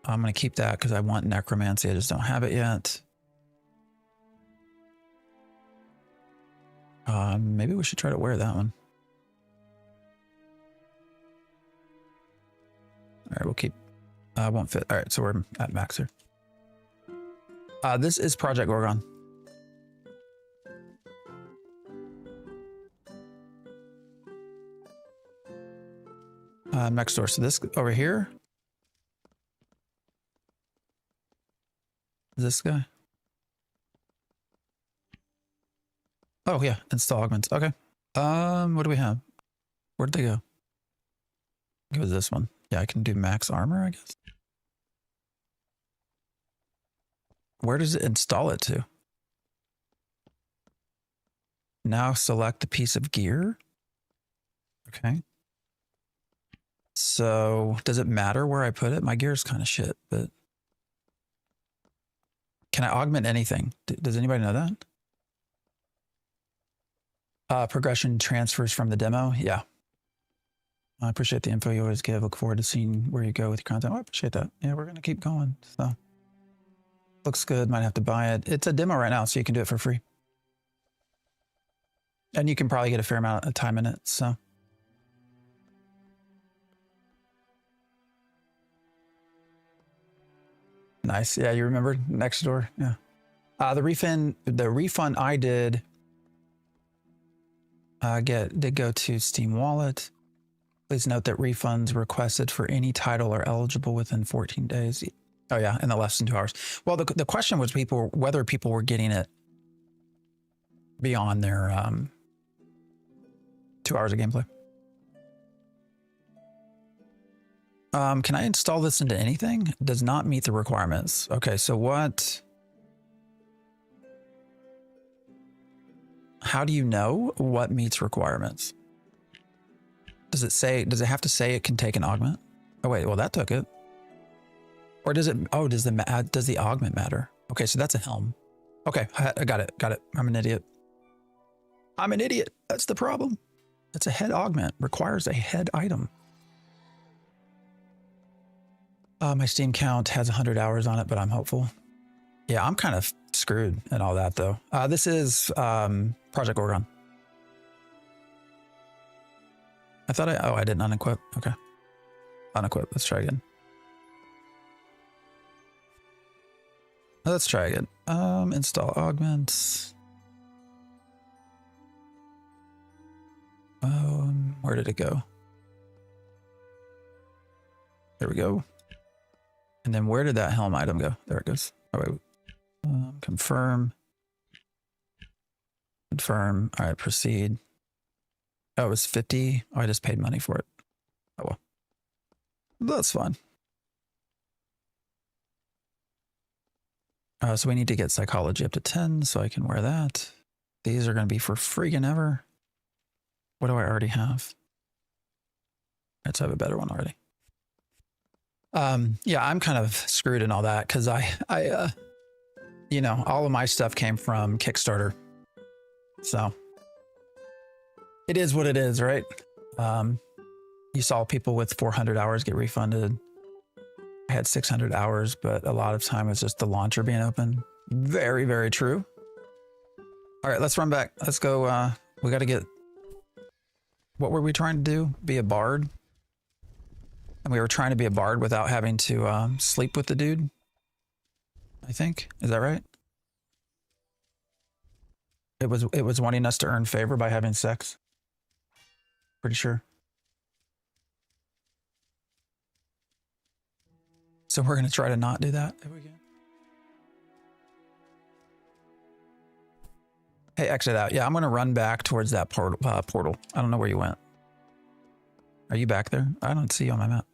Speaker 1: I'm gonna keep that because I want necromancy. I just don't have it yet. Maybe we should try to wear that one. All right, we'll keep. Won't fit. All right, so we're at max here. This is Project Gorgon. Next door. So this over here. This guy. Oh yeah, install augments. Okay. What do we have? Where'd they go? Give us this one. Yeah, I can do max armor, I guess. Where does it install it to? Now select the piece of gear. Okay. So does it matter where I put it? My gear is kind of shit, but can I augment anything? Does anybody know that? Progression transfers from the demo. Yeah. I appreciate the info you always give. Look forward to seeing where you go with your content. Oh, I appreciate that. Yeah, we're going to keep going. So looks good. Might have to buy it. It's a demo right now, so you can do it for free. And you can probably get a fair amount of time in it. So nice. Yeah, you remember next door. Yeah. The refund I did did go to Steam Wallet. Please note that refunds requested for any title are eligible within 14 days. Oh yeah, in the less than 2 hours. Well, the question was whether people were getting it beyond their 2 hours of gameplay. Can I install this into anything? It does not meet the requirements. Okay, so what? How do you know what meets requirements? Does it have to say it can take an augment? Oh wait, well that took it. Or does it, oh, does the augment matter? Okay, so that's a helm. Okay, I got it. I'm an idiot. That's the problem. It's a head augment, requires a head item. My Steam count has 100 hours on it, but I'm hopeful. Yeah, I'm kind of screwed and all that though. This is Project Gorgon. I thought I didn't unequip. Okay. Unequip. Let's try again. Let's try again. Install augments. Where did it go? There we go. And then where did that helm item go? There it goes. Oh, wait. Confirm. Confirm. All right, proceed. Oh, it was 50. Oh, I just paid money for it. Oh, well. That's fine. So we need to get psychology up to 10 so I can wear that. These are going to be for freaking ever. What do I already have? Let's have a better one already. Yeah, I'm kind of screwed in all that because you know, all of my stuff came from Kickstarter. So it is what it is, right? You saw people with 400 hours get refunded. I had 600 hours, but a lot of time was just the launcher being open. Very, very true. All right, let's run back. Let's go. We got to get, what were we trying to do? Be a bard? And we were trying to be a bard without having to sleep with the dude, I think. Is that right? It was wanting us to earn favor by having sex. Pretty sure. So we're going to try to not do that if we can. Hey, exit out. Yeah, I'm going to run back towards that portal. I don't know where you went. Are you back there? I don't see you on my map.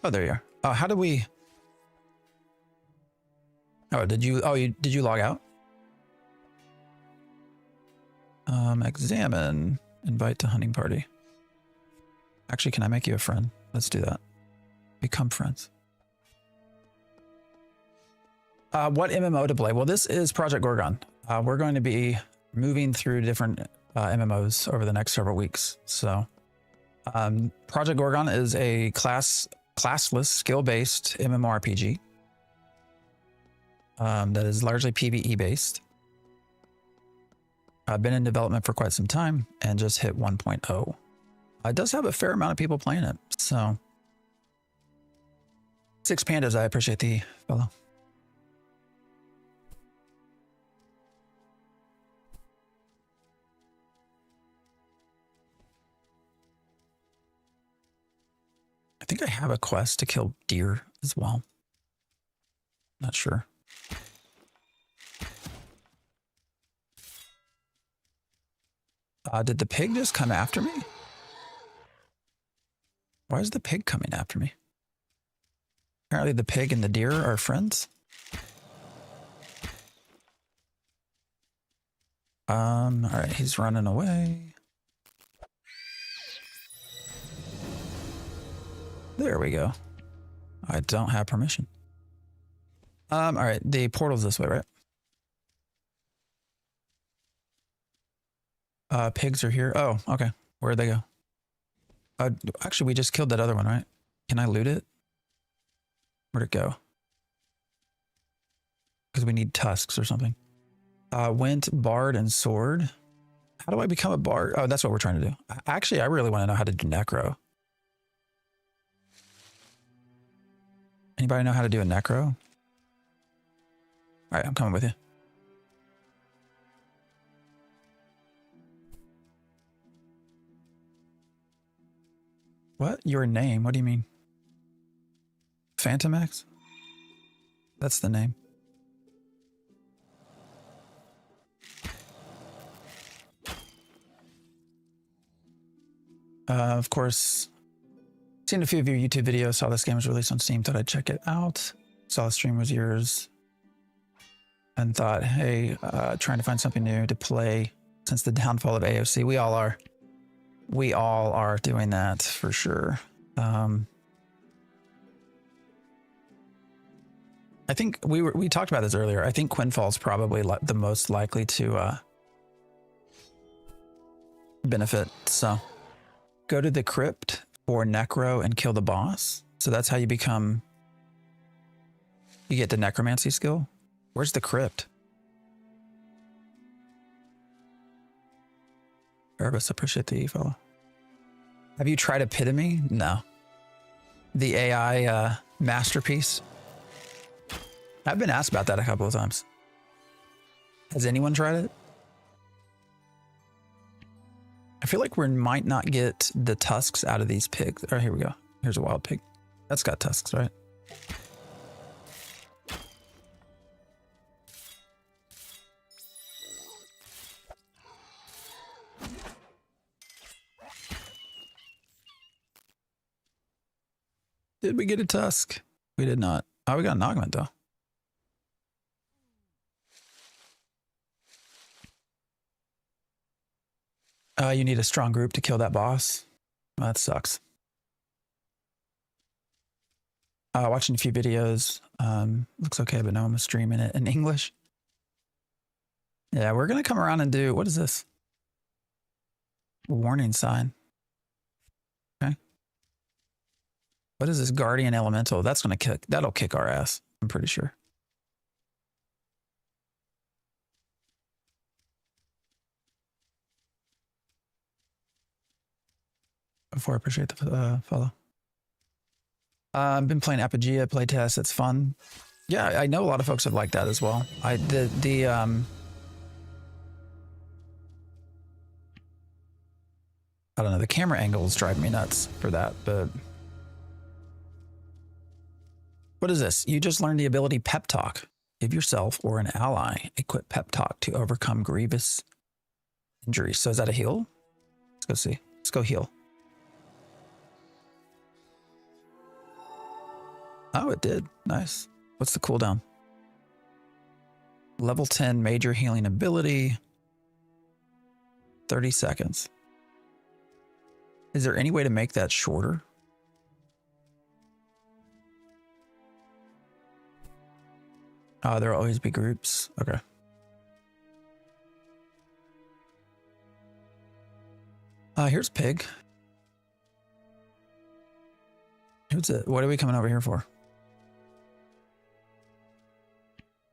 Speaker 1: Oh, there you are. Oh, how do we... Oh, did you log out? Examine. Invite to hunting party. Actually, can I make you a friend? Let's do that. Become friends. What MMO to play? Well, this is Project Gorgon. We're going to be moving through different MMOs over the next several weeks. So Project Gorgon is a classless, skill-based MMORPG that is largely PvE based. I've been in development for quite some time and just hit 1.0. It does have a fair amount of people playing it. So 6 pandas, I appreciate the fellow. I think I have a quest to kill deer as well. Not sure. Did the pig just come after me? Why is the pig coming after me? Apparently the pig and the deer are friends. All right, he's running away. There we go. I don't have permission. All right, the portal's this way, right? Pigs are here. Oh, okay. Where'd they go? Actually, we just killed that other one, right? Can I loot it? Where'd it go? Because we need tusks or something. Went, bard, and sword. How do I become a bard? Oh, that's what we're trying to do. Actually, I really want to know how to do necro. Anybody know how to do a necro? All right, I'm coming with you. What? Your name? What do you mean? Phantom X? That's the name. Of course, seen a few of your YouTube videos, saw this game was released on Steam, thought I'd check it out. Saw the stream was yours and thought, hey, trying to find something new to play since the downfall of AOC. We all are. We all are doing that for sure. I think we talked about this earlier. I think Quinfall's probably the most likely to benefit. So go to the crypt for necro and kill the boss. So that's how you become. You get the necromancy skill. Where's the crypt? Erebus, appreciate the follow. Have you tried Epitome? No. The AI masterpiece? I've been asked about that a couple of times. Has anyone tried it? I feel like we might not get the tusks out of these pigs. Oh, here we go. Here's a wild pig. That's got tusks, right? Did we get a tusk? We did not. Oh, we got an augment though. You need a strong group to kill that boss. Well, that sucks. Watching a few videos. Looks okay, but no, I'm streaming it in English. Yeah, we're gonna come around and do, what is this? Warning sign. Okay. What is this guardian elemental? That's gonna that'll kick our ass, I'm pretty sure. Before I appreciate the follow. I've been playing Apogea playtest. It's fun. Yeah, I know a lot of folks have liked that as well. I don't know, the camera angles drive me nuts for that, but what is this? You just learned the ability Pep Talk. Give yourself or an ally equip Pep Talk to overcome grievous injuries. So is that a heal? Let's go see. Let's go heal. Oh, it did. Nice. What's the cooldown? Level 10 major healing ability. 30 seconds. Is there any way to make that shorter? There'll always be groups. Okay. Here's Pig. Who's it? What are we coming over here for?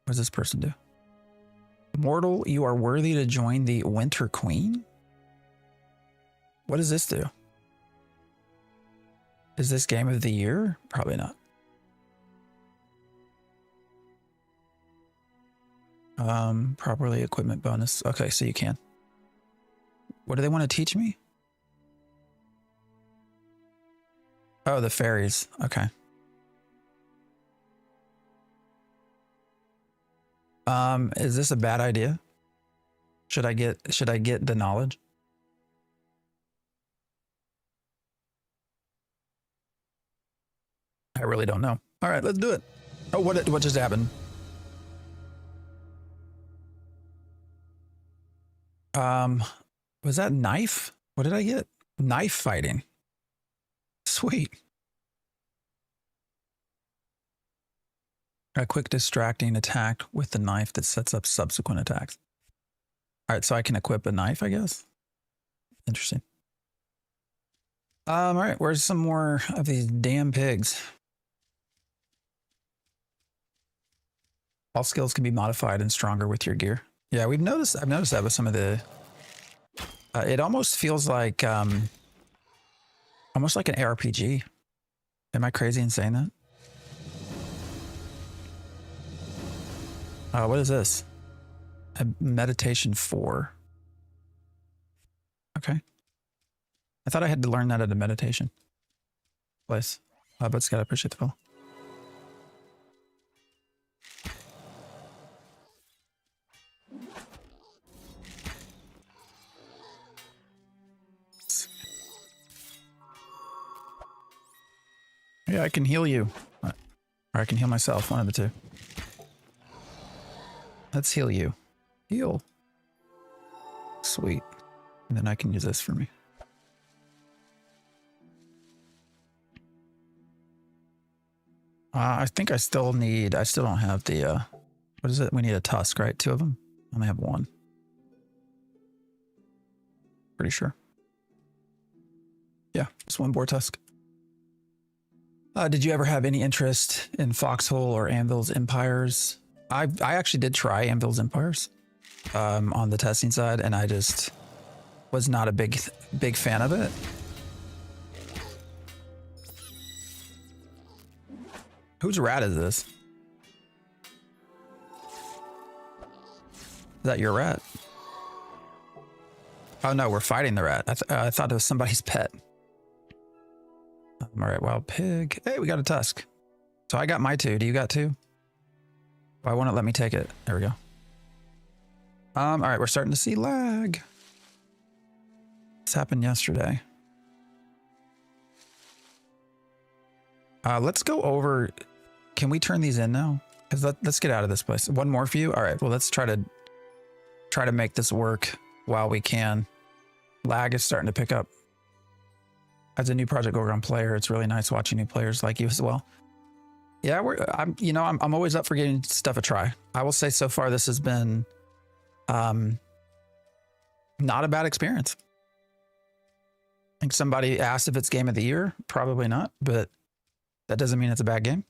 Speaker 1: What does this person do? Mortal, you are worthy to join the Winter Queen? What does this do? Is this game of the year? Probably not. Properly equipment bonus. Okay, so you can. What do they want to teach me? Oh, the fairies. Okay. Is this a bad idea? Should I get the knowledge? I really don't know. All right, let's do it. Oh, what just happened? Was that knife? What did I get? Knife fighting. Sweet. A quick distracting attack with the knife that sets up subsequent attacks. All right, so I can equip a knife, I guess. Interesting. All right, where's some more of these damn pigs? All skills can be modified and stronger with your gear. Yeah, I've noticed that with some of the, it almost feels like, almost like an ARPG. Am I crazy in saying that? What is this? A meditation 4. Okay. I thought I had to learn that at a meditation place. But Scott, I appreciate the follow. Yeah, I can heal you. Or I can heal myself, one of the two. Let's heal you. Heal. Sweet. And then I can use this for me. I think I still don't have the, what is it? We need a tusk, right? 2 of them? I only have 1. Pretty sure. Yeah, just 1 boar tusk. Did you ever have any interest in Foxhole or Anvil's Empires? I actually did try Anvil's Empires on the testing side, and I just was not a big fan of it. Whose rat is this? Is that your rat? Oh no, we're fighting the rat. I thought it was somebody's pet. All right, wild pig. Hey, we got a tusk. So I got my 2. Do you got 2? Why won't it let me take it? There we go. All right, we're starting to see lag. This happened yesterday. Let's go over. Can we turn these in now? Let's get out of this place. 1 more for you. All right. Well, let's try to make this work while we can. Lag is starting to pick up. As a new Project Gorgon player, it's really nice watching new players like you as well. Yeah, I'm always up for getting stuff a try. I will say so far this has been not a bad experience. I think somebody asked if it's game of the year. Probably not, but that doesn't mean it's a bad game.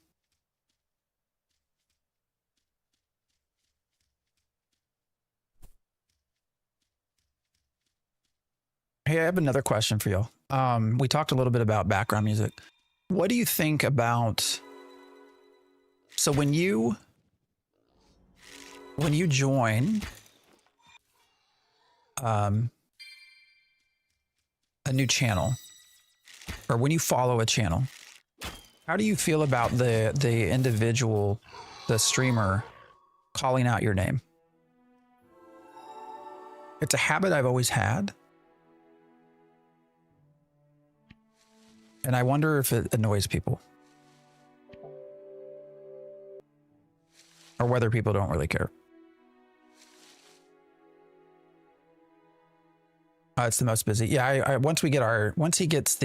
Speaker 1: Hey, I have another question for y'all. We talked a little bit about background music. What do you think about, so when you join a new channel, or when you follow a channel, how do you feel about the individual, the streamer, calling out your name? It's a habit I've always had, and I wonder if it annoys people, or whether people don't really care. It's the most busy. Yeah, once he gets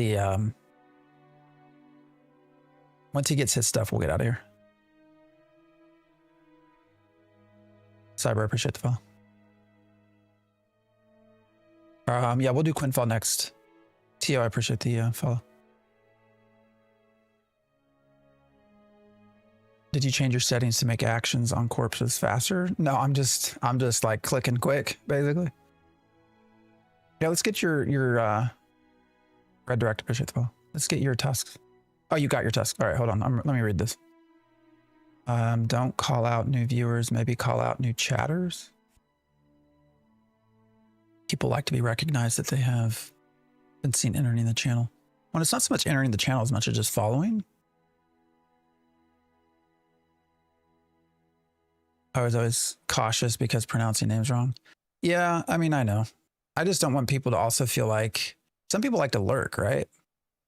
Speaker 1: his stuff, we'll get out of here. Cyber, I appreciate the follow. Yeah, we'll do Quinfall next. Tio, I appreciate the follow. Did you change your settings to make actions on corpses faster? No, I'm just like clicking quick, basically. Yeah, let's get your Red Direct, appreciate the follow. Let's get your tusks. Oh, you got your tusks. All right, hold on. Let me read this. Don't call out new viewers, maybe call out new chatters. People like to be recognized that they have been seen entering the channel. Well, it's not so much entering the channel as much as just following. I was always cautious because pronouncing names wrong. Yeah, I mean, I know. I just don't want people to also feel like, some people like to lurk, right?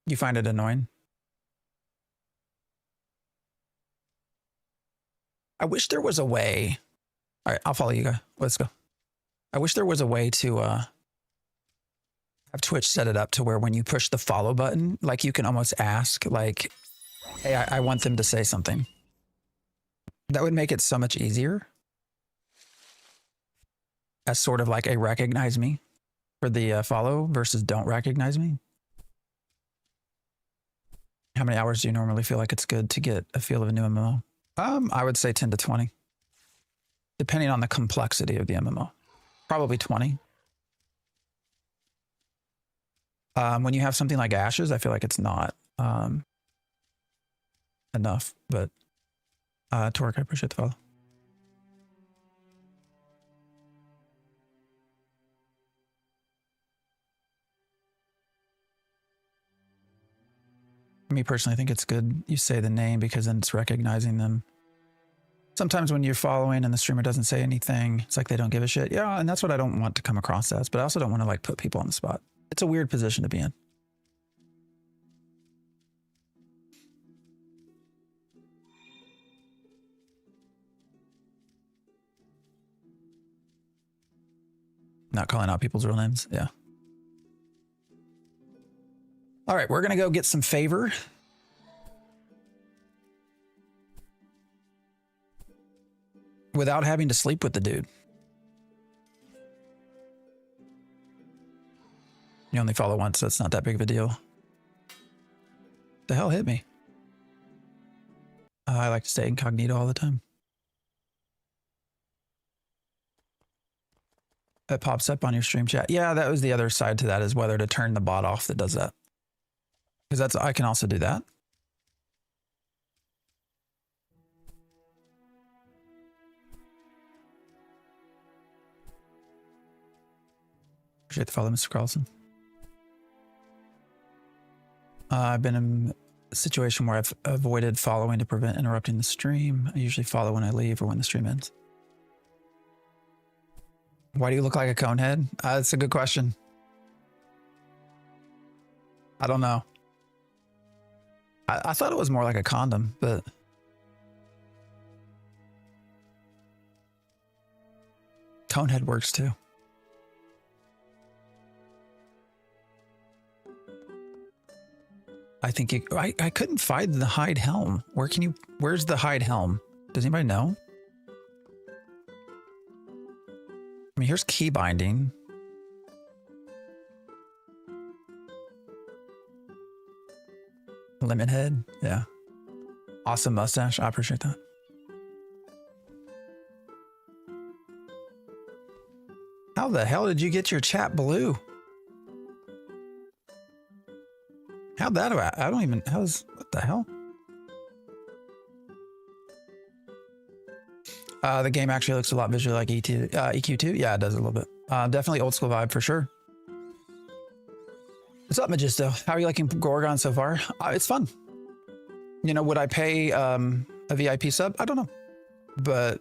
Speaker 1: You find it annoying? I wish there was a way. All right, I'll follow you guys. Let's go. I wish there was a way to have Twitch set it up to where when you push the follow button, like you can almost ask, like, hey, I want them to say something. That would make it so much easier as sort of like a recognize me for the follow versus don't recognize me. How many hours do you normally feel like it's good to get a feel of a new MMO? I would say 10 to 20, depending on the complexity of the MMO. Probably 20. When you have something like Ashes, I feel like it's not enough, but Torque, I appreciate the follow. Me personally, I think it's good you say the name because then it's recognizing them. Sometimes when you're following and the streamer doesn't say anything, it's like they don't give a shit. Yeah, and that's what I don't want to come across as, but I also don't want to like put people on the spot. It's a weird position to be in. Not calling out people's real names. Yeah. All right, we're going to go get some favor. Without having to sleep with the dude. You only follow once, so it's not that big of a deal. The hell hit me? I like to stay incognito all the time. That pops up on your stream chat. Yeah, that was the other side to that, is whether to turn the bot off that does that. Because I can also do that. Appreciate the follow, Mr. Carlson. I've been in a situation where I've avoided following to prevent interrupting the stream. I usually follow when I leave or when the stream ends. Why do you look like a cone head? That's a good question. I don't know. I thought it was more like a condom, but cone head works too. I think I couldn't find the hide helm. Where's the hide helm? Does anybody know? I mean, here's key binding. Lemon head, yeah. Awesome mustache, I appreciate that. How the hell did you get your chat blue? How'd that about? I don't even, what the hell? The game actually looks a lot visually like EQ2. Yeah, it does a little bit. Definitely old school vibe for sure. What's up, Magisto? How are you liking Gorgon so far? It's fun. You know, would I pay a VIP sub? I don't know. But,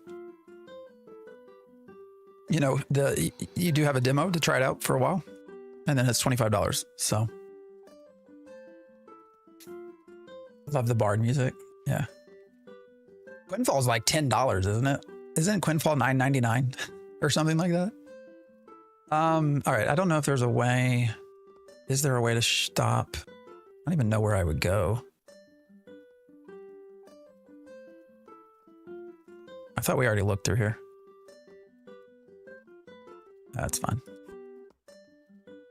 Speaker 1: you know, you do have a demo to try it out for a while. And then it's $25. So. Love the bard music. Yeah. Quinfall's like $10, isn't it? Isn't Quinfall $9.99 or something like that? All right. I don't know if there's a way. Is there a way to stop? I don't even know where I would go. I thought we already looked through here. That's fine.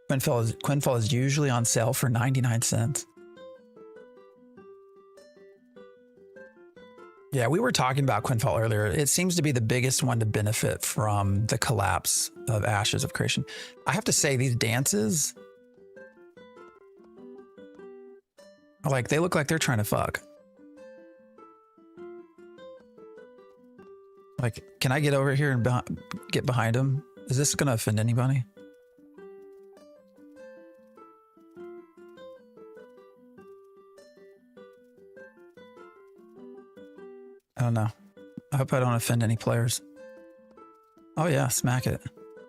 Speaker 1: Quinfall is usually on sale for 99 cents. Yeah, we were talking about Quinfall earlier. It seems to be the biggest one to benefit from the collapse of Ashes of Creation. I have to say, these dances, like, they look like they're trying to fuck. Like, can I get over here and get behind him? Is this going to offend anybody? I don't know. I hope I don't offend any players. Oh yeah, smack it.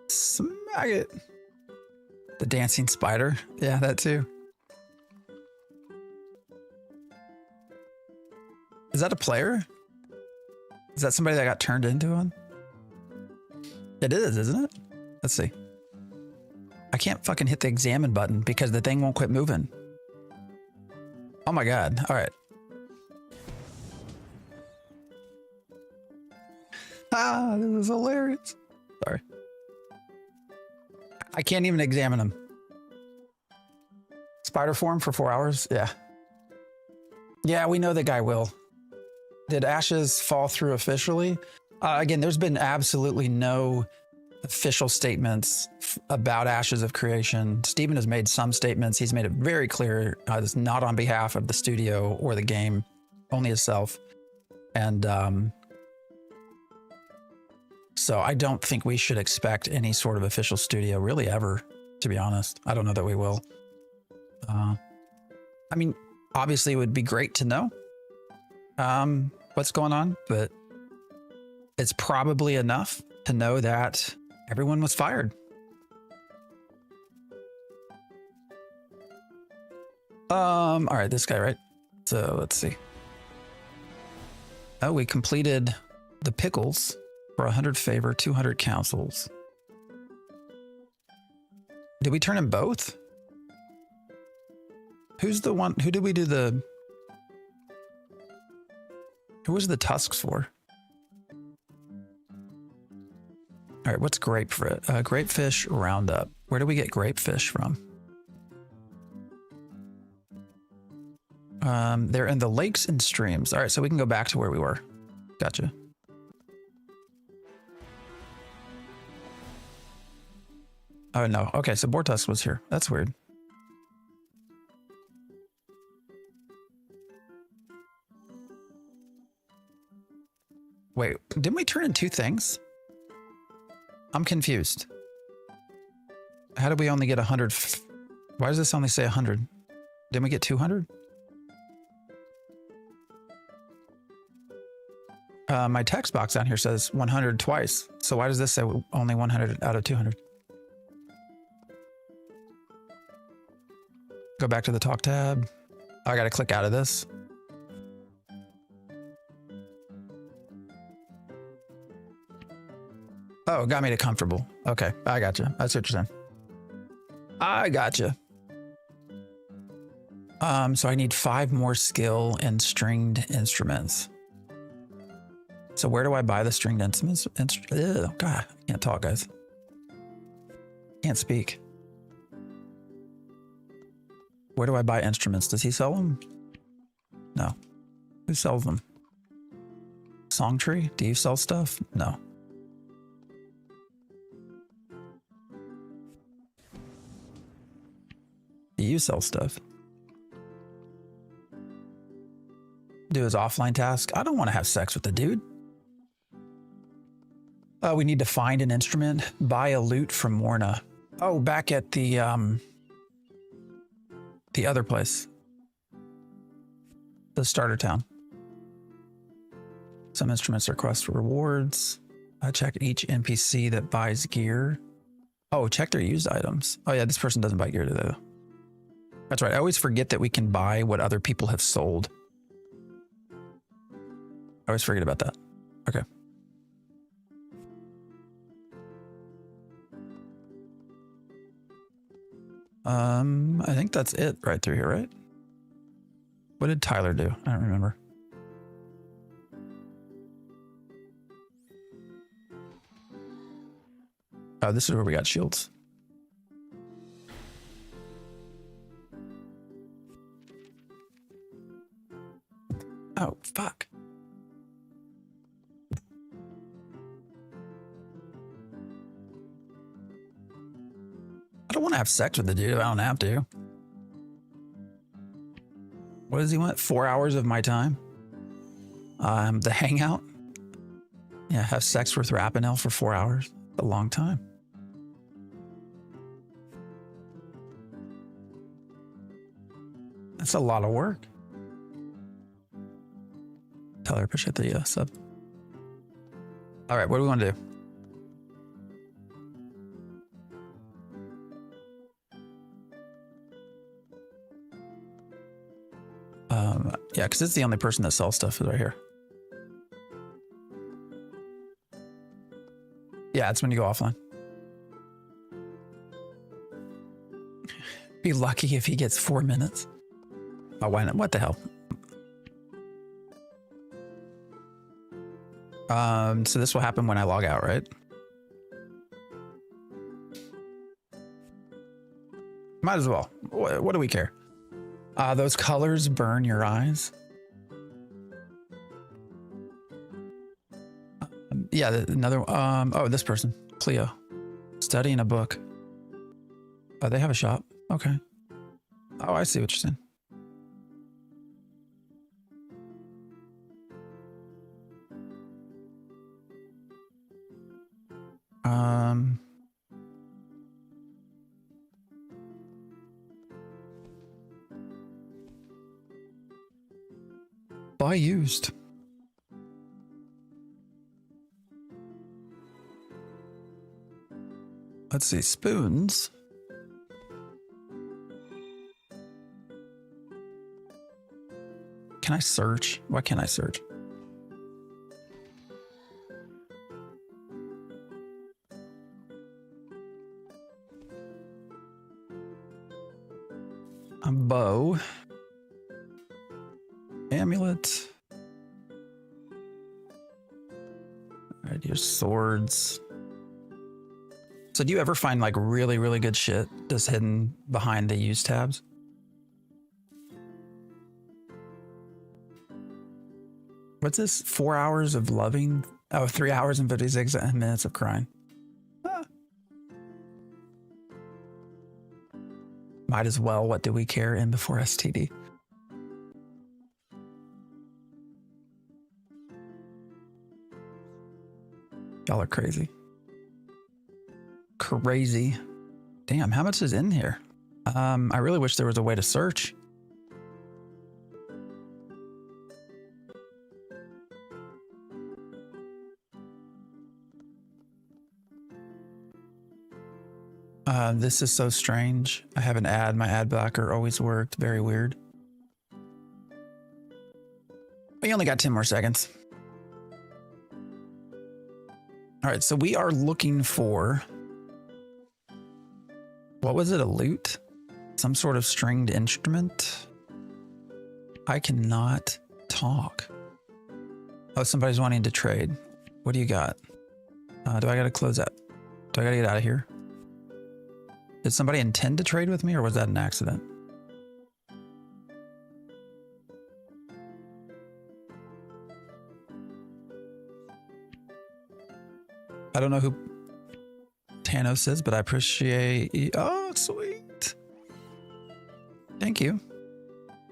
Speaker 1: Smack it. The dancing spider. Yeah, that too. Is that a player? Is that somebody that got turned into one? It is, isn't it? Let's see. I can't fucking hit the examine button because the thing won't quit moving. Oh my God. All right. Ah, this is hilarious. Sorry. I can't even examine him. Spider form for 4 hours? Yeah. Yeah, we know the guy will. Did Ashes fall through officially? Again, there's been absolutely no official statements about Ashes of Creation. Steven has made some statements. He's made it very clear it's not on behalf of the studio or the game, only himself. And so I don't think we should expect any sort of official studio really ever, to be honest. I don't know that we will. I mean, obviously it would be great to know what's going on, but it's probably enough to know that everyone was fired. All right, this guy, right? So let's see. Oh, we completed the pickles for 100 favor, 200 councils. Did we turn in both? Who's the one? Who did we do the? Who was the tusks for? All right, what's grapefish roundup? Where do we get grapefish from? They're in the lakes and streams. All right, so we can go back to where we were. Gotcha. Oh no. Okay, so Bortusk was here. That's weird. Wait, didn't we turn in two things? I'm confused. How did we only get 100? Why does this only say 100? Didn't we get 200? My text box down here says 100 twice. So why does this say only 100 out of 200? Go back to the talk tab. Oh, I got to click out of this. Oh, got me to comfortable. Okay, I got you. That's what you're saying. I got you. So I need 5 more skill and stringed instruments. So where do I buy the stringed instruments? God, I can't talk, guys. Can't speak. Where do I buy instruments? Does he sell them? No. Who sells them? Songtree? Do you sell stuff? No. Do you sell stuff? Do his offline task. I don't want to have sex with the dude. We need to find an instrument. Buy a lute from Morna. Oh, back at the other place. The starter town. Some instruments request rewards. Check each NPC that buys gear. Oh, check their used items. Oh yeah, this person doesn't buy gear today though. That's right. I always forget that we can buy what other people have sold. I always forget about that. Okay. I think that's it right through here, right? What did Tyler do? I don't remember. Oh, this is where we got shields. Oh, fuck. I don't want to have sex with the dude if I don't have to. What does he want? 4 hours of my time? The hangout? Yeah, have sex with Rapinel for 4 hours. A long time. That's a lot of work. Tell her, appreciate the sub. All right, what do we want to do? Yeah, because it's the only person that sells stuff is right here. Yeah, it's when you go offline. Be lucky if he gets 4 minutes. Oh, why not? What the hell? So this will happen when I log out, right? Might as well. What do we care? Those colors burn your eyes. Yeah, another. Oh, this person, Cleo, studying a book. Oh, they have a shop. Okay. Oh, I see what you're saying. Buy used. Let's see, spoons. Can I search? Why can't I search? A bow. Amulet. All right, here's swords. So do you ever find like really, really good shit just hidden behind the use tabs? What's this? 4 hours of loving? Oh, 3 hours and 56 minutes of crying. Ah. Might as well. What do we care in before STD? Y'all are crazy. Crazy. Damn, how much is in here? I really wish there was a way to search. This is so strange. I have an ad. My ad blocker always worked. Very weird. We only got 10 more seconds. All right, so we are looking for, what was it, a lute? Some sort of stringed instrument? I cannot talk. Oh, somebody's wanting to trade. What do you got? Do I got to close that? Do I got to get out of here? Did somebody intend to trade with me, or was that an accident? I don't know who Thanos is, but I appreciate you. Oh, sweet. Thank you.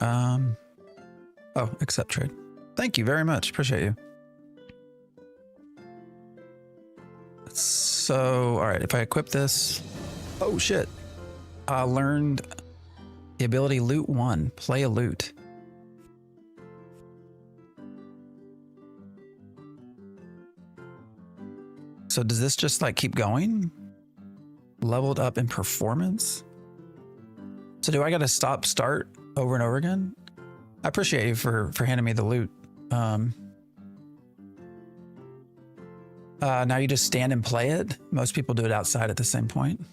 Speaker 1: Oh, accept trade. Thank you very much. Appreciate you. So, all right, if I equip this, oh shit. Learned the ability loot 1, play a loot. So does this just like keep going? Leveled up in performance? So do I got to start over and over again? I appreciate you for handing me the loot. Now you just stand and play it. Most people do it outside at the same point.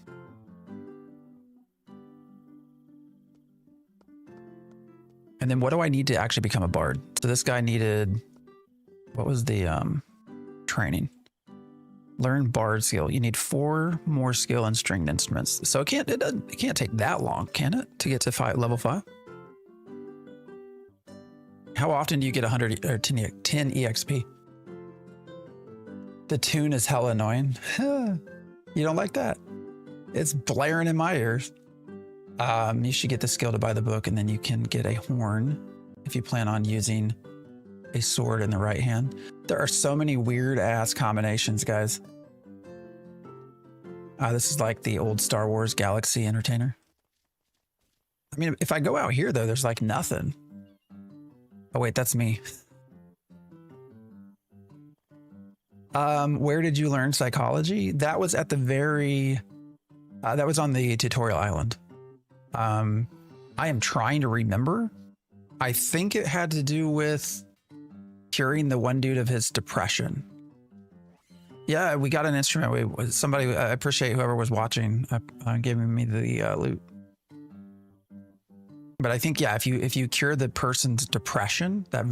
Speaker 1: And then what do I need to actually become a bard? So this guy needed, what was the training? Learn bard skill. You need 4 more skill in stringed instruments. So it can't take that long, can it, to get to level 5? How often do you get 100 or 10 EXP? The tune is hella annoying. You don't like that? It's blaring in my ears. You should get the skill to buy the book, and then you can get a horn if you plan on using a sword in the right hand. There are so many weird ass combinations, guys. This is like the old Star Wars Galaxy Entertainer. I mean, if I go out here though, there's like nothing. Oh wait, that's me. Where did you learn psychology? That was at the very, that was on the tutorial island. I am trying to remember. I think it had to do with curing the one dude of his depression. Yeah, we got an instrument. I appreciate whoever was watching giving me the loot. But I think, yeah, if you cure the person's depression, that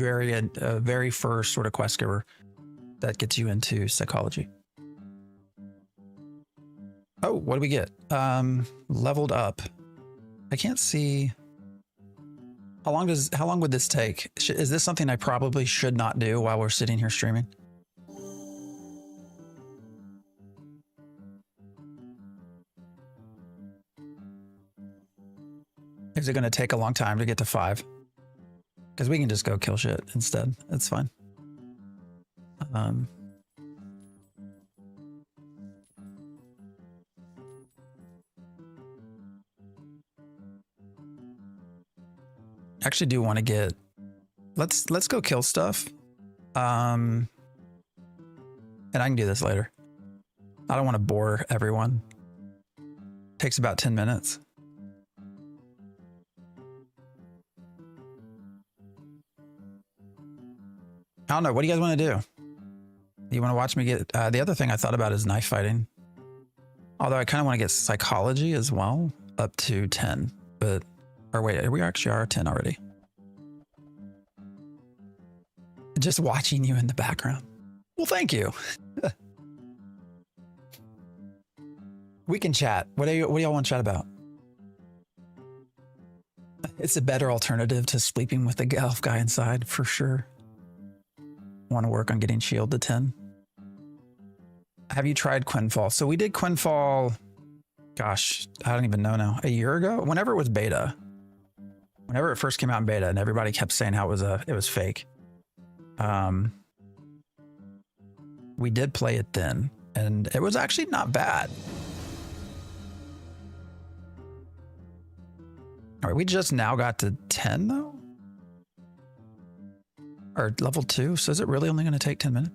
Speaker 1: very first sort of quest giver, that gets you into psychology. Oh, what do we get? Leveled up. I can't see. How long would this take? Is this something I probably should not do while we're sitting here streaming? Is it going to take a long time to get to 5? Because we can just go kill shit instead. It's fine. Actually do want to get, let's go kill stuff. And I can do this later. I don't want to bore everyone. Takes about 10 minutes. I don't know. What do you guys want to do? You want to watch me get, the other thing I thought about is knife fighting. Although I kind of want to get psychology as well, up to 10, but, or wait, we actually are 10 already. Just watching you in the background. Well, thank you. We can chat. What do y'all want to chat about? It's a better alternative to sleeping with the elf guy inside, for sure. Want to work on getting shield to 10. Have you tried Quinfall? So we did Quinfall, gosh, I don't even know now, a year ago, whenever it was beta. Whenever it first came out in beta, and everybody kept saying how it was fake. We did play it then, and it was actually not bad. All right, we just now got to 10 though? Or level 2, so is it really only going to take 10 minutes?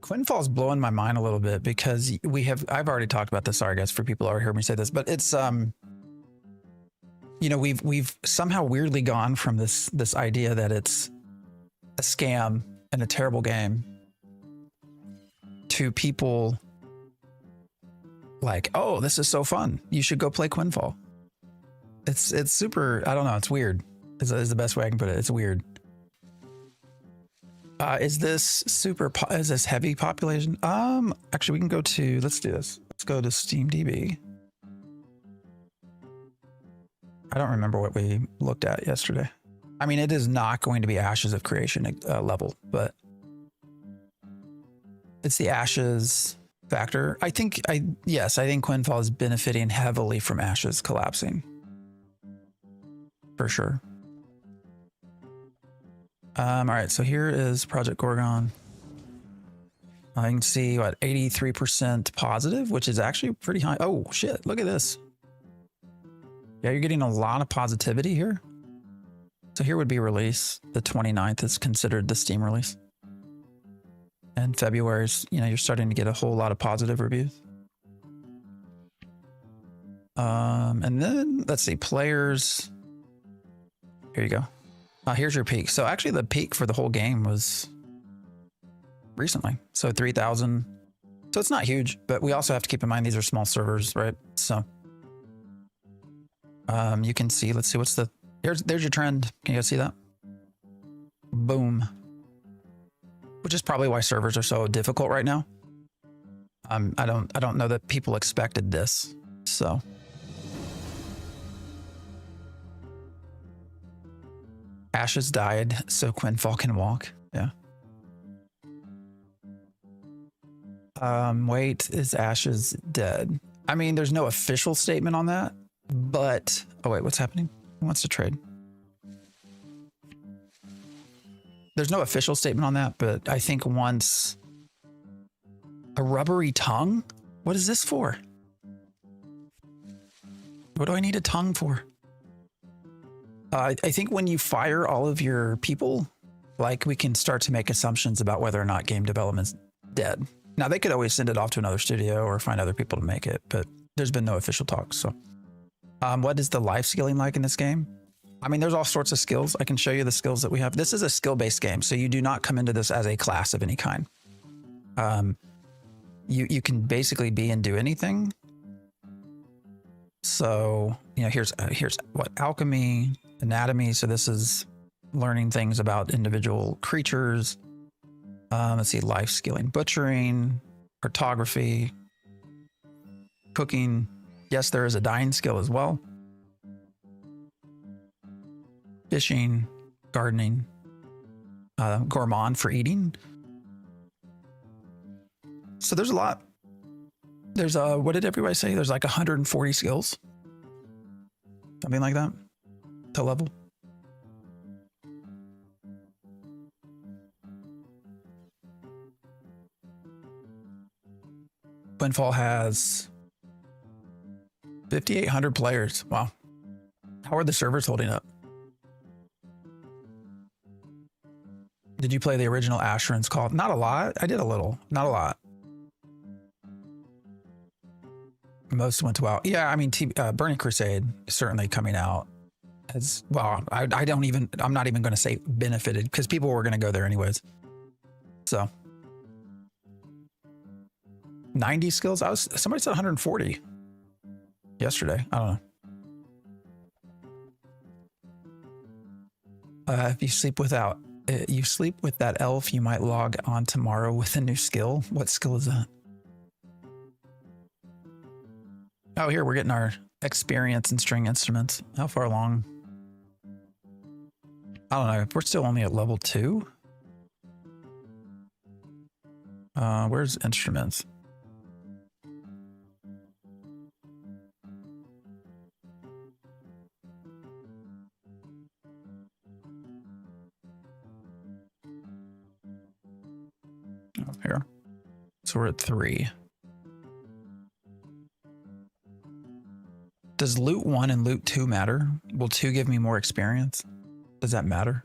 Speaker 1: Quinfall's blowing my mind a little bit because I've already talked about this, sorry guys for people who already heard me say this, but it's, you know, we've somehow weirdly gone from this idea that it's a scam and a terrible game to people like, oh, this is so fun. You should go play Quinfall. It's super, I don't know, it's weird. Is the best way I can put it. It's weird. Is this is this heavy population? Actually we can go to, let's do this. Let's go to SteamDB. I don't remember what we looked at yesterday. I mean, it is not going to be Ashes of Creation level, but it's the Ashes factor. Yes, I think Quinfall is benefiting heavily from Ashes collapsing. For sure. All right, so here is Project Gorgon. I can see what 83% positive, which is actually pretty high. Oh shit, look at this. Yeah, you're getting a lot of positivity here. So here would be release. The 29th is considered the Steam release. And February's, you're starting to get a whole lot of positive reviews. And then let's see, players. Here you go. Here's your peak. So actually the peak for the whole game was recently. So 3,000. So it's not huge, but we also have to keep in mind these are small servers, right? So you can see, let's see what's there's your trend. Can you guys see that? Boom. Which is probably why servers are so difficult right now. I don't know that people expected this. So Ashes died so Quinfall can walk. Yeah. Wait, is Ashes dead? I mean, there's no official statement on that, but oh wait, what's happening? Who wants to trade? There's no official statement on that, but I think once a rubbery tongue. What is this for? What do I need a tongue for? I think when you fire all of your people, like we can start to make assumptions about whether or not game development's dead. Now they could always send it off to another studio or find other people to make it, but there's been no official talks. So, what is the life skilling like in this game? I mean, there's all sorts of skills. I can show you the skills that we have. This is a skill-based game, so you do not come into this as a class of any kind. You can basically be and do anything. So, here's what alchemy, anatomy. So this is learning things about individual creatures. Let's see, life skilling, butchering, cartography, cooking. Yes, there is a dyeing skill as well. Fishing, gardening, gourmand for eating. So there's a lot. There's what did everybody say? There's like 140 skills. Something like that to level. Quinfall has 5,800 players. Wow. How are the servers holding up? Did you play the original Asheron's Call? Not a lot. I did a little. Not a lot. Most went to WoW. Yeah, I mean, Burning Crusade is certainly coming out as well. I'm not even going to say benefited because people were going to go there anyways. So 90 skills. Somebody said 140 yesterday. I don't know. If you sleep with that elf, you might log on tomorrow with a new skill. What skill is that? Oh, here we're getting our experience in string instruments. How far along? I don't know. We're still only at level 2. Where's instruments? Oh, here. So we're at 3. Does loot 1 and loot 2 matter? Will 2 give me more experience? Does that matter?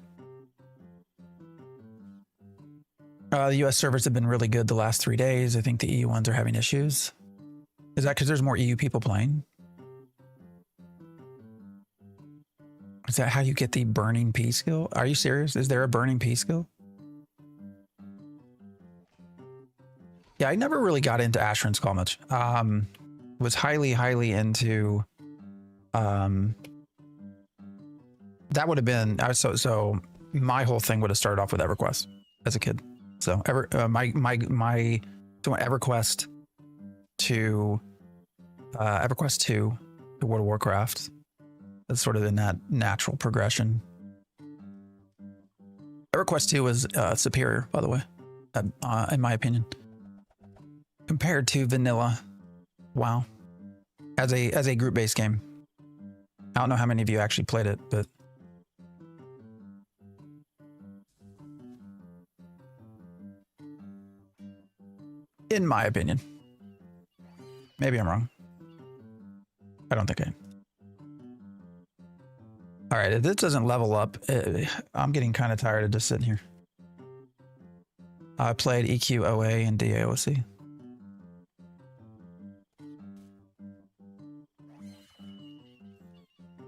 Speaker 1: The US servers have been really good the last 3 days. I think the EU ones are having issues. Is that because there's more EU people playing? Is that how you get the burning P skill? Are you serious? Is there a burning P skill? Yeah, I never really got into Asheron's Call much. Was highly into that would have been, so my whole thing would have started off with EverQuest as a kid. So my EverQuest to EverQuest 2 to World of Warcraft. That's sort of in that natural progression. EverQuest 2 was superior, by the way, in my opinion, compared to vanilla WoW as a group-based game. I don't know how many of you actually played it, but in my opinion, maybe I'm wrong. I don't think I am. All right, if this doesn't level up, I'm getting kind of tired of just sitting here. I played EQOA and DAOC.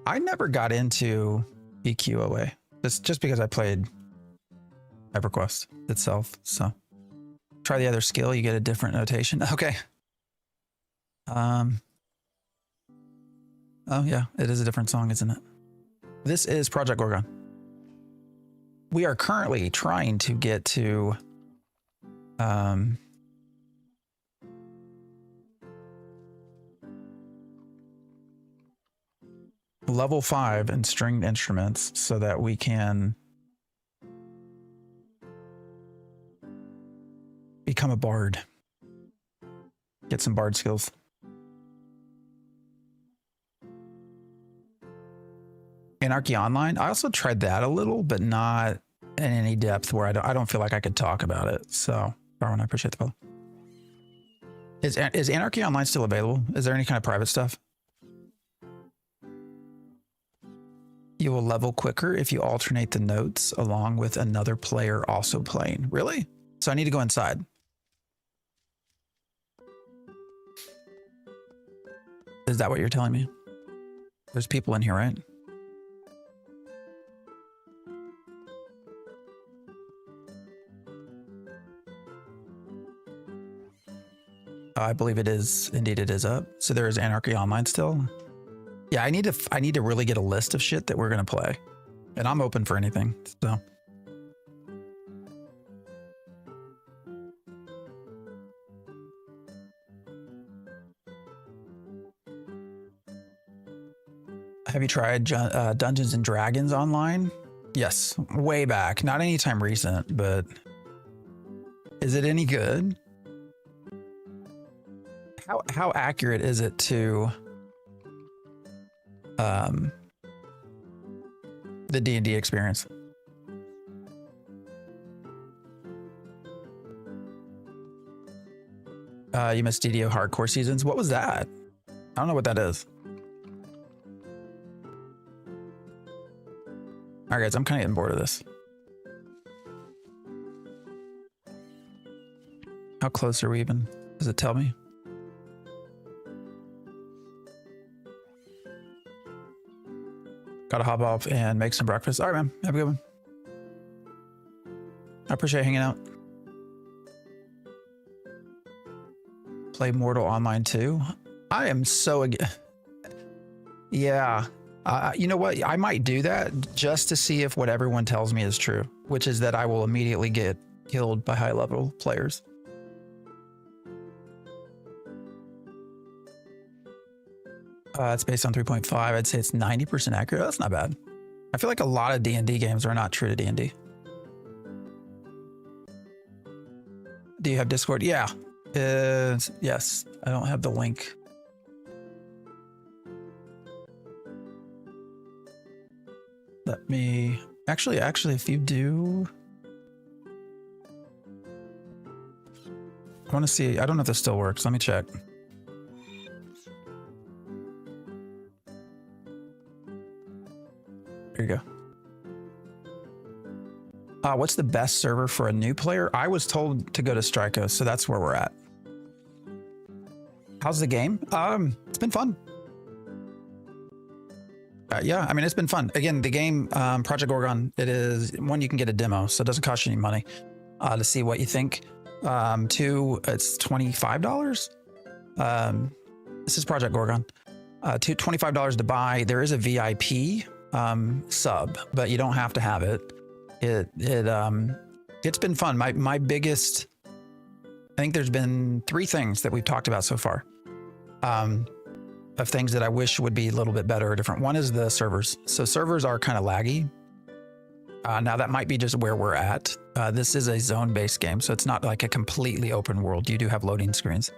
Speaker 1: I never got into EQOA just because I played EverQuest itself. So try the other skill, you get a different notation. Okay. Oh yeah, it is a different song, isn't it? This is Project Gorgon. We are currently trying to get to level 5 in stringed instruments so that we can become a bard. Get some bard skills. Anarchy Online, I also tried that a little, but not in any depth where I don't feel like I could talk about it. So, Darwin, I appreciate the follow. Is Anarchy Online still available? Is there any kind of private stuff? You will level quicker if you alternate the notes along with another player also playing. Really? So I need to go inside. Is that what you're telling me? There's people in here, right? I believe it is. Indeed, it is up. So there is Anarchy Online still. Yeah, I need to really get a list of shit that we're gonna play, and I'm open for anything. So. Have you tried Dungeons and Dragons Online? Yes, way back. Not anytime recent, but is it any good? How accurate is it to the D&D experience? You missed DDO hardcore seasons. What was that? I don't know what that is. All right, guys, I'm kind of getting bored of this. How close are we even? Does it tell me? Gotta hop off and make some breakfast. All right, man. Have a good one. I appreciate hanging out. Play Mortal Online 2. I am so yeah. You know what? I might do that just to see if what everyone tells me is true, which is that I will immediately get killed by high level players. It's based on 3.5. I'd say it's 90% accurate. That's not bad. I feel like a lot of D&D games are not true to D&D. Do you have Discord? Yeah. Yes. I don't have the link. Let me... Actually, if you do... I want to see... I don't know if this still works. Let me check. There you go. What's the best server for a new player? I was told to go to Strikos, so that's where we're at. How's the game? It's been fun. Yeah, I mean, it's been fun. Again, the game, Project Gorgon, it is, one, you can get a demo, so it doesn't cost you any money to see what you think. Two, it's $25. This is Project Gorgon. $25 to buy. There is a VIP sub, but you don't have to have it. It's been fun. My biggest, I think there's been 3 things that we've talked about so far, of things that I wish would be a little bit better or different. One is the servers. So servers are kind of laggy. Now that might be just where we're at. This is a zone-based game, so it's not like a completely open world. You do have loading screens.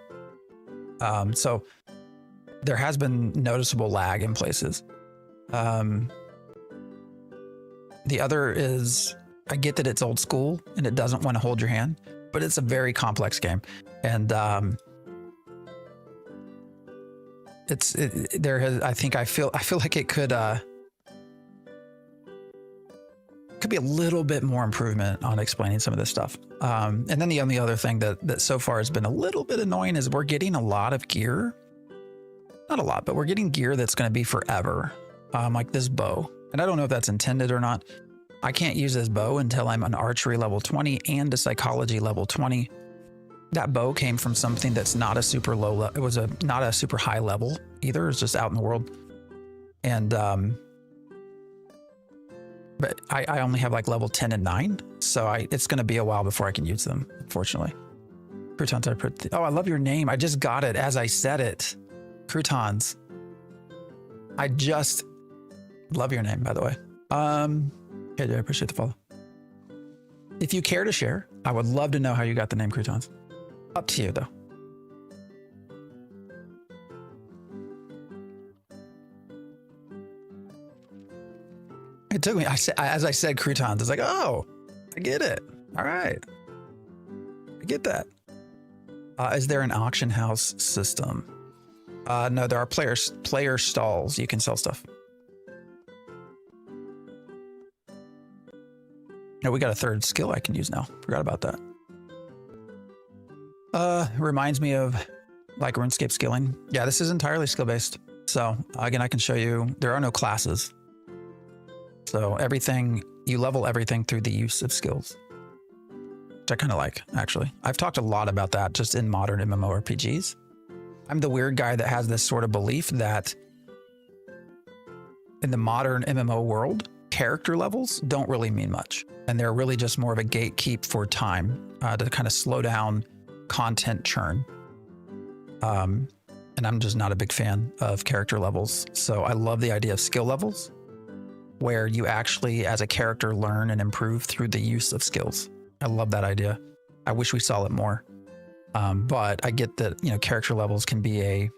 Speaker 1: So there has been noticeable lag in places. The other is, I get that it's old school and it doesn't want to hold your hand, but it's a very complex game. And I feel like it could be a little bit more improvement on explaining some of this stuff. And then the only other thing that so far has been a little bit annoying is we're getting a lot of gear. Not a lot, but we're getting gear that's going to be forever. Like this bow. And I don't know if that's intended or not. I can't use this bow until I'm an archery level 20 and a psychology level 20. That bow came from something that's not a super low it was not a super high level either. It's just out in the world. And but I only have like level 10 and 9, so it's going to be a while before I can use them, unfortunately. Croutons are pretty. Oh, I love your name. I just got it as I said it. Croutons. I just love your name, by the way. Okay, I appreciate the follow. If you care to share, I would love to know how you got the name Croutons. Up to you, though. It took me, as I said croutons, it's like, oh, I get it. All right. I get that. Is there an auction house system? No, there are player stalls. You can sell stuff. No, we got a 3rd skill I can use now. Forgot about that. Reminds me of like RuneScape skilling. Yeah, this is entirely skill-based. So again, I can show you, there are no classes. So everything, you level everything through the use of skills, which I kind of like, actually. I've talked a lot about that just in modern MMORPGs. I'm the weird guy that has this sort of belief that in the modern MMO world, character levels don't really mean much. And they're really just more of a gatekeep for time to kind of slow down content churn. And I'm just not a big fan of character levels. So I love the idea of skill levels, where you actually, as a character, learn and improve through the use of skills. I love that idea. I wish we saw it more. But I get that, character levels can be a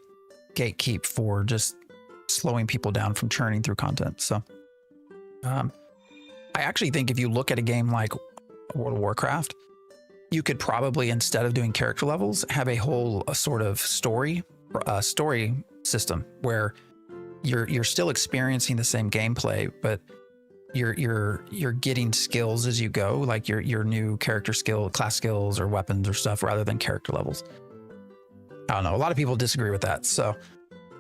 Speaker 1: gatekeep for just slowing people down from churning through content. So I actually think if you look at a game like World of Warcraft, you could probably, instead of doing character levels, have a sort of story system where you're still experiencing the same gameplay, but you're getting skills as you go, like your new character skill, class skills or weapons or stuff, rather than character levels. I don't know. A lot of people disagree with that. So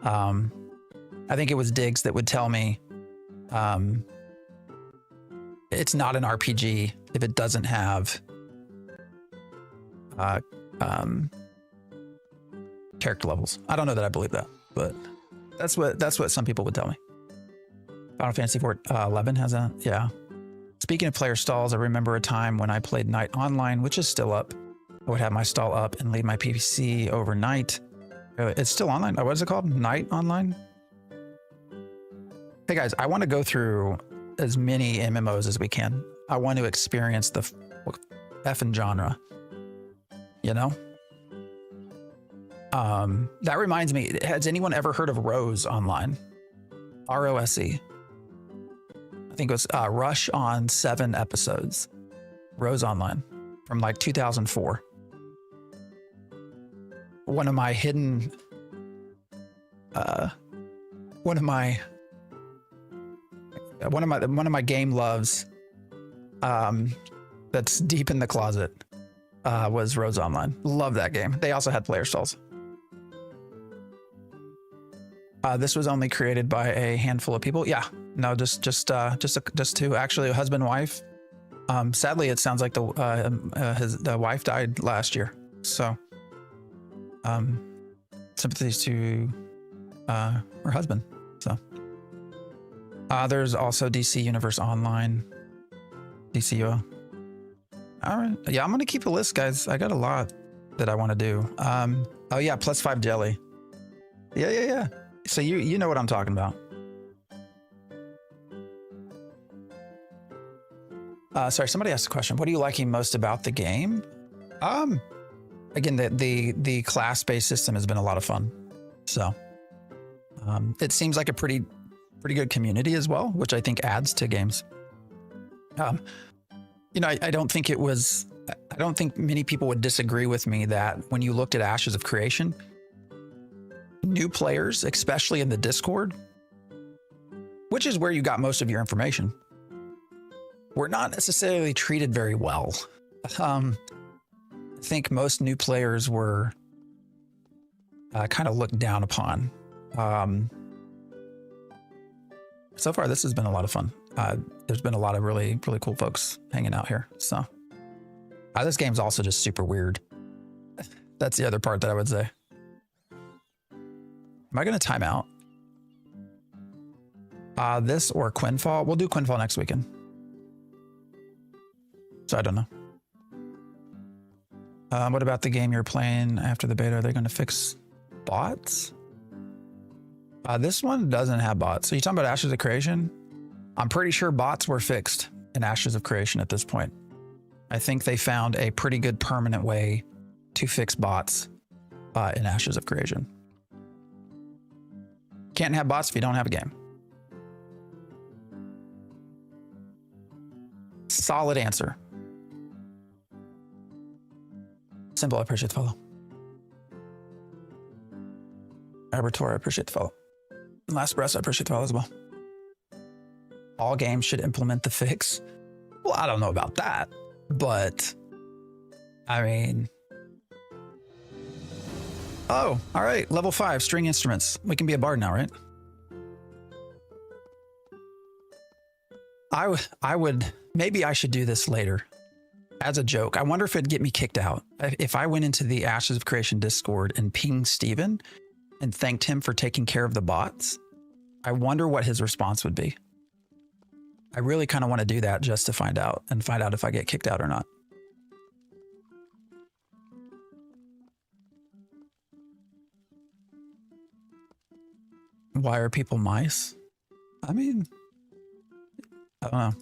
Speaker 1: I think it was Diggs that would tell me it's not an RPG if it doesn't have character levels. I don't know that I believe that, but that's what some people would tell me. Final Fantasy 11 has a, yeah. Speaking of player stalls, I remember a time when I played Night Online, which is still up. I would have my stall up and leave my PVC overnight. It's still online. What is it called? Night Online? Hey guys, I want to go through as many MMOs as we can. I want to experience the effing genre, That reminds me, has anyone ever heard of Rose Online? ROSE. I think it was Rush on 7 episodes. Rose Online from like 2004. One of my hidden, one of my game loves, that's deep in the closet, was Rose Online. Love that game. They also had player stalls. This was only created by a handful of people. Yeah, no, just two. Actually, a husband and wife. Sadly, it sounds like the wife died last year. So, sympathies to her husband. So, There's also DC Universe Online, DCUO. All right. Yeah, I'm going to keep a list, guys. I got a lot that I want to do. Oh, yeah, +5 jelly. Yeah. So you know what I'm talking about. Sorry, somebody asked a question. What are you liking most about the game? Again, the class-based system has been a lot of fun. So it seems like a pretty good community as well, which I think adds to games. You know, I don't think many people would disagree with me that when you looked at Ashes of Creation, new players, especially in the Discord, which is where you got most of your information, were not necessarily treated very well. I think most new players were kind of looked down upon. So far, this has been a lot of fun. There's been a lot of really cool folks hanging out here. So this game's also just super weird. That's the other part that I would say. Am I going to time out? This or Quinfall? We'll do Quinfall next weekend. So I don't know. What about the game you're playing after the beta? Are they going to fix bots? This one doesn't have bots. So you're talking about Ashes of Creation? I'm pretty sure bots were fixed in Ashes of Creation at this point. I think they found a pretty good permanent way to fix bots in Ashes of Creation. Can't have bots if you don't have a game. Solid answer. Simple, I appreciate the follow. Abertor, I appreciate the follow. Last Breath, I appreciate the follow as well. All games should implement the fix. Well, I don't know about that, but I mean, oh, all right. Level 5, string instruments. We can be a bard now, right? I would, maybe I should do this later as a joke. I wonder if it'd get me kicked out. If I went into the Ashes of Creation Discord and pinged Steven and thanked him for taking care of the bots, I wonder what his response would be. I really kind of want to do that just to find out if I get kicked out or not. Why are people mice? I mean, I don't know.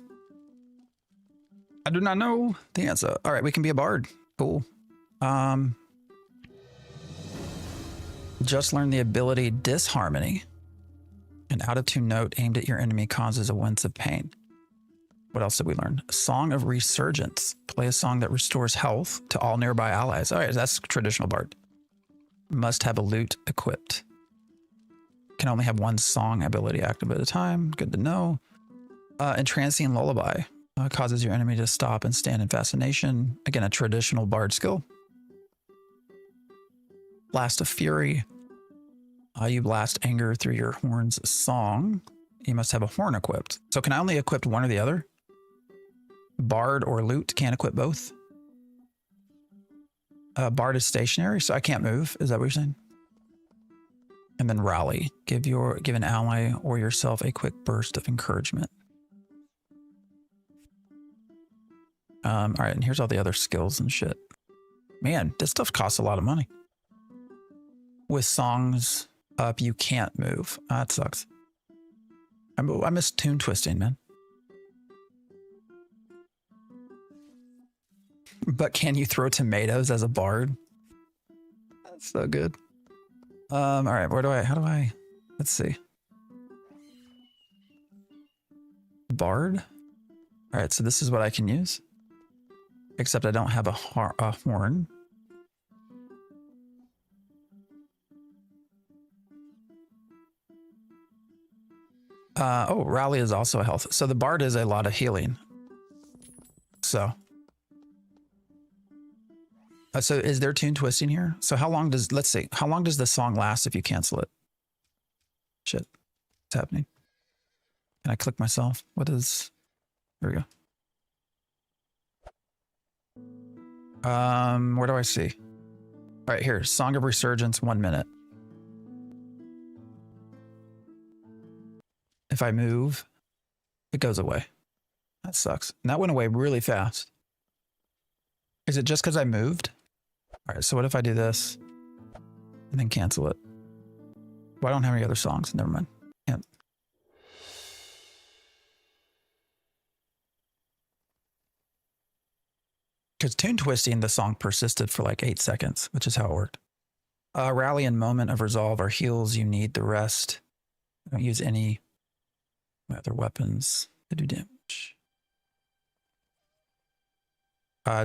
Speaker 1: I do not know the answer. All right, we can be a bard. Cool. Just learned the ability Disharmony. An out-of-tune note aimed at your enemy causes a wince of pain. What else did we learn? A Song of Resurgence. Play a song that restores health to all nearby allies. All right, that's traditional bard. Must have a lute equipped. Can only have one song ability active at a time. Good to know. Entrancing Lullaby. Causes your enemy to stop and stand in fascination. Again, a traditional bard skill. Blast of Fury. You blast anger through your horn's song. You must have a horn equipped. So can I only equip one or the other? Bard or lute, can't equip both. Bard is stationary, so I can't move. Is that what you're saying? And then Rally. Give an ally or yourself a quick burst of encouragement. All right, and here's all the other skills and shit. Man, this stuff costs a lot of money. With songs up, you can't move. That sucks. I miss tune twisting, man. But can you throw tomatoes as a bard? That's so good. All right, let's see. Bard? All right, so this is what I can use. Except I don't have a horn. Oh, Rally is also a health. So the bard is a lot of healing. So is there tune twisting here? So let's see, how long does the song last if you cancel it? Shit, what's happening? Can I click myself? Here we go. Where do I see? All right, here, Song of Resurgence, 1 minute. If I move, It goes away. That sucks. And that went away really fast. Is it just because I moved? All right, so what if I do this and then cancel it? Well, I don't have any other songs. Never mind. Can't. Because tune twisting, the song persisted for like 8 seconds, which is how it worked. Rally and moment of resolve are heals. You need the rest. I don't use any other weapons to do damage.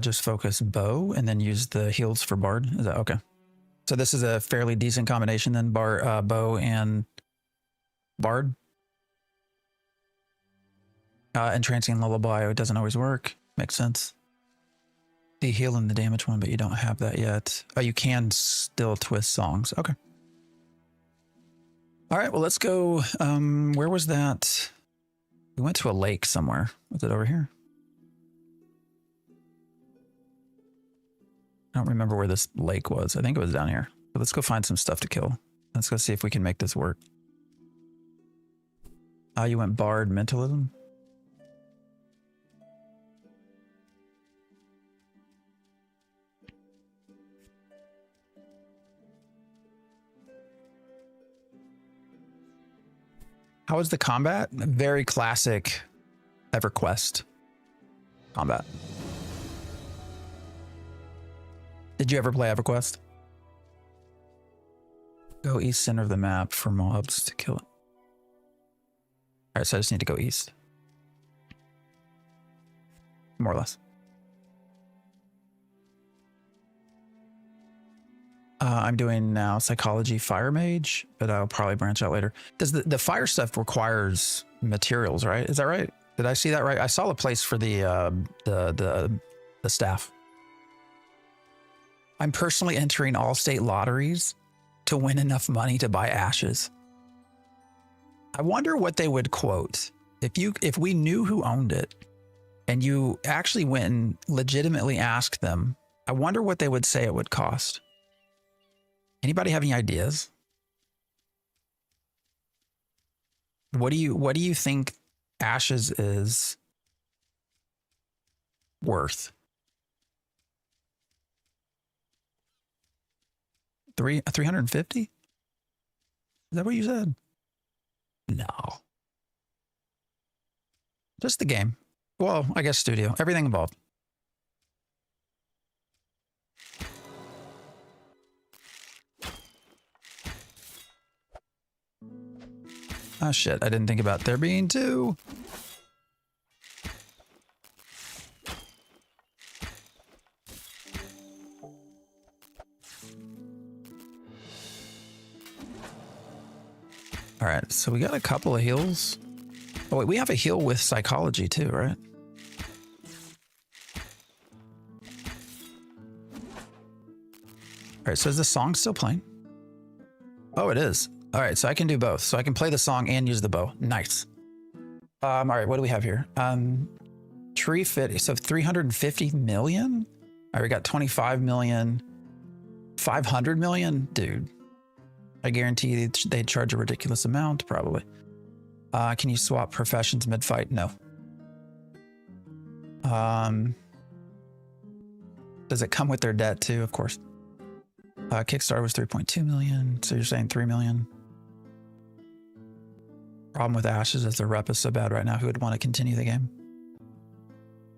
Speaker 1: Just focus bow and then use the heals for bard. Is that okay? So this is a fairly decent combination then, bow and bard. Entrancing lullaby, it doesn't always work. Makes sense. The heal and the damage one, but you don't have that yet. Oh, you can still twist songs. Okay. All right, well, let's go. Where was that? We went to a lake somewhere. Was it over here? I don't remember where this lake was. I think it was down here. But let's go find some stuff to kill. Let's go see if we can make this work. You went bard mentalism. How was the combat? Very classic EverQuest combat. Did you ever play EverQuest? Go east center of the map for mobs to kill it. All right, so I just need to go east. More or less. I'm doing now psychology fire mage, but I'll probably branch out later. Does the fire stuff requires materials, right? Is that right? Did I see that right? I saw a place for the staff. I'm personally entering all state lotteries to win enough money to buy ashes. I wonder what they would quote if we knew who owned it and you actually went and legitimately asked them. I wonder what they would say it would cost. Anybody have any ideas? What do you think ashes is worth? 350? Is that what you said? No. Just the game. Well, I guess studio. Everything involved. Oh shit, I didn't think about there being two. All right, so we got a couple of heals. Oh wait, we have a heal with psychology too, right? All right, so is the song still playing? Oh, it is. All right, so I can do both. So I can play the song and use the bow. Nice. All right, what do we have here? Tree fit. So 350 million. All right, we got 25 million. 500 million, dude. I guarantee they'd charge a ridiculous amount, probably. Can you swap professions mid-fight? No. Does it come with their debt too? Of course. Kickstarter was 3.2 million. So you're saying 3 million? Problem with Ashes is the rep is so bad right now. Who would want to continue the game?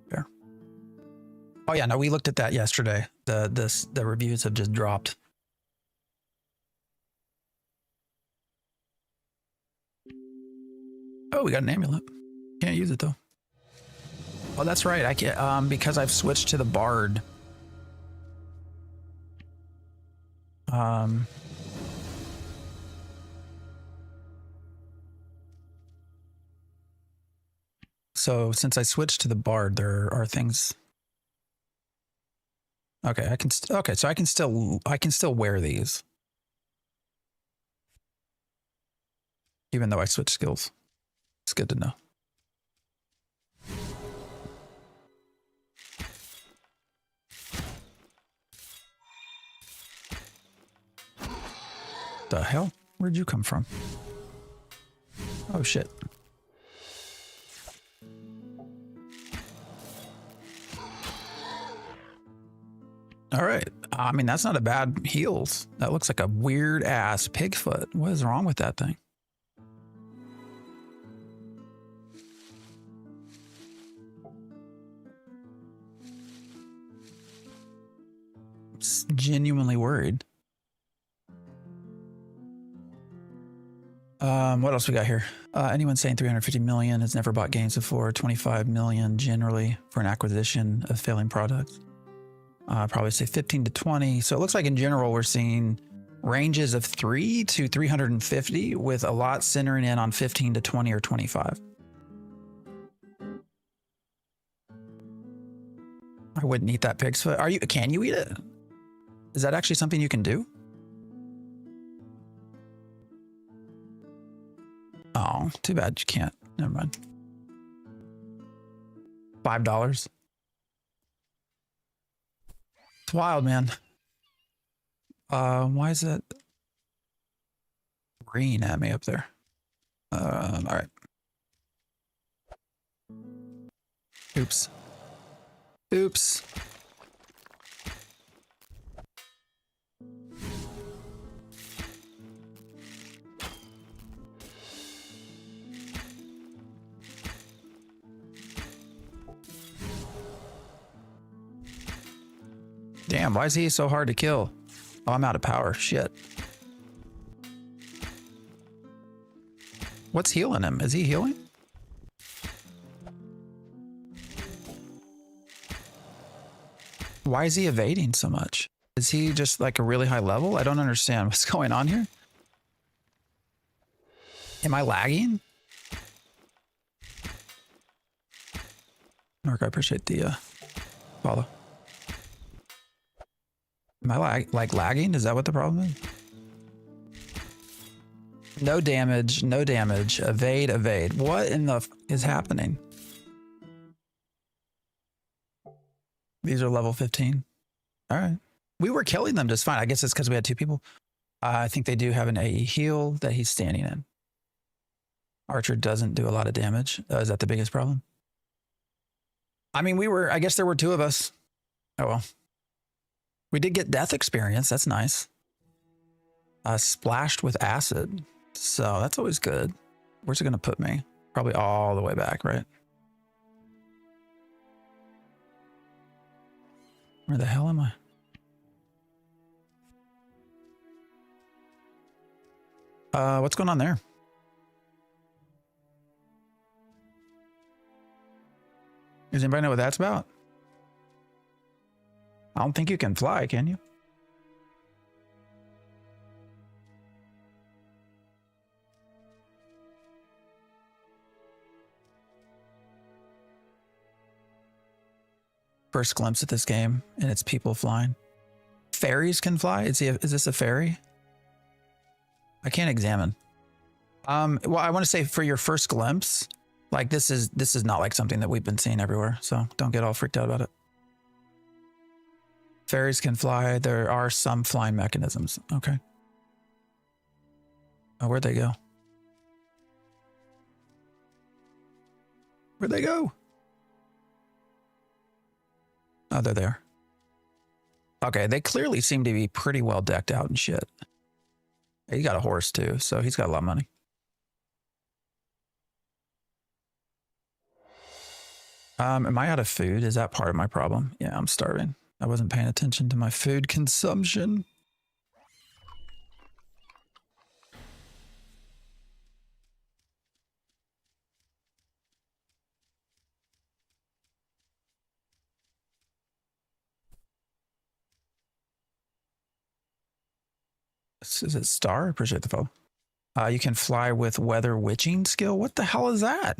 Speaker 1: Fair. Oh yeah, no, we looked at that yesterday. The reviews have just dropped. Oh, we got an amulet. Can't use it though. Oh, that's right. I can't because I've switched to the bard. So since I switched to the bard, there are things. Okay, I can. Okay, so I can still wear these, even though I switched skills. It's good to know. The hell? Where'd you come from? Oh shit. All right. I mean, that's not a bad heals. That looks like a weird ass pig foot. What is wrong with that thing? I'm genuinely worried. What else we got here? Anyone saying 350 million has never bought games before, 25 million generally for an acquisition of failing products. Probably say 15 to 20. So it looks like in general, we're seeing ranges of 3 to 350 with a lot centering in on 15 to 20 or 25. I wouldn't eat that pig's foot. Can you eat it? Is that actually something you can do? Oh, too bad you can't. Never mind. $5. It's wild, man. Why is that green at me up there? All right. Oops. Oops. Damn, why is he so hard to kill? Oh, I'm out of power. Shit. What's healing him? Is he healing? Why is he evading so much? Is he just like a really high level? I don't understand what's going on here. Am I lagging? Mark, I appreciate the follow. Am I lagging? Is that what the problem is? No damage, no damage. Evade, evade. What in the is happening? These are level 15. All right. We were killing them just fine. I guess it's because we had 2 people. I think they do have an AE heal that he's standing in. Archer doesn't do a lot of damage. Is that the biggest problem? I mean, I guess there were 2 of us. Oh, well. We did get death experience. That's nice. Splashed with acid. So that's always good. Where's it going to put me? Probably all the way back, right? Where the hell am I? What's going on there? Does anybody know what that's about? I don't think you can fly, can you? First glimpse at this game and it's people flying. Fairies can fly? Is this a fairy? I can't examine. Well, I want to say for your first glimpse, like this is not like something that we've been seeing everywhere. So don't get all freaked out about it. Fairies can fly. There are some flying mechanisms. Okay. Oh, where'd they go? Where'd they go? Oh, they're there. Okay, they clearly seem to be pretty well decked out and shit. He got a horse too, so he's got a lot of money. Am I out of food? Is that part of my problem? Yeah, I'm starving. I wasn't paying attention to my food consumption. Is it Star? Appreciate the follow. You can fly with weather witching skill. What the hell is that?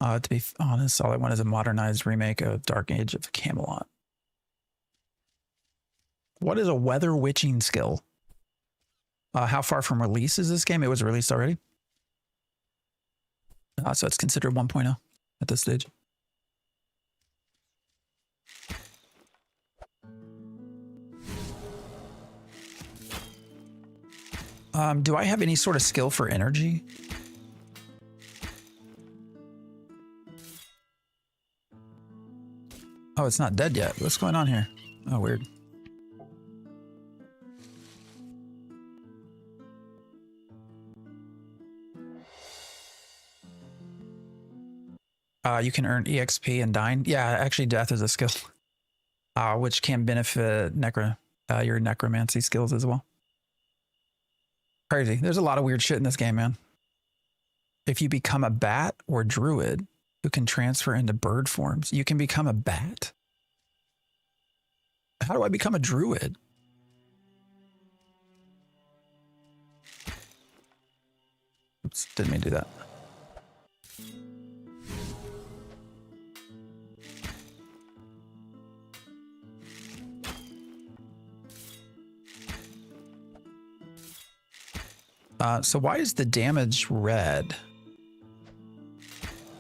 Speaker 1: To be honest, all I want is a modernized remake of Dark Age of Camelot. What is a weather witching skill? How far from release is this game? It was released already. So it's considered 1.0 at this stage. Do I have any sort of skill for energy? Oh, it's not dead yet. What's going on here? Oh, weird. You can earn EXP and dying. Yeah, actually death is a skill. Which can benefit your necromancy skills as well. Crazy. There's a lot of weird shit in this game, man. If you become a bat or druid who can transfer into bird forms, you can become a bat. How do I become a druid? Oops, didn't mean to do that. So why is the damage red?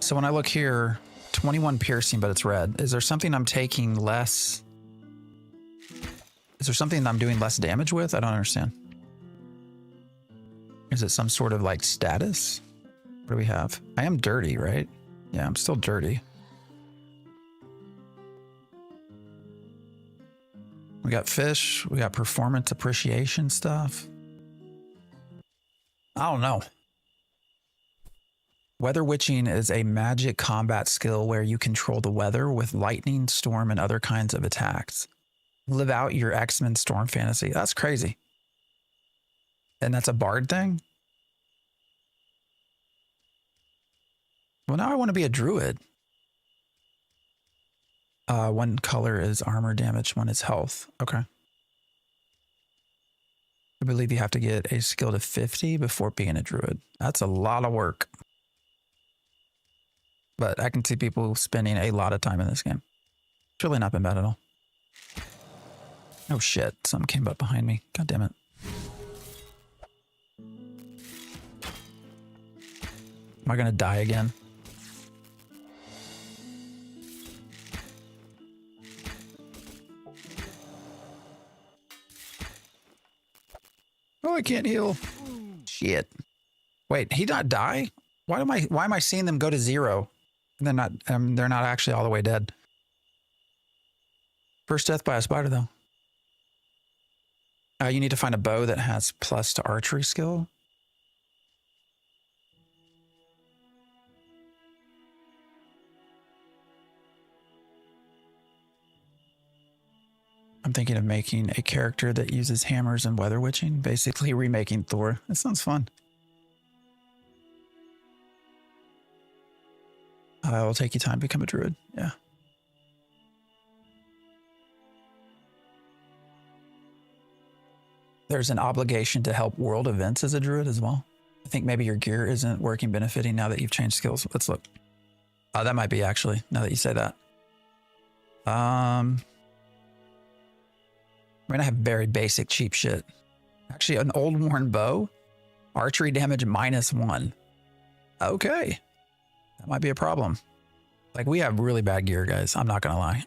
Speaker 1: So when I look here, 21 piercing, but it's red. Is there something I'm taking less? Is there something I'm doing less damage with? I don't understand. Is it some sort of like status? What do we have? I am dirty, right? Yeah, I'm still dirty. We got fish. We got performance appreciation stuff. I don't know. Weather witching is a magic combat skill where you control the weather with lightning, storm, and other kinds of attacks. Live out your X-Men storm fantasy. That's crazy. And that's a bard thing? Well, now I want to be a druid. One color is armor damage, one is health. Okay. I believe you have to get a skill to 50 before being a druid. That's a lot of work. But I can see people spending a lot of time in this game. It's really not been bad at all. Oh shit, something came up behind me. God damn it. Am I gonna die again? Oh, I can't heal. Shit. Wait, he not die? Why am I seeing them go to 0? And they're not actually all the way dead. First death by a spider though. You need to find a bow that has plus to archery skill. I'm thinking of making a character that uses hammers and weather witching, basically remaking Thor. That sounds fun. It will take you time to become a druid. Yeah. There's an obligation to help world events as a druid as well. I think maybe your gear isn't working benefiting now that you've changed skills. Let's look. That might be actually, now that you say that. I mean, I have very basic cheap shit. Actually, an old worn bow, archery damage -1. Okay. That might be a problem. Like, we have really bad gear, guys. I'm not going to lie.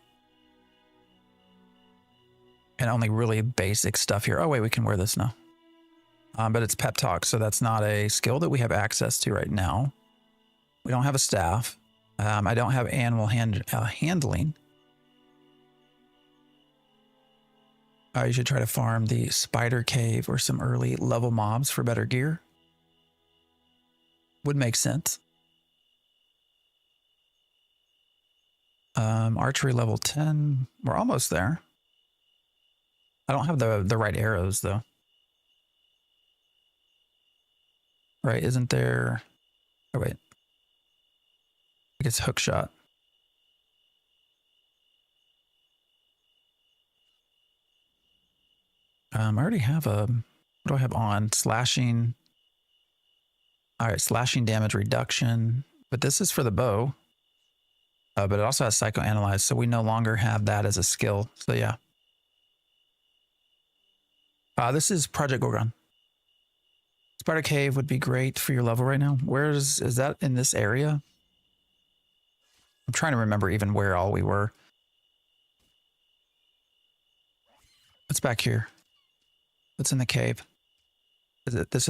Speaker 1: And only really basic stuff here. Oh, wait, we can wear this now. But it's pep talk, so that's not a skill that we have access to right now. We don't have a staff. I don't have animal handling. You should try to farm the spider cave or some early level mobs for better gear. Would make sense. Archery level 10. We're almost there. I don't have the right arrows though. Right, isn't there? Oh wait. I guess hook shot. I already have a, what do I have on? Slashing. All right, slashing damage reduction. But this is for the bow. But it also has psychoanalyze, so we no longer have that as a skill. So yeah. This is Project Gorgon. Spider Cave would be great for your level right now. Is that in this area? I'm trying to remember even where all we were. What's back here? What's in the cave? Is it this?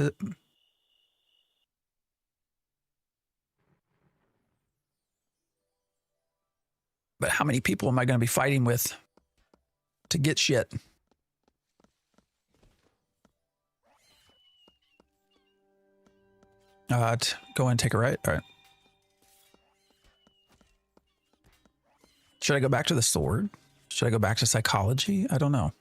Speaker 1: But how many people am I going to be fighting with to get shit? Go and take a right. All right. Should I go back to the sword? Should I go back to psychology? I don't know.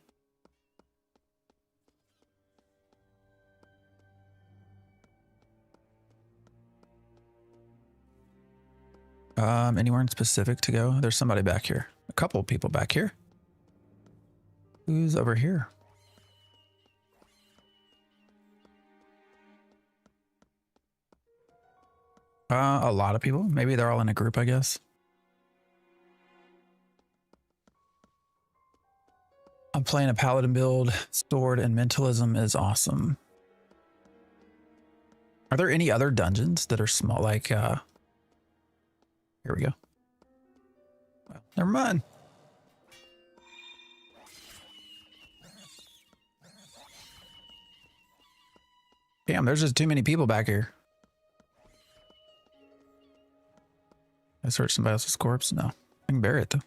Speaker 1: Anywhere in specific to go? There's somebody back here. A couple of people back here. Who's over here? A lot of people. Maybe they're all in a group, I guess. I'm playing a paladin build. Sword and mentalism is awesome. Are there any other dungeons that are small? Like, here we go. Well, never mind. Damn, there's just too many people back here. I searched somebody else's corpse? No. I can bury it though.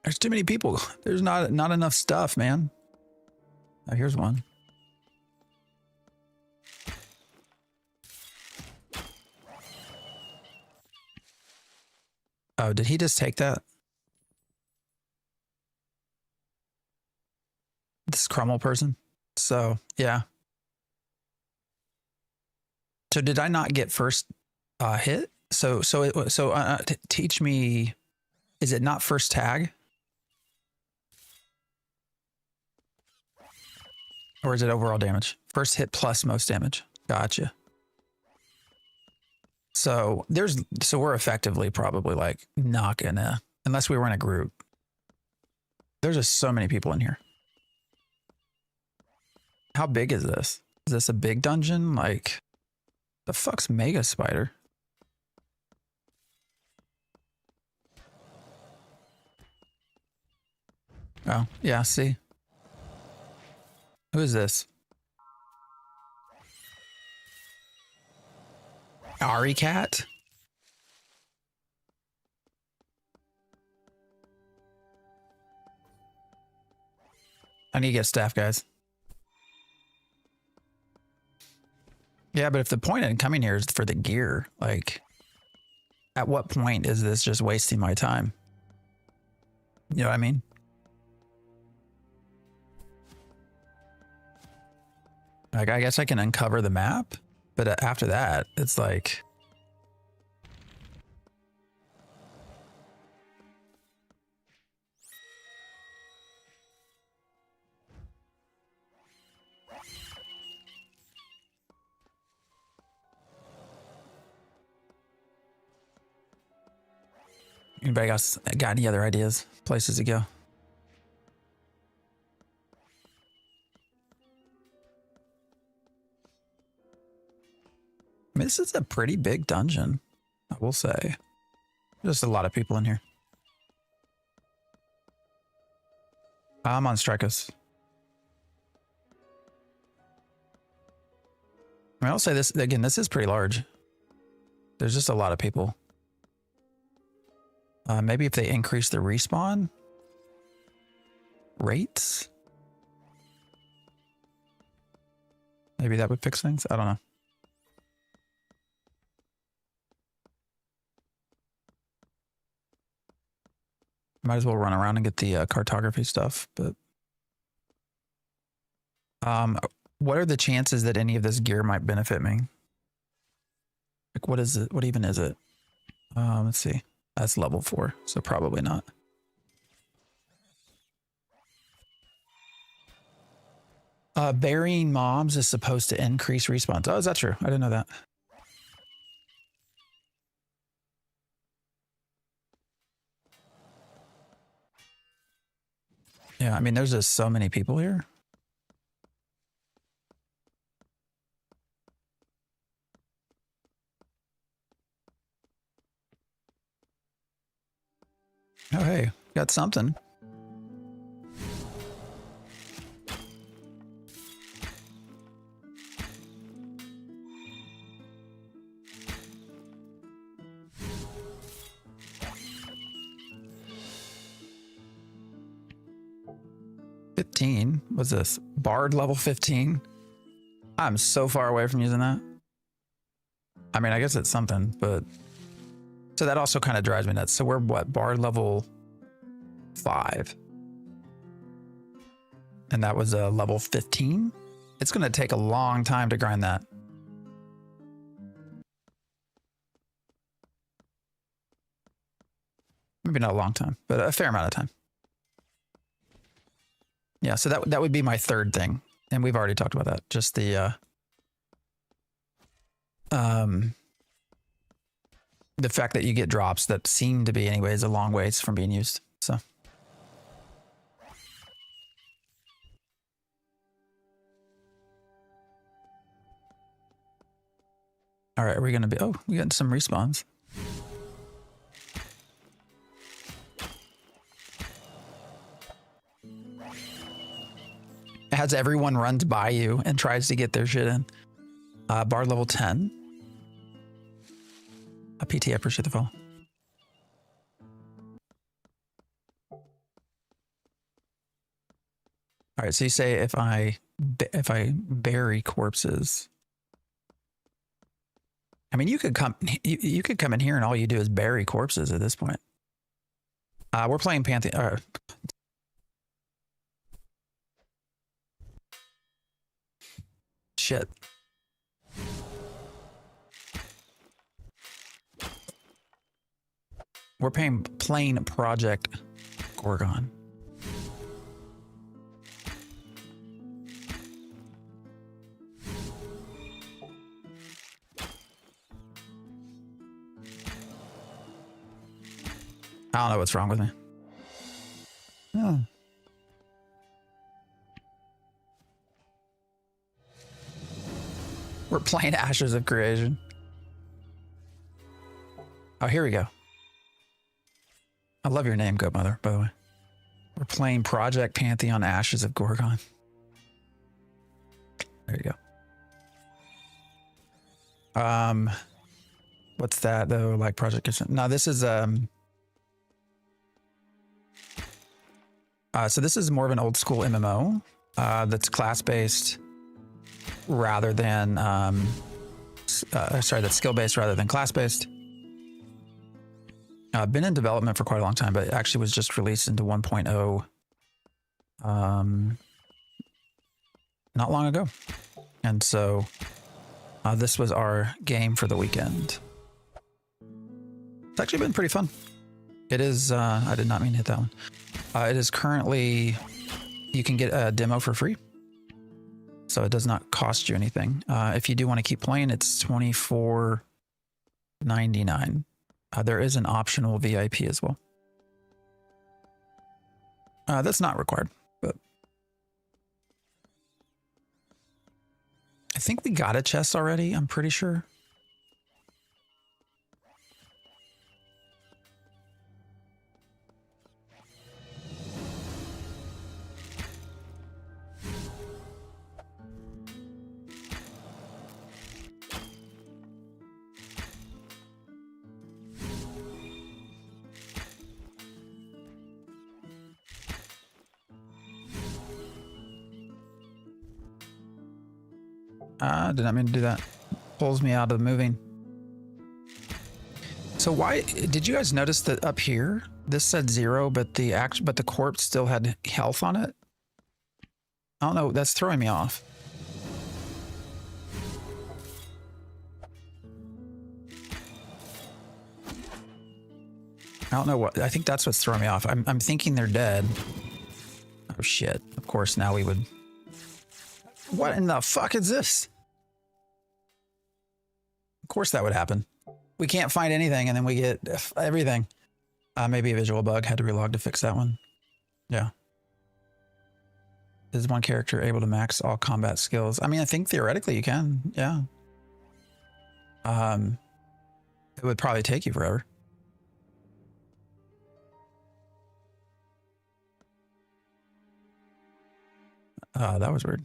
Speaker 1: There's too many people. There's not enough stuff, man. Oh, here's one. Oh, did he just take that? This Crumble person? So, yeah. So did I not get first hit? So teach me, is it not first tag? Or is it overall damage? First hit plus most damage. Gotcha. So we're effectively probably like not gonna, unless we were in a group. There's just so many people in here. How big is this? Is this a big dungeon? Like, the fuck's Mega Spider? Oh, yeah, see. Who is this? Ari Cat? I need to get staff, guys. Yeah, but if the point in coming here is for the gear, like, at what point is this just wasting my time? You know what I mean? Like, I guess I can uncover the map, but after that, it's like... Anybody got any other ideas? Places to go? I mean, this is a pretty big dungeon, I will say. Just a lot of people in here. I'm on Strikos. I mean, I'll say this again, this is pretty large. There's just a lot of people. Maybe if they increase the respawn rates, maybe that would fix things. I don't know. Might as well run around and get the cartography stuff, but what are the chances that any of this gear might benefit me? Like, what is it? What even is it? Let's see. That's level 4, so probably not. Burying mobs is supposed to increase respawns. Oh, is that true? I didn't know that. Yeah, I mean, there's just so many people here. Oh, hey, got something. 15. What's this? Bard level 15. I'm so far away from using that. I mean, I guess it's something, but so that also kind of drives me nuts. So we're what? Bard level 5. And that was a level 15. It's going to take a long time to grind that. Maybe not a long time, but a fair amount of time. Yeah, so that would be my third thing. And we've already talked about that. Just the fact that you get drops that seem to be anyways a long ways from being used. So all right, we're gonna be we got some respawns. As everyone runs by you and tries to get their shit in. Bard level 10. A PT, I appreciate the follow. All right, so you say if I bury corpses. I mean, you could come in here and all you do is bury corpses at this point. We're playing Pantheon. Shit. We're playing Project Gorgon. I don't know what's wrong with me. Oh. We're playing Ashes of Creation. Oh, here we go. I love your name, Goat Mother, by the way. We're playing Project Pantheon Ashes of Gorgon. There you go. What's that though? Like Project Kitchen? No, this is so this is more of an old school MMO that's class-based rather than that's skill-based rather than class-based. Been in development for quite a long time, but it actually was just released into 1.0 not long ago. And so this was our game for the weekend. It's actually been pretty fun. It is, I did not mean to hit that one. It is currently, you can get a demo for free. So it does not cost you anything. If you do want to keep playing, it's $24.99. There is an optional VIP as well. That's not required, but I think we got a chest already, I'm pretty sure. Did not mean to do that. Pulls me out of moving. So why did you guys notice that up here this said 0, but the corpse still had health on it? I don't know. That's throwing me off. I don't know what. I think that's what's throwing me off. I'm thinking they're dead. Oh shit! Of course now we would. What in the fuck is this? Of course that would happen. We can't find anything and then we get everything. Maybe a visual bug, had to relog to fix that one. Yeah. Is one character able to max all combat skills? I mean, I think theoretically you can, yeah. It would probably take you forever. That was weird.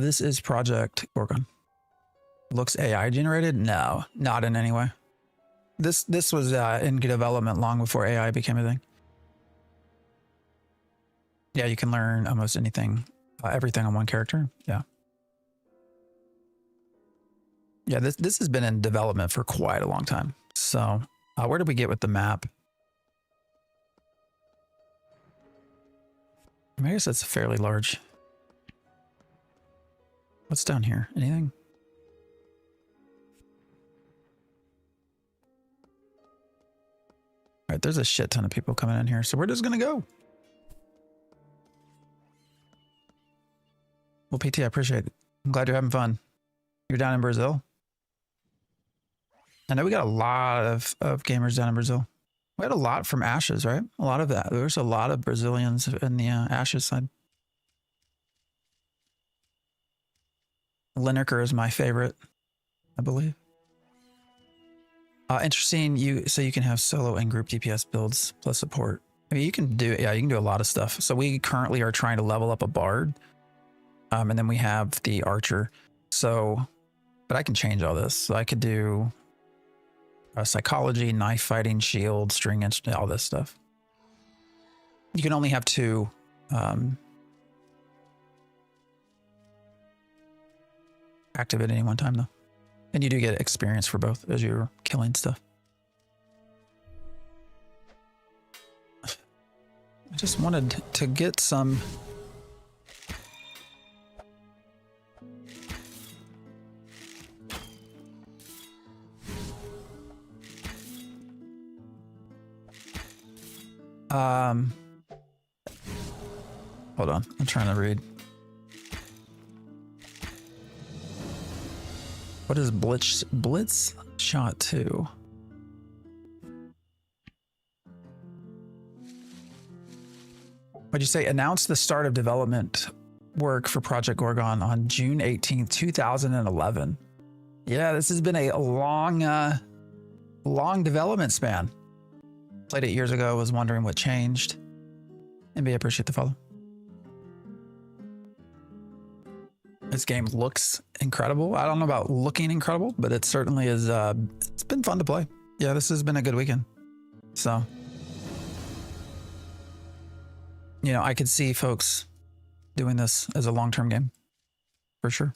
Speaker 1: This is Project Gorgon. Looks AI generated? No, not in any way. This was in development long before AI became a thing. Yeah, you can learn almost anything, everything on one character. Yeah. Yeah, this has been in development for quite a long time. So where did we get with the map? I guess that's fairly large. What's down here? Anything? All right, there's a shit ton of people coming in here. So we're just going to go. Well, PT, I appreciate it. I'm glad you're having fun. You're down in Brazil? I know we got a lot of gamers down in Brazil. We had a lot from Ashes, right? A lot of that. There's a lot of Brazilians in the Ashes side. Lineker is my favorite, I believe. Interesting. So you can have solo and group DPS builds plus support. I mean, you can do a lot of stuff. So we currently are trying to level up a bard, and then we have the archer. So, but I can change all this. So I could do psychology, knife fighting, shield, string instrument, all this stuff. You can only have 2. Active at any one time though. And you do get experience for both as you're killing stuff. I just wanted to get some hold on, I'm trying to read. What is Blitz Shot 2? What'd you say? Announced the start of development work for Project Gorgon on June 18th, 2011. Yeah, this has been a long development span. Played it years ago, was wondering what changed. MB, I appreciate the follow. This game looks incredible. I don't know about looking incredible, but it certainly is. It's been fun to play. Yeah, this has been a good weekend. So, you know, I could see folks doing this as a long-term game for sure.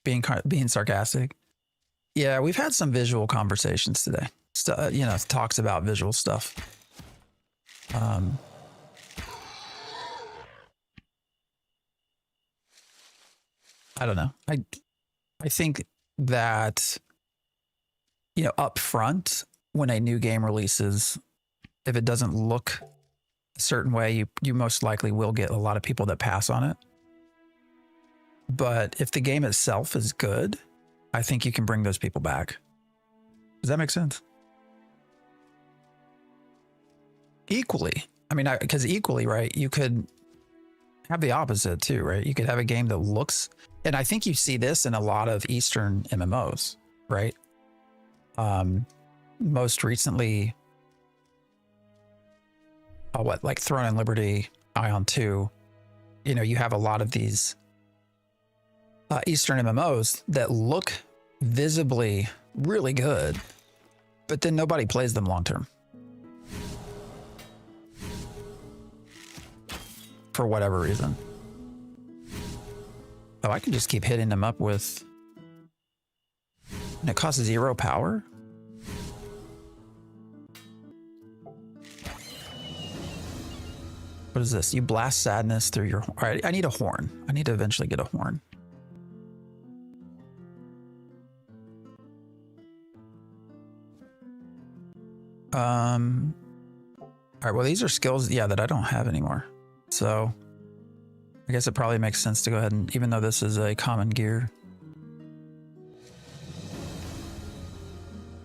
Speaker 1: Being sarcastic. Yeah, we've had some visual conversations today. You know, talks about visual stuff. I don't know. I think that, you know, up front, when a new game releases, if it doesn't look a certain way, you most likely will get a lot of people that pass on it. But if the game itself is good, I think you can bring those people back. Does that make sense? Equally. I mean, because equally, right, you could have the opposite too, right? You could have a game that looks, and I think you see this in a lot of Eastern MMOs, right? Most recently, like Throne and Liberty, Ion 2, you know, you have a lot of these Eastern MMOs that look visibly really good, but then nobody plays them long term. For whatever reason. Oh, I can just keep hitting them up with... And it costs 0 power? What is this? You blast sadness through your... All right, I need a horn. I need to eventually get a horn. All right, well, these are skills, yeah, that I don't have anymore. So I guess it probably makes sense to go ahead and, even though this is a common gear.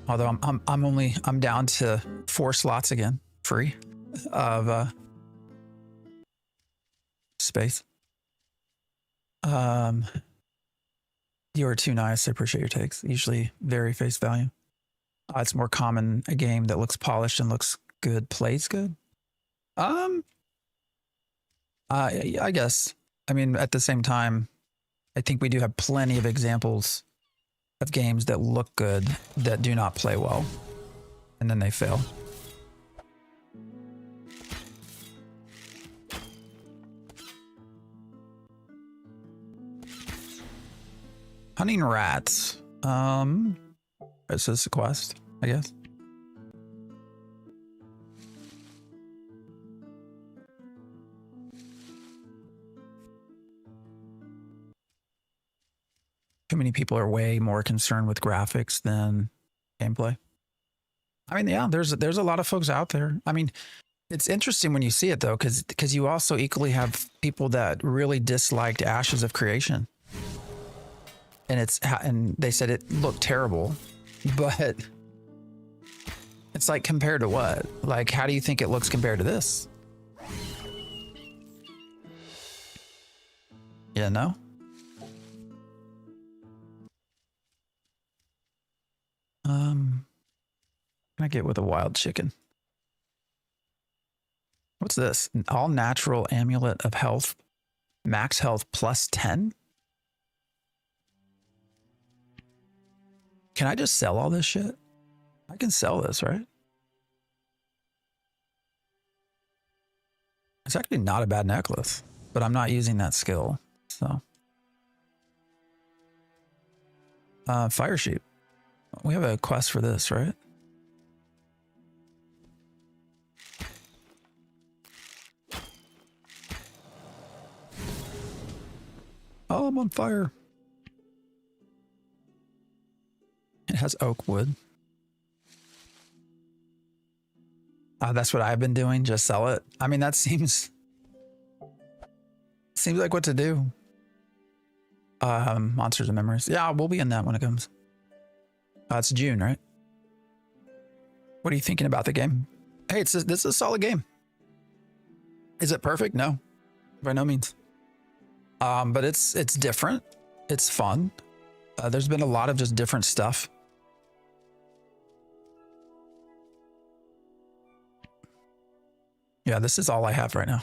Speaker 1: Although I'm down to 4 slots again, free of space. You are too nice. I appreciate your takes. Usually very face value. It's more common a game that looks polished and looks good, plays good. I guess. I mean, at the same time, I think we do have plenty of examples of games that look good that do not play well, and then they fail. Hunting rats. This is a quest, I guess. Too many people are way more concerned with graphics than gameplay. I mean, yeah, there's a lot of folks out there. I mean, it's interesting when you see it though, because you also equally have people that really disliked Ashes of Creation, and they said it looked terrible, but it's like compared to what? Like, how do you think it looks compared to this? Yeah, no. Can I get with a wild chicken? What's this? An all natural amulet of health, max health plus 10. Can I just sell all this shit? I can sell this, right? It's actually not a bad necklace, but I'm not using that skill. So, fire sheep. We have a quest for this, right? Oh, I'm on fire. It has oak wood. That's what I've been doing. Just sell it. I mean, that seems like what to do. Monsters and Memories. Yeah, we'll be in that when it comes. It's June, right? What are you thinking about the game? Hey, this is a solid game. Is it perfect? No, by no means. But it's different. It's fun. There's been a lot of just different stuff. Yeah, this is all I have right now.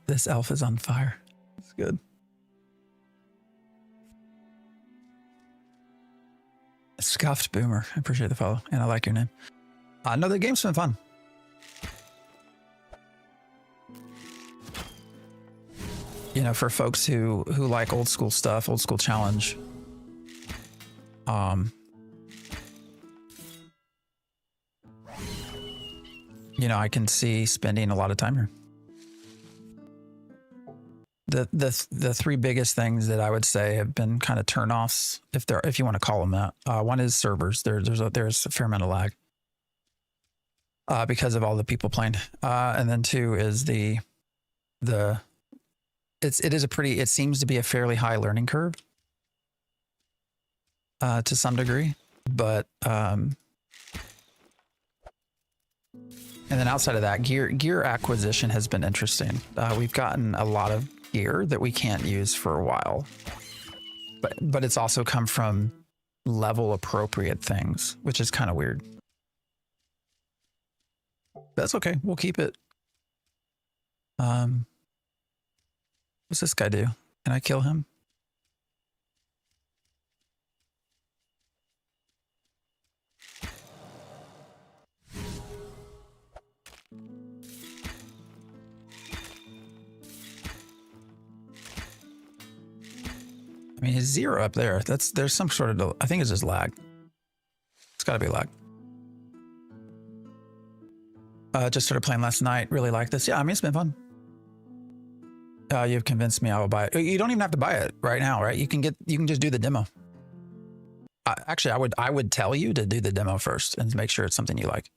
Speaker 1: This elf is on fire. It's good. Scuffed Boomer. I appreciate the follow, and I like your name. No, the game's been fun. You know, for folks who like old school stuff, old school challenge. You know, I can see spending a lot of time here. The three biggest things that I would say have been kind of turnoffs, if you want to call them that. One is servers. There's a fair amount of lag because of all the people playing, and then two is it seems to be a fairly high learning curve to some degree, but and then outside of that, gear acquisition has been interesting. We've gotten a lot of gear that we can't use for a while, but it's also come from level appropriate things, which is kind of weird. That's okay. We'll keep it. What's this guy do? Can I kill him? I mean, he's 0 up there. There's some sort of, I think it's just lag. It's gotta be lag. Just started playing last night. Really like this. Yeah, I mean, it's been fun. You've convinced me I will buy it. You don't even have to buy it right now, right? You can just do the demo. Actually, I would tell you to do the demo first and make sure it's something you like.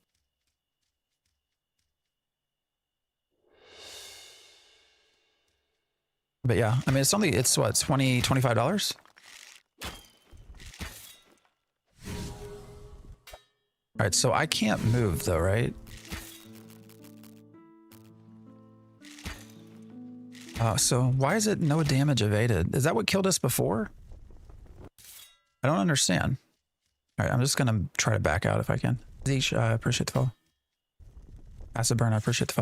Speaker 1: But yeah, I mean, it's what, $20, $25? All right, so I can't move though, right? So why is it no damage evaded? Is that what killed us before? I don't understand. All right, I'm just gonna try to back out if I can. Zeesh, I appreciate the follow. Acid Burn, I appreciate the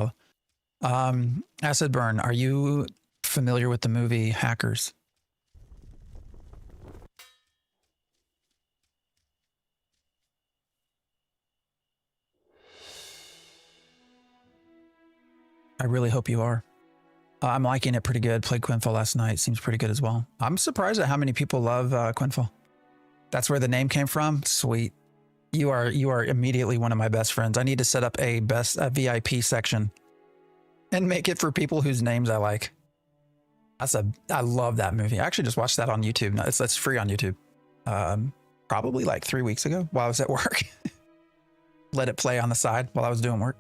Speaker 1: follow. Acid Burn, are you familiar with the movie Hackers? I really hope you are. I'm liking it pretty good. Played Quinfall last night. Seems pretty good as well. I'm surprised at how many people love Quinfall. That's where the name came from. Sweet. You are immediately one of my best friends. I need to set up a VIP section and make it for people whose names I like. I love that movie. I actually just watched that on YouTube. No, it's free on YouTube. Probably like 3 weeks ago while I was at work. Let it play on the side while I was doing work.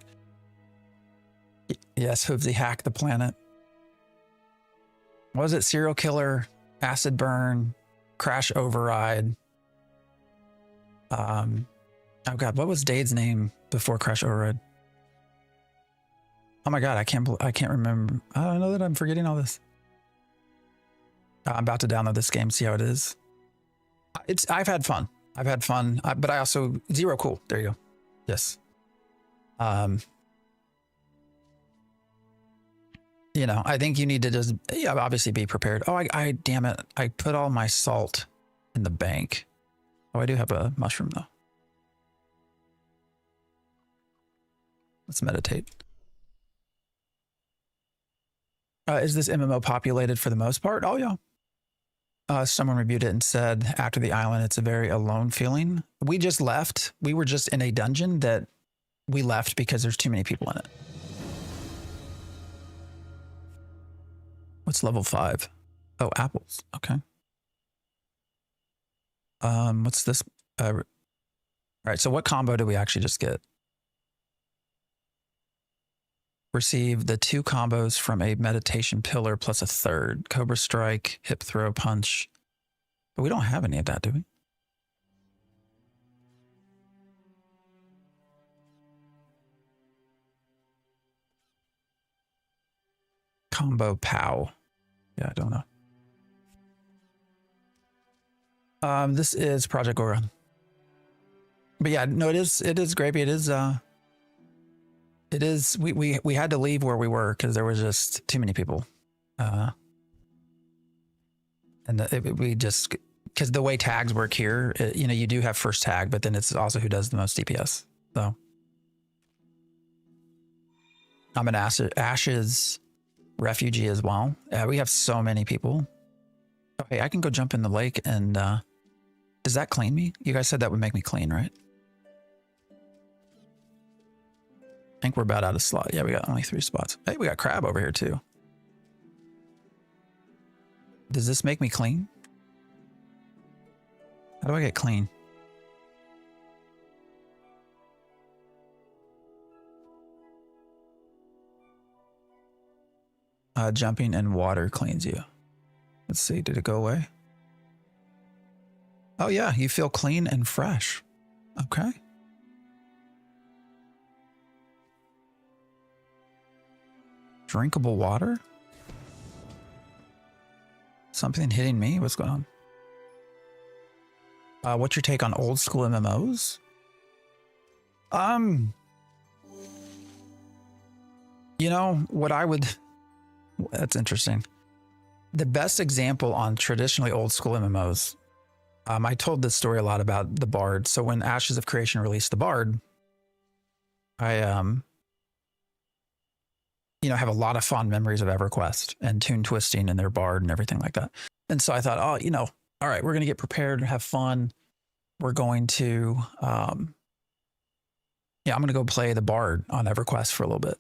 Speaker 1: Yes, Hoovesy hacked the planet. What was it? Serial killer, acid burn, crash override. Oh God, what was Dade's name before crash override? Oh my God, I can't remember. I don't know that I'm forgetting all this. I'm about to download this game, see how it is. I've had fun. But I also zero cool. There you go. Yes. You know, I think you need to just obviously be prepared. Oh, I damn it. I put all my salt in the bank. Oh, I do have a mushroom though. Let's meditate. Is this MMO populated for the most part? Oh yeah. Someone reviewed it and said, after the island, it's a very alone feeling. We just left. We were just in a dungeon that we left because there's too many people in it. What's level 5? Oh, apples. Okay. What's this? All right. So what combo did we actually just get? Receive the 2 combos from a meditation pillar plus a third. Cobra strike, hip throw, punch. But we don't have any of that, do we? Combo pow. Yeah, I don't know. This is Project Gorgon. But yeah, no, it is gravy. It is, we had to leave where we were because there was just too many people. We just, because the way tags work here, you know, you do have first tag, but then it's also who does the most DPS. So I'm an Ashes refugee as well. We have so many people. Okay, I can go jump in the lake and, does that clean me? You guys said that would make me clean, right? I think we're about out of slot. Yeah, we got only 3 spots. Hey, we got crab over here too. Does this make me clean? How do I get clean? Jumping in water cleans you. Let's see, did it go away? Oh yeah, you feel clean and fresh. Okay. Drinkable water? Something hitting me? What's going on? What's your take on old school MMOs? You know, what I would... That's interesting. The best example on traditionally old school MMOs, I told this story a lot about the Bard. So when Ashes of Creation released the Bard, I you know, have a lot of fond memories of EverQuest and Toon Twisting and their Bard and everything like that. And so I thought, oh, you know, all right, we're going to get prepared and have fun. We're going to, I'm going to go play the Bard on EverQuest for a little bit.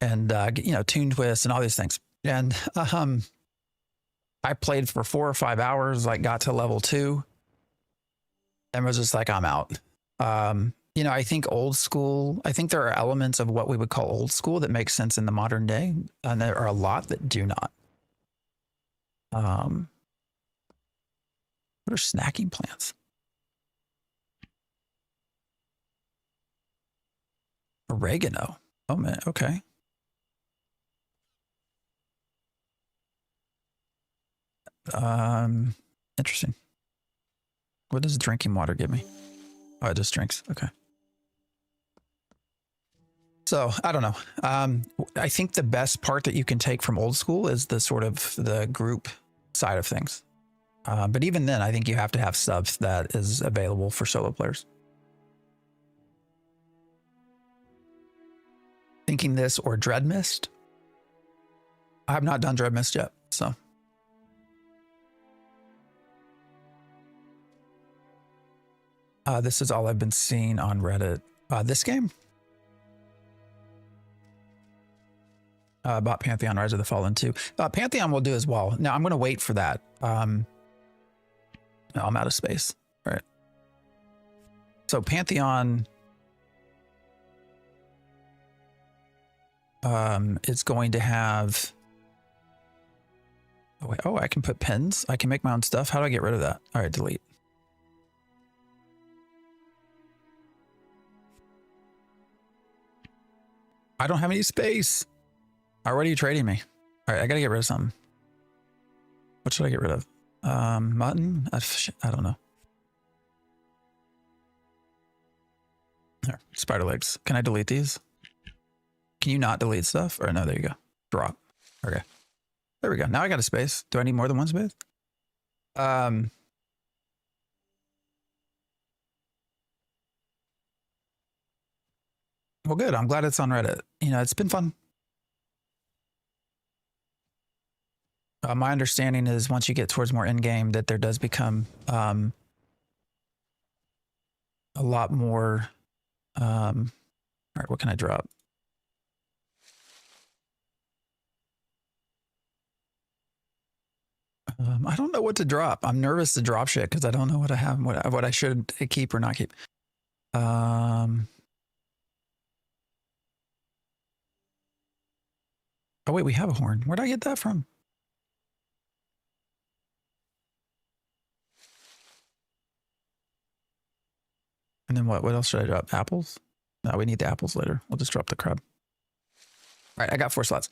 Speaker 1: And, you know, Toon Twist and all these things. And I played for 4 or 5 hours, like got to level 2 and was just like, I'm out. You know, I think old school, I think there are elements of what we would call old school that make sense in the modern day. And there are a lot that do not. What are snacking plants? Oregano. Oh man, okay. Interesting. What does drinking water give me? Oh, it just drinks. Okay. So I don't know. I think the best part that you can take from old school is the sort of the group side of things. But even then, I think you have to have subs that is available for solo players. Thinking this or Dread Mist. I have not done Dread Mist yet, so. This is all I've been seeing on Reddit. This game? Bought Pantheon Rise of the Fallen 2. Pantheon will do as well. Now I'm going to wait for that. No, I'm out of space. All right. So Pantheon is going to have... Oh, wait. Oh, I can put pins. I can make my own stuff. How do I get rid of that? All right, delete. I don't have any space. What are you trading me? All right, I got to get rid of something. What should I get rid of? Mutton? I don't know. There, spider legs. Can I delete these? Can you not delete stuff? Or no, there you go. Drop. Okay. There we go. Now I got a space. Do I need more than one space? Well, good. I'm glad it's on Reddit. You know, it's been fun. My understanding is once you get towards more in game, that there does become a lot more. All right, what can I drop? I don't know what to drop. I'm nervous to drop shit because I don't know what I have, what I should keep or not keep. Oh wait, we have a horn. Where'd I get that from? And then what? What else should I drop? Apples? No, we need the apples later. We'll just drop the crab. All right, I got 4 slots.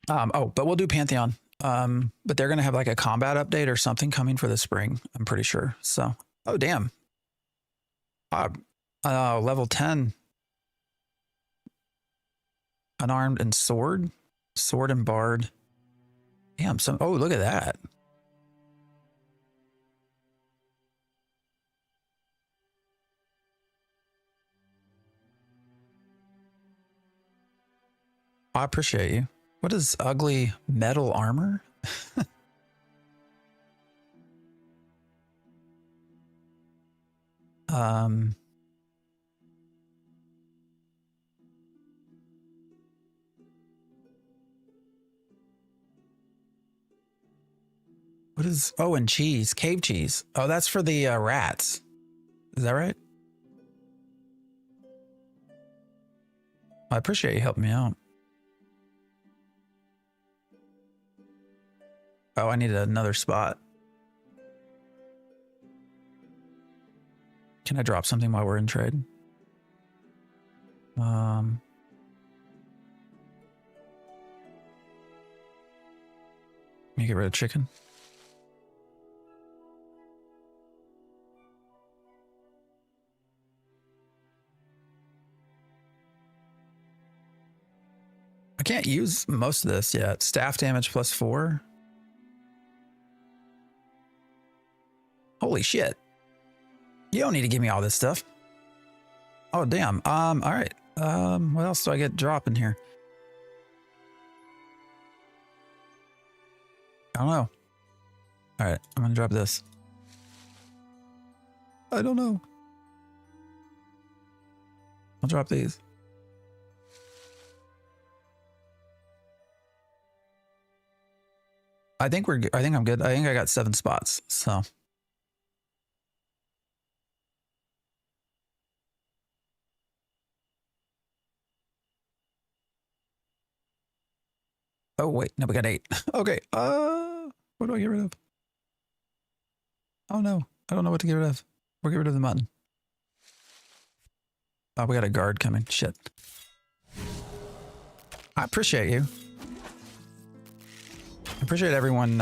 Speaker 1: Oh, but we'll do Pantheon. But they're gonna have like a combat update or something coming for the spring. I'm pretty sure. So, oh damn. Level 10. Unarmed and sword and bard. Damn. Oh, look at that. I appreciate you. What is ugly metal armor? What is, oh, and cheese, cave cheese. Oh, that's for the rats. Is that right? I appreciate you helping me out. Oh, I need another spot. Can I drop something while we're in trade? Let me get rid of chicken. I can't use most of this yet. Staff damage +4. Holy shit. You don't need to give me all this stuff. Oh, damn. All right. What else do I get dropping here? I don't know. All right. I'm going to drop this. I don't know. I'll drop these. I think we're good. I think I'm good. I think I got 7 spots. So. Oh, wait. No, we got 8. Okay. What do I get rid of? Oh, no. I don't know what to get rid of. We'll get rid of the mutton. Oh, we got a guard coming. Shit. I appreciate you. I appreciate everyone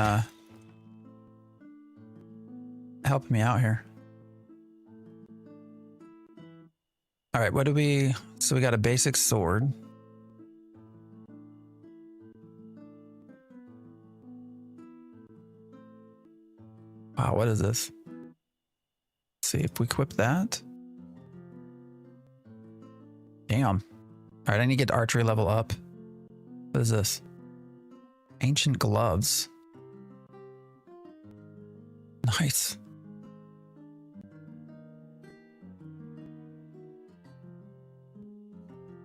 Speaker 1: helping me out here. All right, what do we... So we got a basic sword. Wow, what is this? Let's see if we equip that. damn. All right, I need to get archery level up. What is this? Ancient gloves. Nice.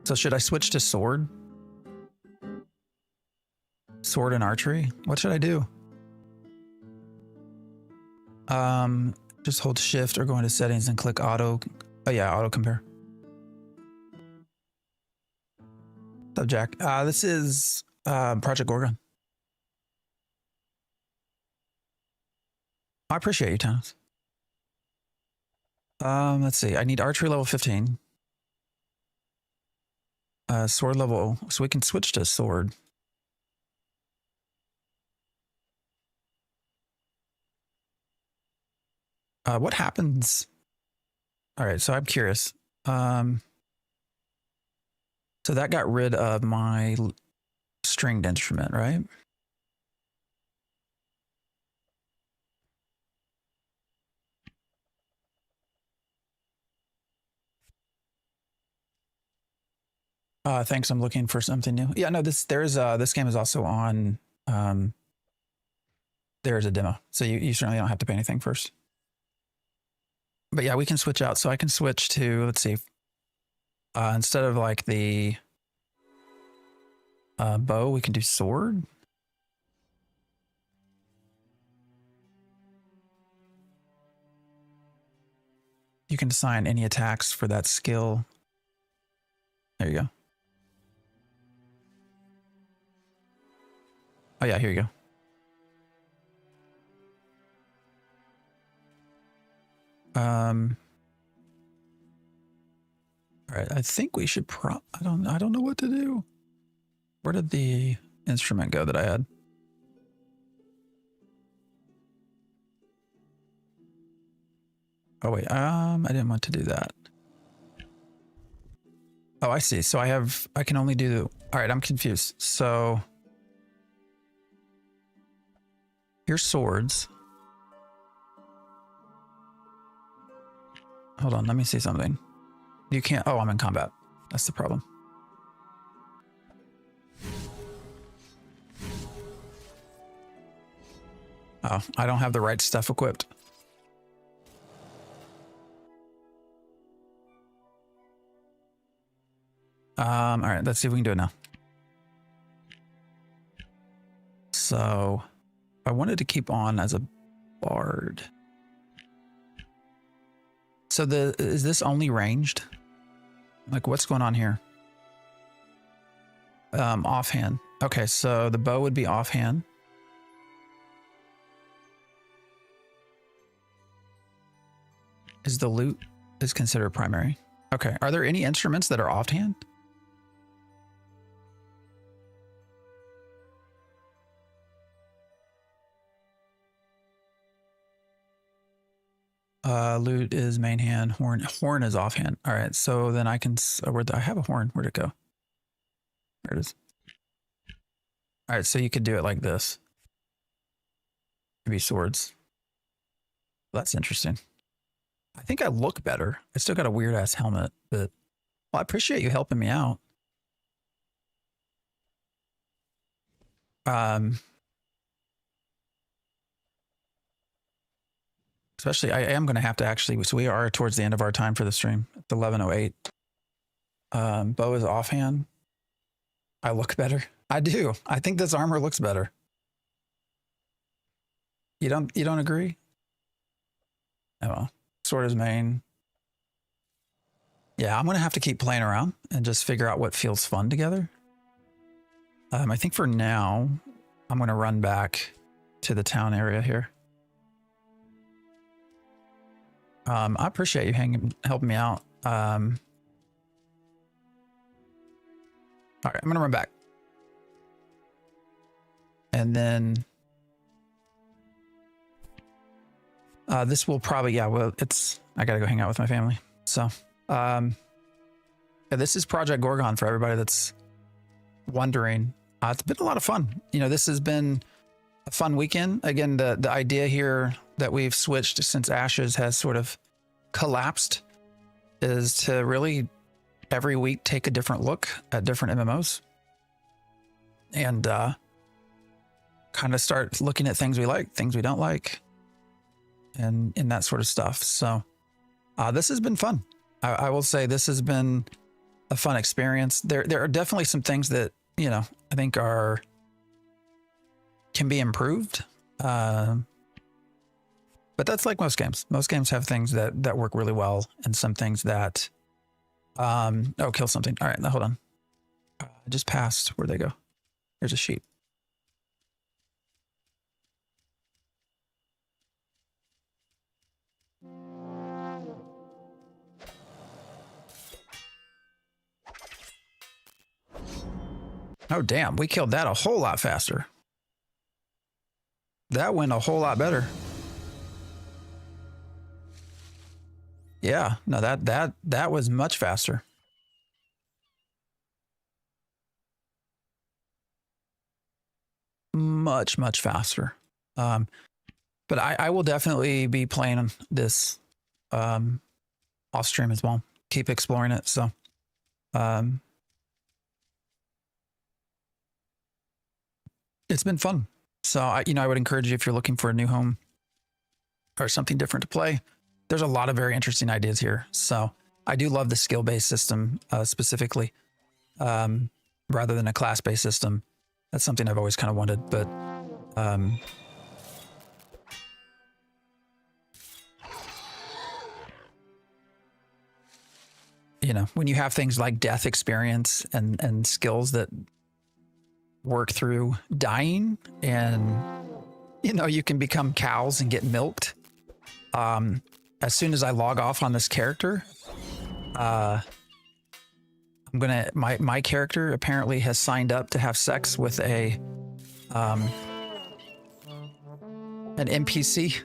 Speaker 1: So should I switch to sword? Sword and archery? What should I do? Just hold shift or go into settings and click auto. Oh yeah, auto compare. What's up, Jack? This is Project Gorgon. I appreciate you, Thomas. Let's see. I need archery level 15. Sword level, so we can switch to sword. What happens? All right, so I'm curious. So that got rid of my stringed instrument, right? Thanks. I'm looking for something new. Yeah, no, this game is also on. There's a demo, so you certainly don't have to pay anything first. But yeah, we can switch out. So I can switch to, let's see, instead of like the bow, we can do sword. You can assign any attacks for that skill. There you go. Oh yeah, here you go. All right, I think we should I don't know what to do. Where did the instrument go that I had? Oh wait, I didn't want to do that. Oh, I see. So I can only do, all right, I'm confused. So here's swords. Hold on, let me see something. You can't, oh, I'm in combat. That's the problem. Oh, I don't have the right stuff equipped. All right, let's see if we can do it now. So I wanted to keep on as a bard. So is this only ranged? Like what's going on here? Offhand. Okay, so the bow would be offhand. Is the lute is considered primary? Okay, are there any instruments that are offhand? Lute is main hand, horn is offhand. All right, so then I can, I have a horn, where'd it go? There it is. All right, so you could do it like this. Maybe swords. That's interesting. I think I look better. I still got a weird ass helmet, but well, I appreciate you helping me out. Especially, I am going to have to actually, so we are towards the end of our time for the stream. It's 11:08. Bow is offhand. I look better. I do. I think this armor looks better. You don't agree? Oh, well. Sword is main. Yeah, I'm going to have to keep playing around and just figure out what feels fun together. I think for now, I'm going to run back to the town area here. I appreciate you helping me out. All right, I'm going to run back. And then this will probably, yeah, well, I got to go hang out with my family. So yeah, this is Project Gorgon for everybody that's wondering. It's been a lot of fun. You know, this has been a fun weekend. Again, the idea here that we've switched since Ashes has sort of collapsed is to really every week take a different look at different MMOs and kind of start looking at things we like, things we don't like, and that sort of stuff. So this has been fun. I will say this has been a fun experience. There are definitely some things that, you know, I think can be improved. But that's like most games. Most games have things that work really well and some things that, oh, kill something. All right, now hold on. I just passed. Where'd they go? There's a sheep. Oh, damn. We killed that a whole lot faster. That went a whole lot better. Yeah, no, that was much faster. Much faster. But I will definitely be playing this off stream as well. Keep exploring it. So it's been fun. So I would encourage you, if you're looking for a new home or something different to play, there's a lot of very interesting ideas here. So I do love the skill-based system specifically, rather than a class-based system. That's something I've always kind of wanted, but you know, when you have things like death experience and skills that work through dying, and you know, you can become cows and get milked. As soon as I log off on this character, my character apparently has signed up to have sex with an NPC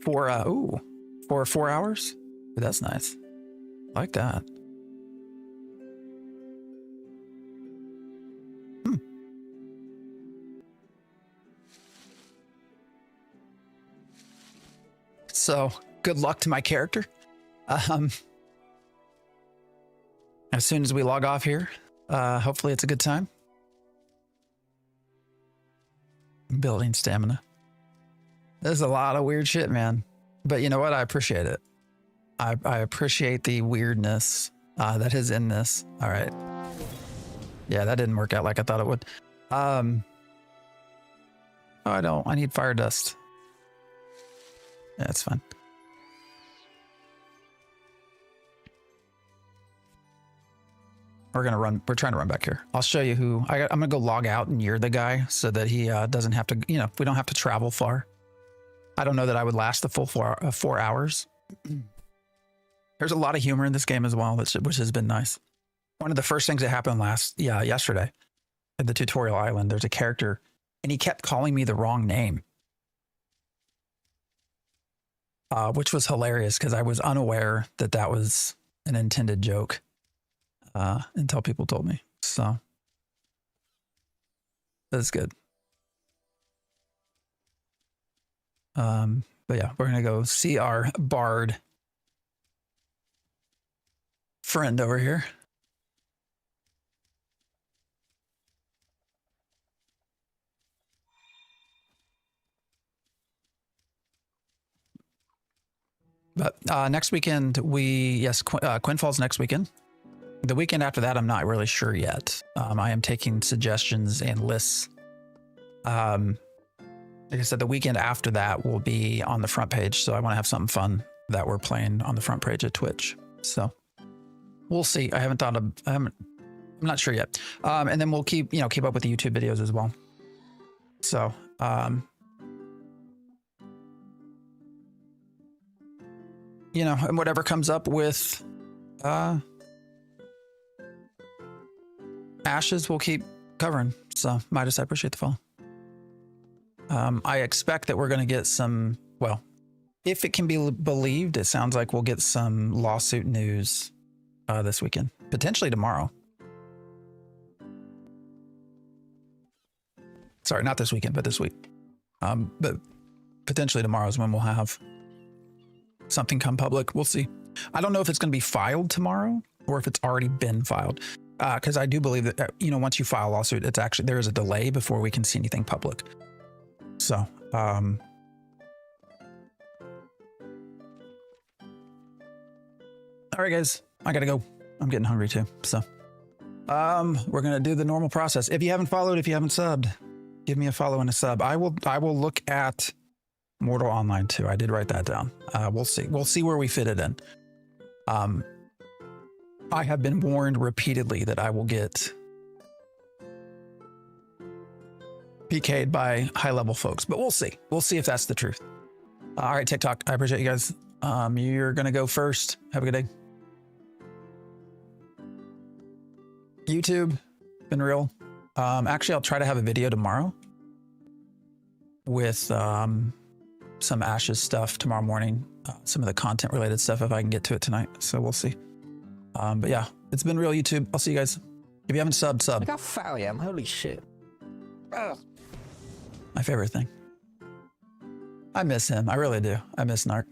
Speaker 1: for 4 hours. Ooh, that's nice. I like that. So good luck to my character. As soon as we log off here, hopefully it's a good time. Building stamina. There's a lot of weird shit, man. But you know what? I appreciate it. I appreciate the weirdness that is in this. All right. Yeah, that didn't work out like I thought it would. Oh, I need fire dust. Yeah, it's fine. We're trying to run back here. I'll show you who I'm gonna go log out and you're the guy so that he doesn't have to, you know, we don't have to travel far. I don't know that I would last the full 4 hours. There's a lot of humor in this game as well, which has been nice. One of the first things that happened yesterday at the tutorial island, there's a character and he kept calling me the wrong name. Which was hilarious because I was unaware that was an intended joke until people told me. So that's good. But yeah, we're going to go see our bard friend over here. But next weekend, Quinn Falls next weekend. The weekend after that, I'm not really sure yet. I am taking suggestions and lists. Like I said, the weekend after that will be on the front page. So I want to have something fun that we're playing on the front page of Twitch. So we'll see. I'm not sure yet. And then we'll keep up with the YouTube videos as well. So, you know, and whatever comes up with Ashes, we'll keep covering. So, Midas, I appreciate the follow. I expect that we're going to get some, well, if it can be believed, it sounds like we'll get some lawsuit news this weekend, potentially tomorrow. Sorry, not this weekend, but this week. But potentially tomorrow is when we'll have something come public. We'll see. I don't know if it's going to be filed tomorrow or if it's already been filed. Because I do believe that, once you file a lawsuit, it's actually, there is a delay before we can see anything public. So, all right, guys, I gotta go. I'm getting hungry too. So, we're gonna do the normal process. If you haven't followed, if you haven't subbed, give me a follow and a sub. I will look at Mortal Online too. I did write that down. We'll see where we fit it in. I have been warned repeatedly that I will get PK'd by high-level folks, but we'll see. We'll see if that's the truth. All right, TikTok, I appreciate you guys. You're gonna go first. Have a good day. YouTube, been real. Actually, I'll try to have a video tomorrow with some Ashes stuff tomorrow morning. Some of the content-related stuff if I can get to it tonight. So we'll see. But yeah, it's been real, YouTube. I'll see you guys. If you haven't subbed, sub.
Speaker 2: Look how fat I am. Holy shit. Ugh.
Speaker 1: My favorite thing. I miss him. I really do. I miss Narc.